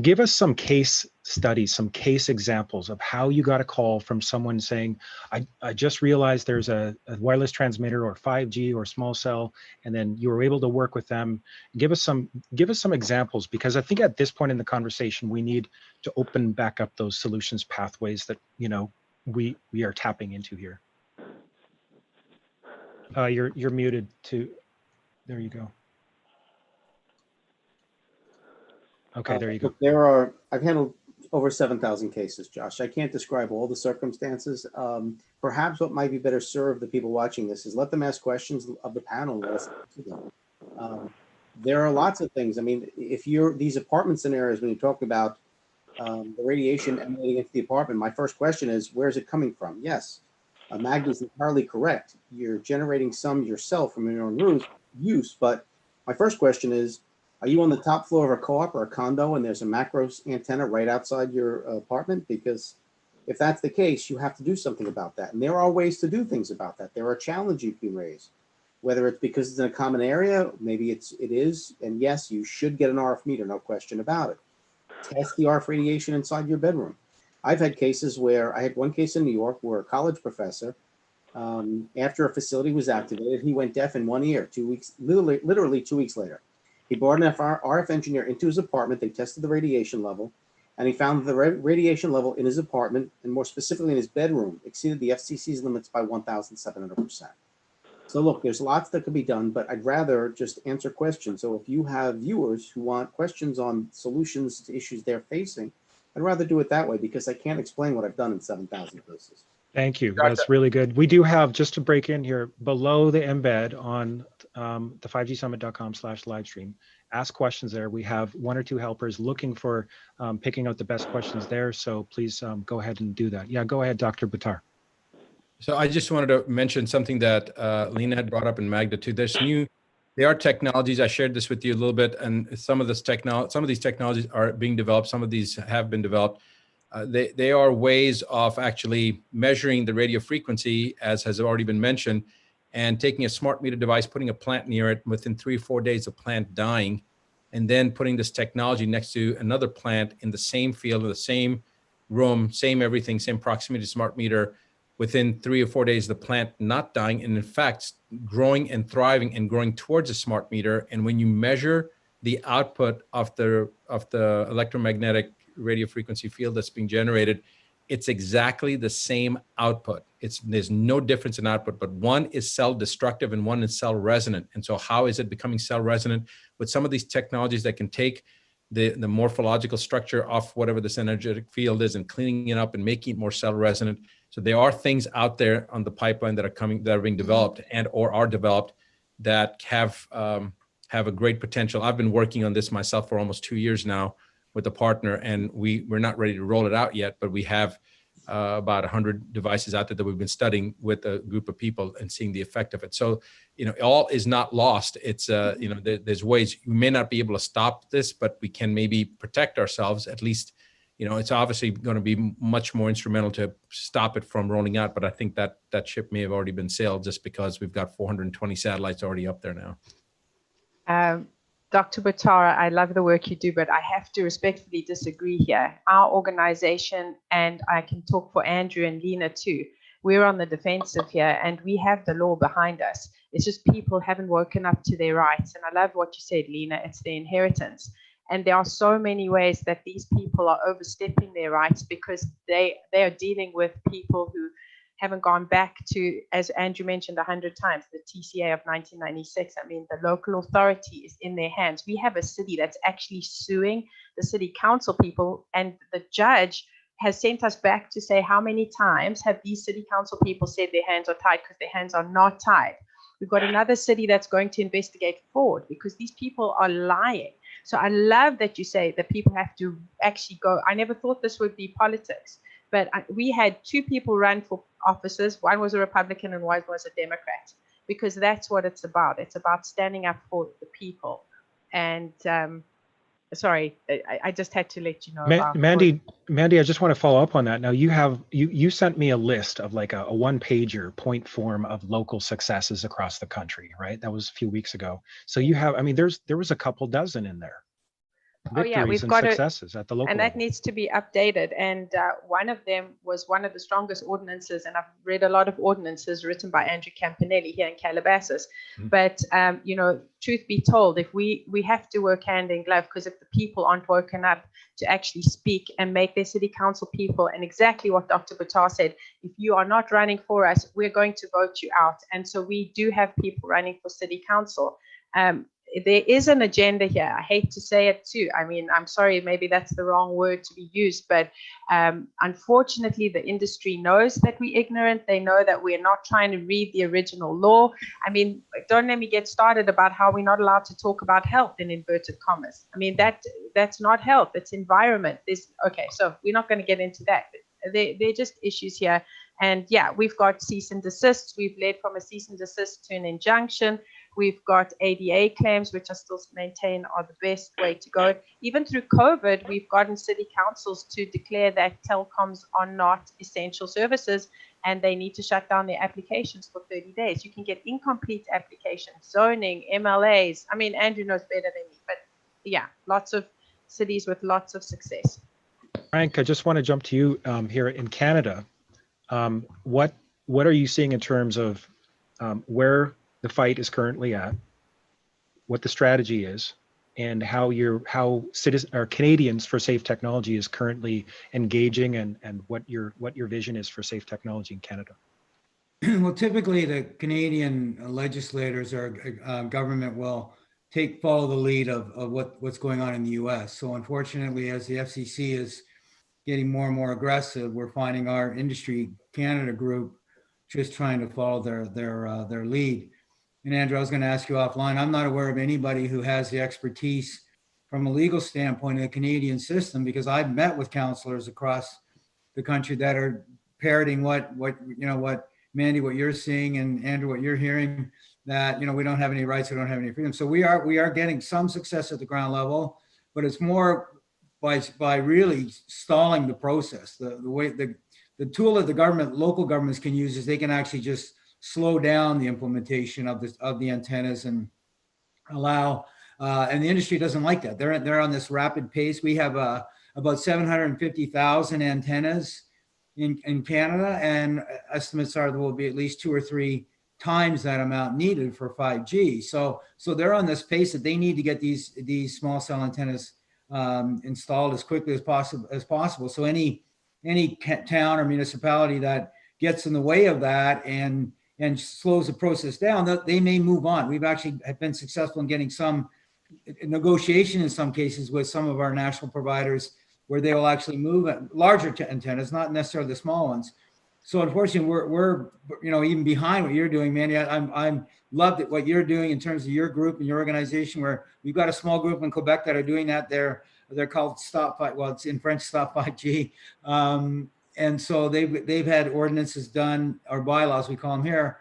give us some case studies, some case examples of how you got a call from someone saying, I just realized there's a wireless transmitter or 5G or small cell, and then you were able to work with them. Give us some examples, because I think at this point in the conversation, we need to open back up those solutions pathways that, you know, we are tapping into here. You're muted too. There you go. Okay, there you go. I've handled over 7,000 cases, Josh. I can't describe all the circumstances. Perhaps what might be better served the people watching this is let them ask questions of the panel. And listen to them. There are lots of things. I mean, if you're these apartment scenarios, when you talk about the radiation emanating into the apartment, my first question is, where is it coming from? Yes, Magda is entirely correct. You're generating some yourself from your own use. But my first question is, are you on the top floor of a co-op or a condo and there's a macro antenna right outside your apartment? Because if that's the case, you have to do something about that. And there are ways to do things about that. There are challenges you can raise, whether it's because it's in a common area, maybe it is. And yes, you should get an RF meter, no question about it. Test the RF radiation inside your bedroom. I've had cases where, I had one case in New York where a college professor, after a facility was activated, he went deaf in one ear, 2 weeks, literally 2 weeks later. He brought an RF engineer into his apartment. They tested the radiation level, and he found the radiation level in his apartment, and more specifically in his bedroom, exceeded the FCC's limits by 1,700%. So look, there's lots that could be done, but I'd rather just answer questions. So if you have viewers who want questions on solutions to issues they're facing, I'd rather do it that way, because I can't explain what I've done in 7,000 cases. Thank you. That's really good. We do have, just to break in here, below the embed on the 5gsummit.com/livestream, ask questions there. We have one or two helpers looking for picking out the best questions there. So please go ahead and do that. Yeah, go ahead, Dr. Buttar. So I just wanted to mention something that Lena had brought up in Magda too. There are technologies, I shared this with you a little bit, and some of these technologies are being developed. Some of these have been developed. They are ways of actually measuring the radio frequency, as has already been mentioned, and taking a smart meter device, putting a plant near it, within 3 or 4 days, the plant dying, and then putting this technology next to another plant in the same field, in the same room, same everything, same proximity to smart meter. Within 3 or 4 days, the plant not dying, and in fact, growing and thriving and growing towards a smart meter. And when you measure the output of the electromagnetic radio frequency field that's being generated, it's exactly the same output. There's no difference in output, but one is cell destructive and one is cell resonant. And so how is it becoming cell resonant? With some of these technologies that can take the morphological structure of whatever this energetic field is and cleaning it up and making it more cell resonant. So there are things out there on the pipeline that are being developed and or are developed that have a great potential. I've been working on this myself for almost 2 years now with a partner, and we're not ready to roll it out yet, but we have about 100 devices out there that we've been studying with a group of people and seeing the effect of it. So, all is not lost. It's, there's ways we may not be able to stop this, but we can maybe protect ourselves. At least, it's obviously going to be much more instrumental to stop it from rolling out. But I think that ship may have already been sailed, just because we've got 420 satellites already up there now. Dr. Buttar, I love the work you do, but I have to respectfully disagree here. Our organization, and I can talk for Andrew and Lena too, we're on the defensive here, and we have the law behind us. It's just people haven't woken up to their rights. And I love what you said, Lena, it's their inheritance. And there are so many ways that these people are overstepping their rights because they are dealing with people who haven't gone back to, as Andrew mentioned 100 times, the TCA of 1996. I mean, the local authority is in their hands. We have a city that's actually suing the city council people, and the judge has sent us back to say how many times have these city council people said their hands are tied, because their hands are not tied. We've got another city that's going to investigate fraud because these people are lying. So I love that you say that people have to actually go. I never thought this would be politics, but we had two people run for offices. One was a Republican and one was a Democrat, because that's what it's about. It's about standing up for the people. And sorry, I just had to let you know. Mandy, I just want to follow up on that. Now you sent me a list of like a one-pager point form of local successes across the country, right? That was a few weeks ago. So you have, I mean, there was a couple dozen in there. Victories and successes at the local and that level. needs to be updated. And one of them was one of the strongest ordinances, and I've read a lot of ordinances written by Andrew Campanelli here in Calabasas. But you know, truth be told, if we have to work hand in glove, because if the people aren't woken up to actually speak and make their city council people, and exactly what Dr. Batar said, if you are not running for us, we're going to vote you out. And so we do have people running for city council. There is an agenda here. I hate to say it too. I mean, I'm sorry, maybe that's the wrong word to be used, but unfortunately, the industry knows that we're ignorant. They know that we're not trying to read the original law. I mean, don't let me get started about how we're not allowed to talk about health in inverted commas. I mean, that's not health, it's environment. Okay, so we're not going to get into that. They're just issues here. And yeah, we've got cease and desist. We've led from a cease and desist to an injunction. We've got ADA claims, which I still maintain are the best way to go. Even through COVID, we've gotten city councils to declare that telecoms are not essential services and they need to shut down their applications for 30 days. You can get incomplete applications, zoning, MLAs. I mean, Andrew knows better than me, but yeah, lots of cities with lots of success. Frank, I just want to jump to you here in Canada. What are you seeing in terms of where the fight is currently at, what the strategy is, and how Canadians for Safe Technology is currently engaging, and what your vision is for safe technology in Canada? Well, typically the Canadian legislators or government will follow the lead of what's going on in the U.S. So unfortunately, as the FCC is getting more and more aggressive, we're finding our Industry Canada group just trying to follow their lead. And Andrew, I was going to ask you offline, I'm not aware of anybody who has the expertise from a legal standpoint in the Canadian system, because I've met with counselors across the country that are parroting what Mandy, what you're seeing, and Andrew, what you're hearing, that, we don't have any rights, we don't have any freedom. So we are getting some success at the ground level, but it's more by really stalling the process. The tool that the local governments can use is they can actually just slow down the implementation of the antennas and allow, and the industry doesn't like that. They're on this rapid pace. We have about 750,000 antennas in Canada, and estimates are there will be at least 2 or 3 times that amount needed for 5G. So they're on this pace that they need to get these small cell antennas installed as quickly as possible. So any town or municipality that gets in the way of that and slows the process down, they may move on. We've actually been successful in getting some negotiation in some cases with some of our national providers where they will actually move larger antennas, not necessarily the small ones. So unfortunately, we're even behind what you're doing, Mandy. I'm loved at what you're doing in terms of your group and your organization, where we've got a small group in Quebec that are doing that. They're called Stop 5G. Well, it's in French, Stop 5G. And so they've had ordinances done, or bylaws we call them here,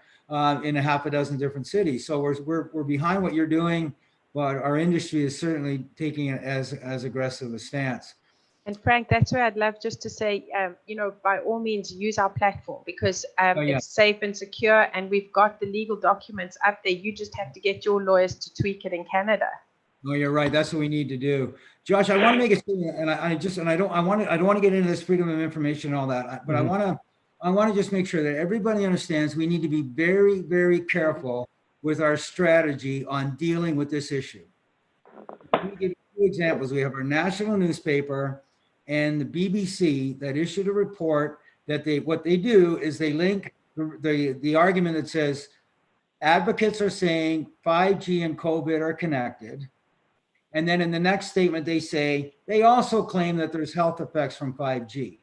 in a half a dozen different cities. So we're behind what you're doing, but our industry is certainly taking it as aggressive a stance. And Frank, that's where I'd love just to say, by all means, use our platform, because it's safe and secure, and we've got the legal documents up there. You just have to get your lawyers to tweak it in Canada. No, you're right. That's what we need to do. Josh, I want to make it, and I don't want to get into this freedom of information and all that, but I want to just make sure that everybody understands we need to be very, very careful with our strategy on dealing with this issue. Let me give you two examples. We have our national newspaper and the BBC that issued a report that what they do is they link the argument that says advocates are saying 5G and COVID are connected. And then in the next statement, they say they also claim that there's health effects from 5G.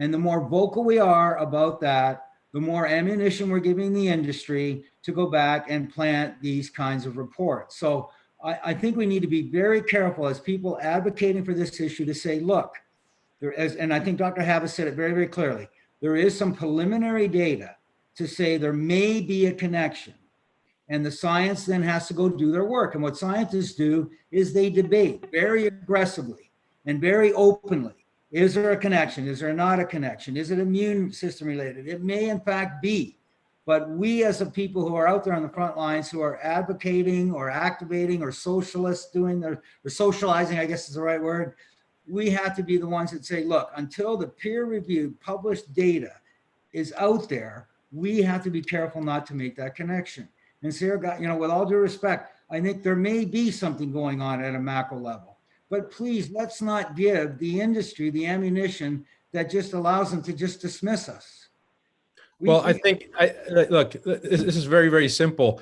And the more vocal we are about that, the more ammunition we're giving the industry to go back and plant these kinds of reports. So I think we need to be very careful as people advocating for this issue to say, look, there is, and I think Dr. Havas said it very, very clearly, there is some preliminary data to say there may be a connection. And the science then has to go do their work. And what scientists do is they debate very aggressively and very openly. Is there a connection? Is there not a connection? Is it immune system related? It may in fact be. But we as the people who are out there on the front lines who are advocating or activating or socialists doing or socializing, I guess is the right word, we have to be the ones that say, look, until the peer-reviewed published data is out there, we have to be careful not to make that connection. And Sarah, you know, with all due respect, I think there may be something going on at a macro level, but please, let's not give the industry the ammunition that just allows them to just dismiss us. Well, I think, look, this is very, very simple.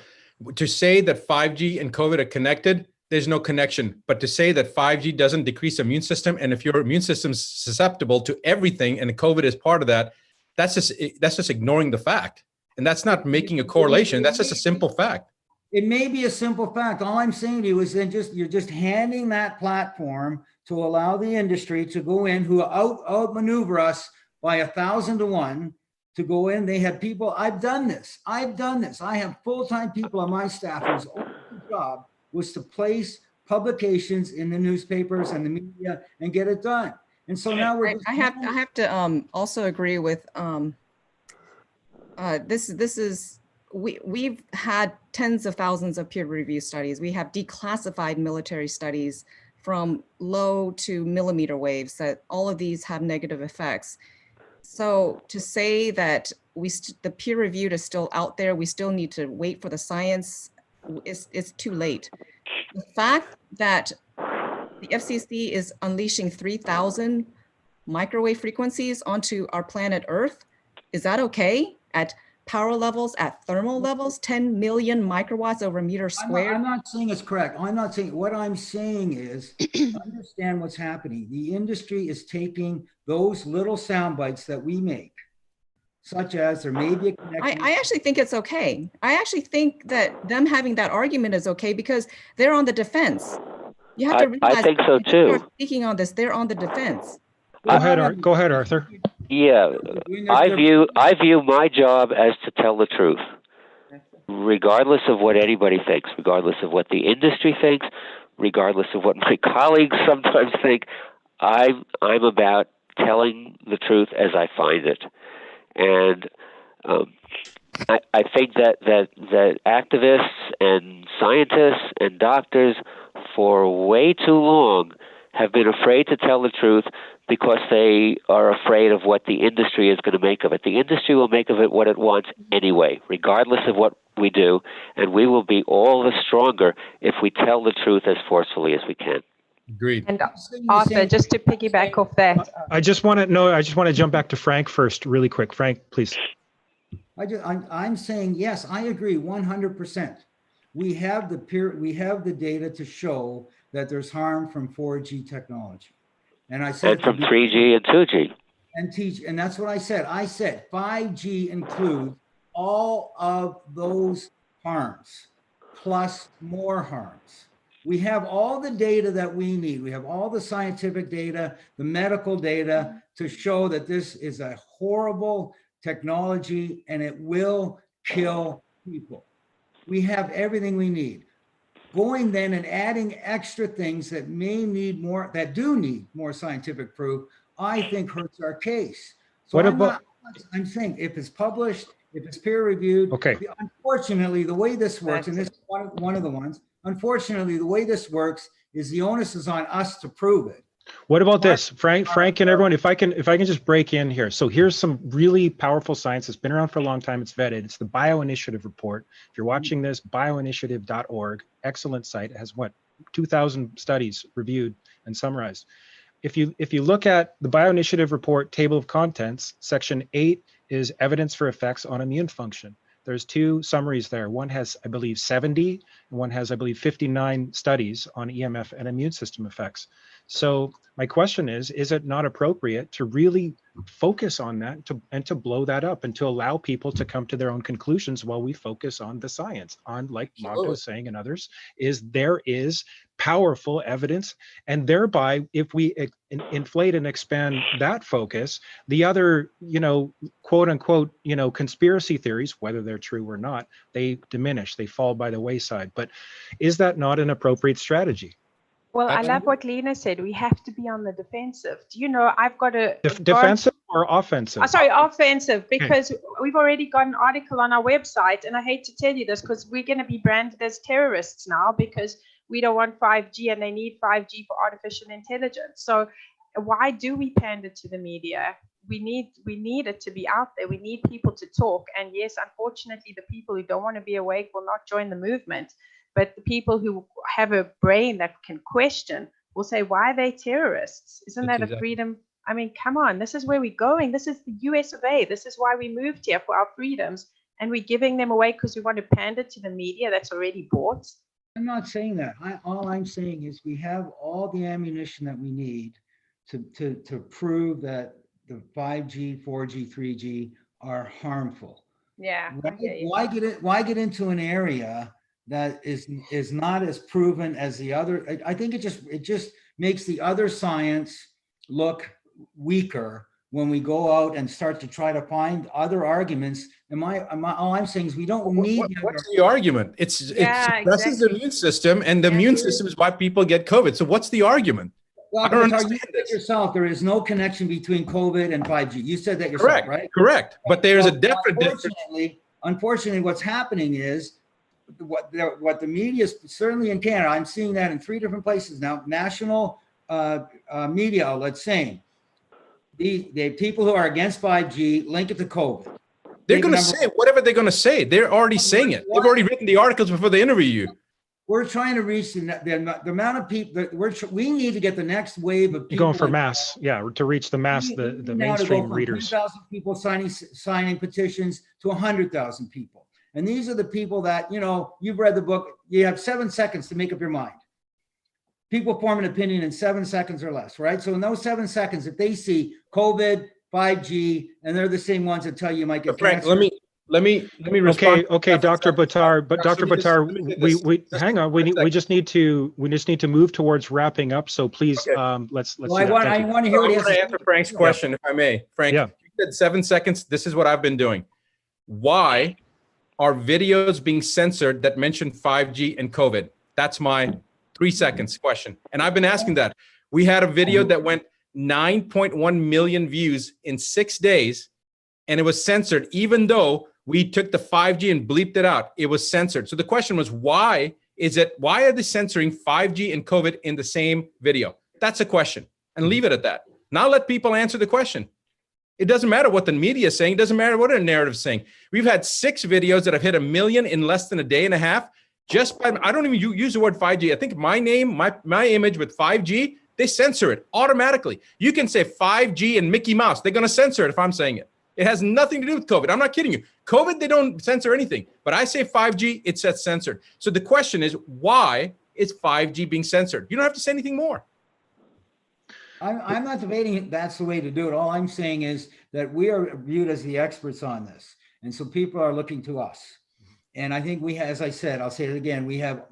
To say that 5G and COVID are connected, there's no connection. But to say that 5G doesn't decrease the immune system, and if your immune system's susceptible to everything and COVID is part of that, that's just ignoring the fact. And that's not making a correlation. That's just a simple fact. It may be a simple fact. All I'm saying to you is that you're just handing that platform to allow the industry to go in who outmaneuver us by 1,000 to 1 to go in. They have people, I've done this. I have full-time people on my staff whose only job was to place publications in the newspapers and the media and get it done. And so now I have to also agree with we've had tens of thousands of peer review studies. We have declassified military studies from low to millimeter waves that all of these have negative effects. So to say that the peer reviewed is still out there, we still need to wait for the science, it's too late. The fact that the FCC is unleashing 3,000 microwave frequencies onto our planet Earth, is that okay? At power levels, at thermal levels, 10 million microwatts over a meter squared? I'm not saying it's correct. I'm not saying, what I'm saying is, understand what's happening. The industry is taking those little sound bites that we make, such as there may be a connection. I actually think it's okay. I actually think that them having that argument is okay because they're on the defense. You have to realize, I think so too. Speaking on this, they're on the defense. Go ahead, Arthur. Yeah, I view my job as to tell the truth, regardless of what anybody thinks, regardless of what the industry thinks, regardless of what my colleagues sometimes think. I'm about telling the truth as I find it, and I think that activists and scientists and doctors for way too long have been afraid to tell the truth because they are afraid of what the industry is going to make of it. The industry will make of it what it wants anyway, regardless of what we do, and we will be all the stronger if we tell the truth as forcefully as we can. Agreed. And Arthur, just to piggyback off that. I just want to jump back to Frank first, really quick. Frank, please. I'm saying, yes, I agree 100%. We have the data to show that there's harm from 4G technology. And I said, and from 3G and 2G. And that's what I said. I said 5G includes all of those harms, plus more harms. We have all the data that we need. We have all the scientific data, the medical data to show that this is a horrible technology and it will kill people. We have everything we need. Going then and adding extra things that may need more, that do need more scientific proof, I think hurts our case. So I'm saying if it's published, if it's peer reviewed, okay. Unfortunately, the way this works, and this is one of the ones, unfortunately, the way this works is the onus is on us to prove it. What about this, Frank and everyone, if I can just break in here. So here's some really powerful science that's been around for a long time. It's vetted. It's the Bioinitiative report. If you're watching this, bioinitiative.org, excellent site. It has 2,000 studies reviewed and summarized. If you look at the BioInitiative report table of contents, section 8 is evidence for effects on immune function. There's 2 summaries there. One has, I believe, 70, and one has, I believe, 59 studies on EMF and immune system effects. So my question is it not appropriate to really focus on that and to blow that up and to allow people to come to their own conclusions while we focus on the science, on, like Magda was saying and others, there is powerful evidence, and thereby if we inflate and expand that focus, the other, quote unquote, conspiracy theories, whether they're true or not, they diminish, they fall by the wayside. But is that not an appropriate strategy? Well, I love what Lena said. We have to be on the defensive. Do you know, I've got a defensive or offensive? Sorry, offensive, because we've already got an article on our website, and I hate to tell you this because we're going to be branded as terrorists now because we don't want 5G and they need 5G for artificial intelligence. So why do we pander to the media? We need it to be out there. We need people to talk. And yes, unfortunately, the people who don't want to be awake will not join the movement. But the people who have a brain that can question will say, why are they terrorists? Isn't that a freedom? I mean, come on, this is where we're going. This is the US of A. This is why we moved here, for our freedoms. And we're giving them away because we want to pander to the media that's already bought. I'm not saying that. All I'm saying is we have all the ammunition that we need to prove that the 5G, 4G, 3G are harmful. Yeah. Why get into an area that is not as proven as the other? I think it just makes the other science look weaker when we go out and start to try to find other arguments. All I'm saying is we don't need. What's the argument? It suppresses the immune system, and the immune system is why people get COVID. So what's the argument? Well, I don't understand. You said yourself there is no connection between COVID and 5G. You said that yourself, right? Correct. But there's a definite difference. Unfortunately, what's happening is what the media is, certainly in Canada, I'm seeing that in 3 different places now, national media outlets saying the people who are against 5G link it to COVID. They're going to say whatever they're going to say. They're already saying it. They've already written the articles before they interview you. We're trying to reach the amount of people that we need to get the next wave of people. Going for mass, to reach the mass, the mainstream readers. 10,000 people signing petitions to 100,000 people. And these are the people that, you've read the book, you have 7 seconds to make up your mind. People form an opinion in 7 seconds or less, right? So in those 7 seconds, if they see COVID, 5G, and they're the same ones that tell you might get Frank, cancer. Let me respond. Okay, Dr. Buttar, but Dr. Buttar, we hang on. We just need to move towards wrapping up. So please, let's. Well, I want to hear what he has to answer Frank's question, if I may. Frank, you said 7 seconds. This is what I've been doing. Why are videos being censored that mention 5G and COVID? That's my 3 seconds question. And I've been asking that. We had a video that went 9.1 million views in 6 days, and it was censored, even though we took the 5G and bleeped it out. It was censored. So the question was, why are they censoring 5G and COVID in the same video? That's a question, and leave it at that. Now let people answer the question. It doesn't matter what the media is saying. It doesn't matter what a narrative is saying. We've had 6 videos that have hit 1 million in less than a day and a half. Just by, I don't even use the word 5G. I think my name, my image with 5G, they censor it automatically. You can say 5G and Mickey Mouse. They're going to censor it if I'm saying it. It has nothing to do with COVID. I'm not kidding you. COVID, they don't censor anything. But I say 5G, it says censored. So the question is, why is 5G being censored? You don't have to say anything more. I'm not debating that's the way to do it. All I'm saying is that we are viewed as the experts on this. And so people are looking to us. And I think we have, as I said, I'll say it again, we have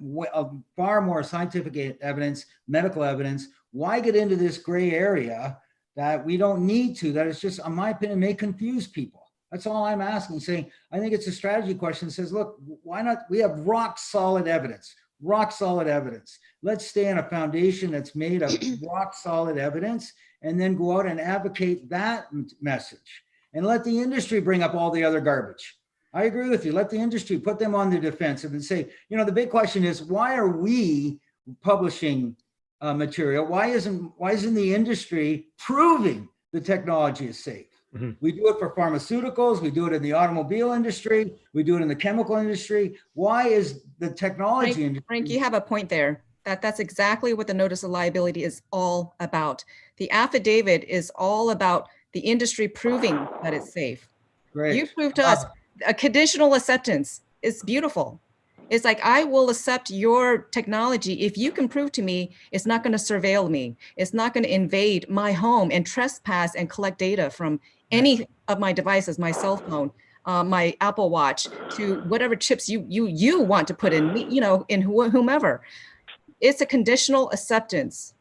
far more scientific evidence, medical evidence. Why get into this gray area that we don't need to, that is just, in my opinion, may confuse people? That's all I'm asking, saying, I think it's a strategy question that says, look, why not? We have rock solid evidence. Let's stay on a foundation that's made of rock solid evidence and then go out and advocate that message and let the industry bring up all the other garbage. I agree with you. Let the industry put them on the defensive and say, the big question is, why are we publishing material? Why isn't the industry proving the technology is safe? Mm-hmm. We do it for pharmaceuticals. We do it in the automobile industry. We do it in the chemical industry. Why is the technology industry? Frank, you have a point there. That's exactly what the notice of liability is all about. The affidavit is all about the industry proving that it's safe. Great. You prove to us a conditional acceptance. It's beautiful. It's like, I will accept your technology if you can prove to me it's not going to surveil me. It's not going to invade my home and trespass and collect data from any of my devices, my cell phone, my Apple Watch, to whatever chips you want to put in me, in whomever. It's a conditional acceptance.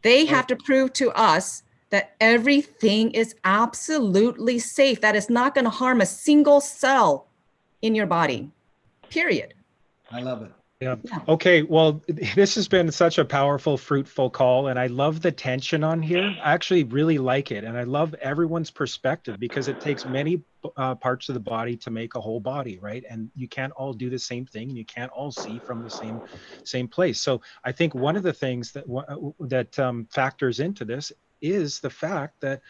They have to prove to us that everything is absolutely safe, that it's not going to harm a single cell in your body, period. I love it. Yeah. Okay. Well, this has been such a powerful, fruitful call, and I love the tension on here. I actually really like it, and I love everyone's perspective because it takes many parts of the body to make a whole body, right? And you can't all do the same thing, and you can't all see from the same place. So I think one of the things that factors into this is the fact that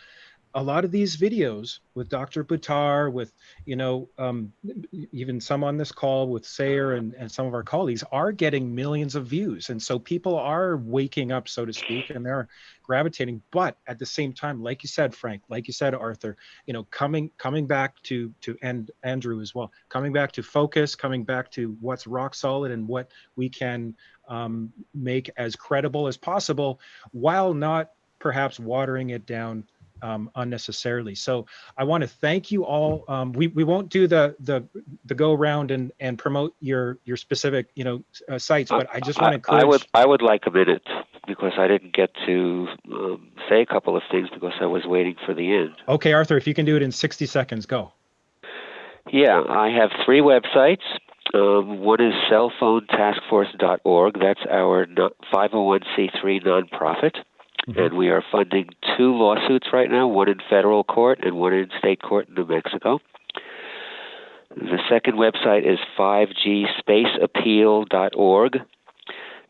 a lot of these videos with Dr. Buttar, with, even some on this call with Sayer and some of our colleagues are getting millions of views. And so people are waking up, so to speak, and they're gravitating. But at the same time, like you said, Frank, like you said, Arthur, coming back to and Andrew as well, coming back to focus, coming back to what's rock solid and what we can make as credible as possible, while not perhaps watering it down unnecessarily. So I want to thank you all. We won't do the go around and promote your specific sites, but I just want to encourage. I would like a minute because I didn't get to say a couple of things because I was waiting for the end. Okay, Arthur, if you can do it in 60 seconds, go. Yeah, I have 3 websites. One is cellphonetaskforce.org. That's our 501c3 nonprofit. And we are funding 2 lawsuits right now, one in federal court and one in state court in New Mexico. The second website is 5gspaceappeal.org.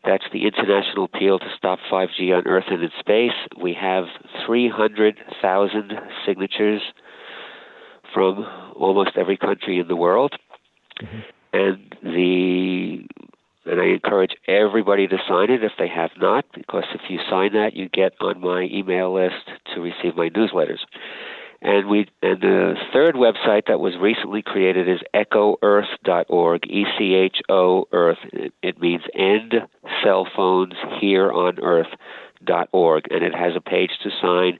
That's the international appeal to stop 5G on Earth and in space. We have 300,000 signatures from almost every country in the world. And I encourage everybody to sign it if they have not, because if you sign that, you get on my email list to receive my newsletters. And the third website that was recently created is echoearth.org, ECHO Earth. It means End Cell Phones Here on Earth.org, and it has a page to sign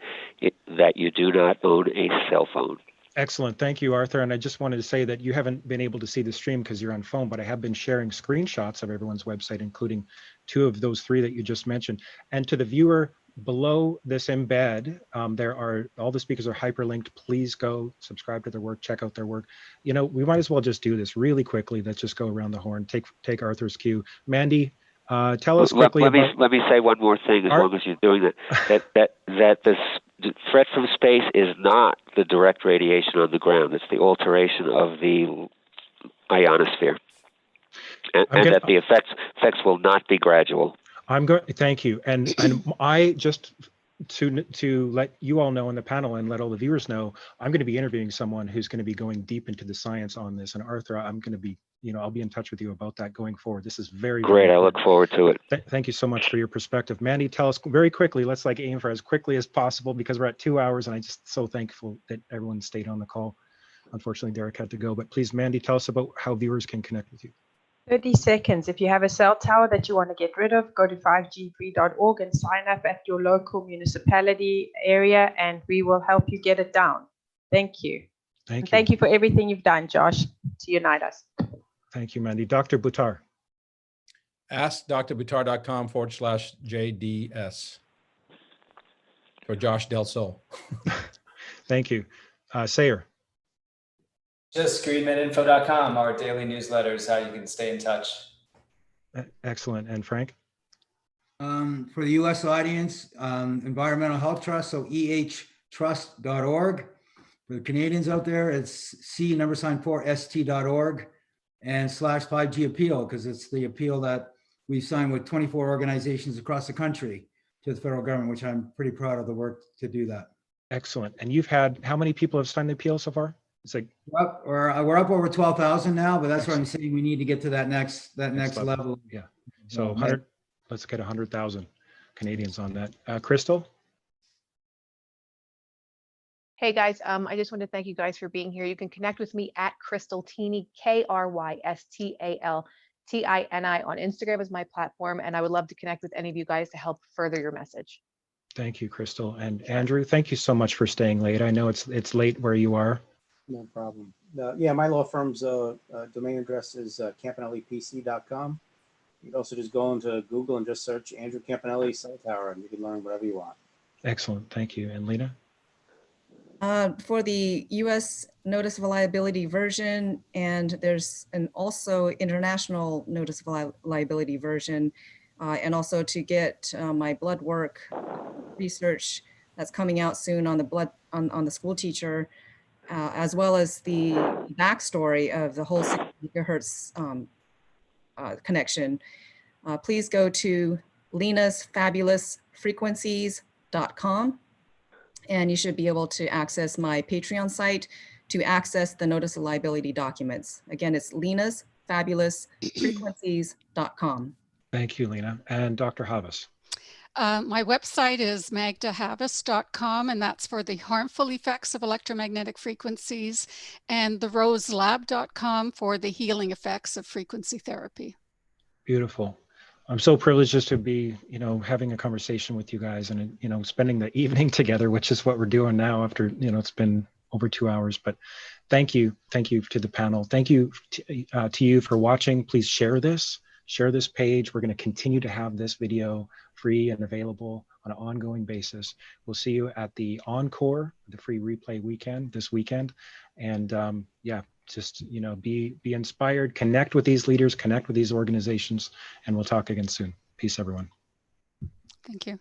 that you do not own a cell phone. Excellent. Thank you, Arthur. And I just wanted to say that you haven't been able to see the stream because you're on phone, but I have been sharing screenshots of everyone's website, including 2 of those 3 that you just mentioned. And to the viewer below this embed, all the speakers are hyperlinked. Please go subscribe to their work, check out their work. We might as well just do this really quickly. Let's just go around the horn, take Arthur's cue. Mandy, tell us quickly let me say one more thing as long as you're doing that. That this threat from space is not the direct radiation on the ground. It's the alteration of the ionosphere, and that the effects will not be gradual. Thank you, and I just to let you all know in the panel and let all the viewers know, I'm going to be interviewing someone who's going to be going deep into the science on this. And Arthur, I'm going to be, I'll be in touch with you about that going forward. This is very great. Very I look forward to it. Thank you so much for your perspective. Mandy, tell us very quickly, let's aim for as quickly as possible because we're at 2 hours and I'm just so thankful that everyone stayed on the call. Unfortunately, Derek had to go, but please, Mandy, tell us about how viewers can connect with you. 30 seconds. If you have a cell tower that you want to get rid of, go to 5gfree.org and sign up at your local municipality area, and we will help you get it down. Thank you. Thank you for everything you've done, Josh, to unite us. Thank you, Mandy. Dr. Buttar. AskDrButtar.com/JDS for Josh Del Sol. Thank you. Sayer. Just greenmaninfo.com, our daily newsletters, how you can stay in touch. Excellent. And Frank? For the U.S. audience, Environmental Health Trust, so ehtrust.org. For the Canadians out there, it's C4ST.org and /5G appeal, because it's the appeal that we signed with 24 organizations across the country to the federal government, which I'm pretty proud of the work to do that. Excellent. And you've had, how many people have signed the appeal so far? It's like we're up over 12,000 now, but that's what I'm saying. We need to get to that next level. Yeah. So 100, Let's get 100,000 Canadians on that. Crystal? Hey guys, I just want to thank you guys for being here. You can connect with me at Crystal Tini, KrystalTini on Instagram is my platform, and I would love to connect with any of you guys to help further your message. Thank you, Crystal. And Andrew, thank you so much for staying late. I know it's late where you are. No problem. Yeah, my law firm's domain address is campanellepc.com. You can also just go into Google and just search Andrew Campanelli Cell Tower, and you can learn whatever you want. Excellent. Thank you. And Lena? For the US Notice of Liability version, and there's an also international Notice of Liability version, and also to get my blood work research that's coming out soon on the blood on the school teacher, as well as the backstory of the whole 6 gigahertz connection. Please go to lenasfabulousfrequencies.com. And you should be able to access my Patreon site to access the Notice of Liability documents. Again, it's lenasfabulousfrequencies.com. Thank you, Lena. And Dr. Havas? My website is magdahavas.com, and that's for the harmful effects of electromagnetic frequencies, and theroselab.com for the healing effects of frequency therapy. Beautiful. I'm so privileged just to be, having a conversation with you guys and, spending the evening together, which is what we're doing now after, it's been over 2 hours. But thank you. Thank you to the panel. Thank you to you for watching. Please share this page. We're going to continue to have this video free and available on an ongoing basis. We'll see you at the Encore, the free replay weekend this weekend. And yeah, just, be inspired, connect with these leaders, connect with these organizations, and we'll talk again soon. Peace, everyone. Thank you.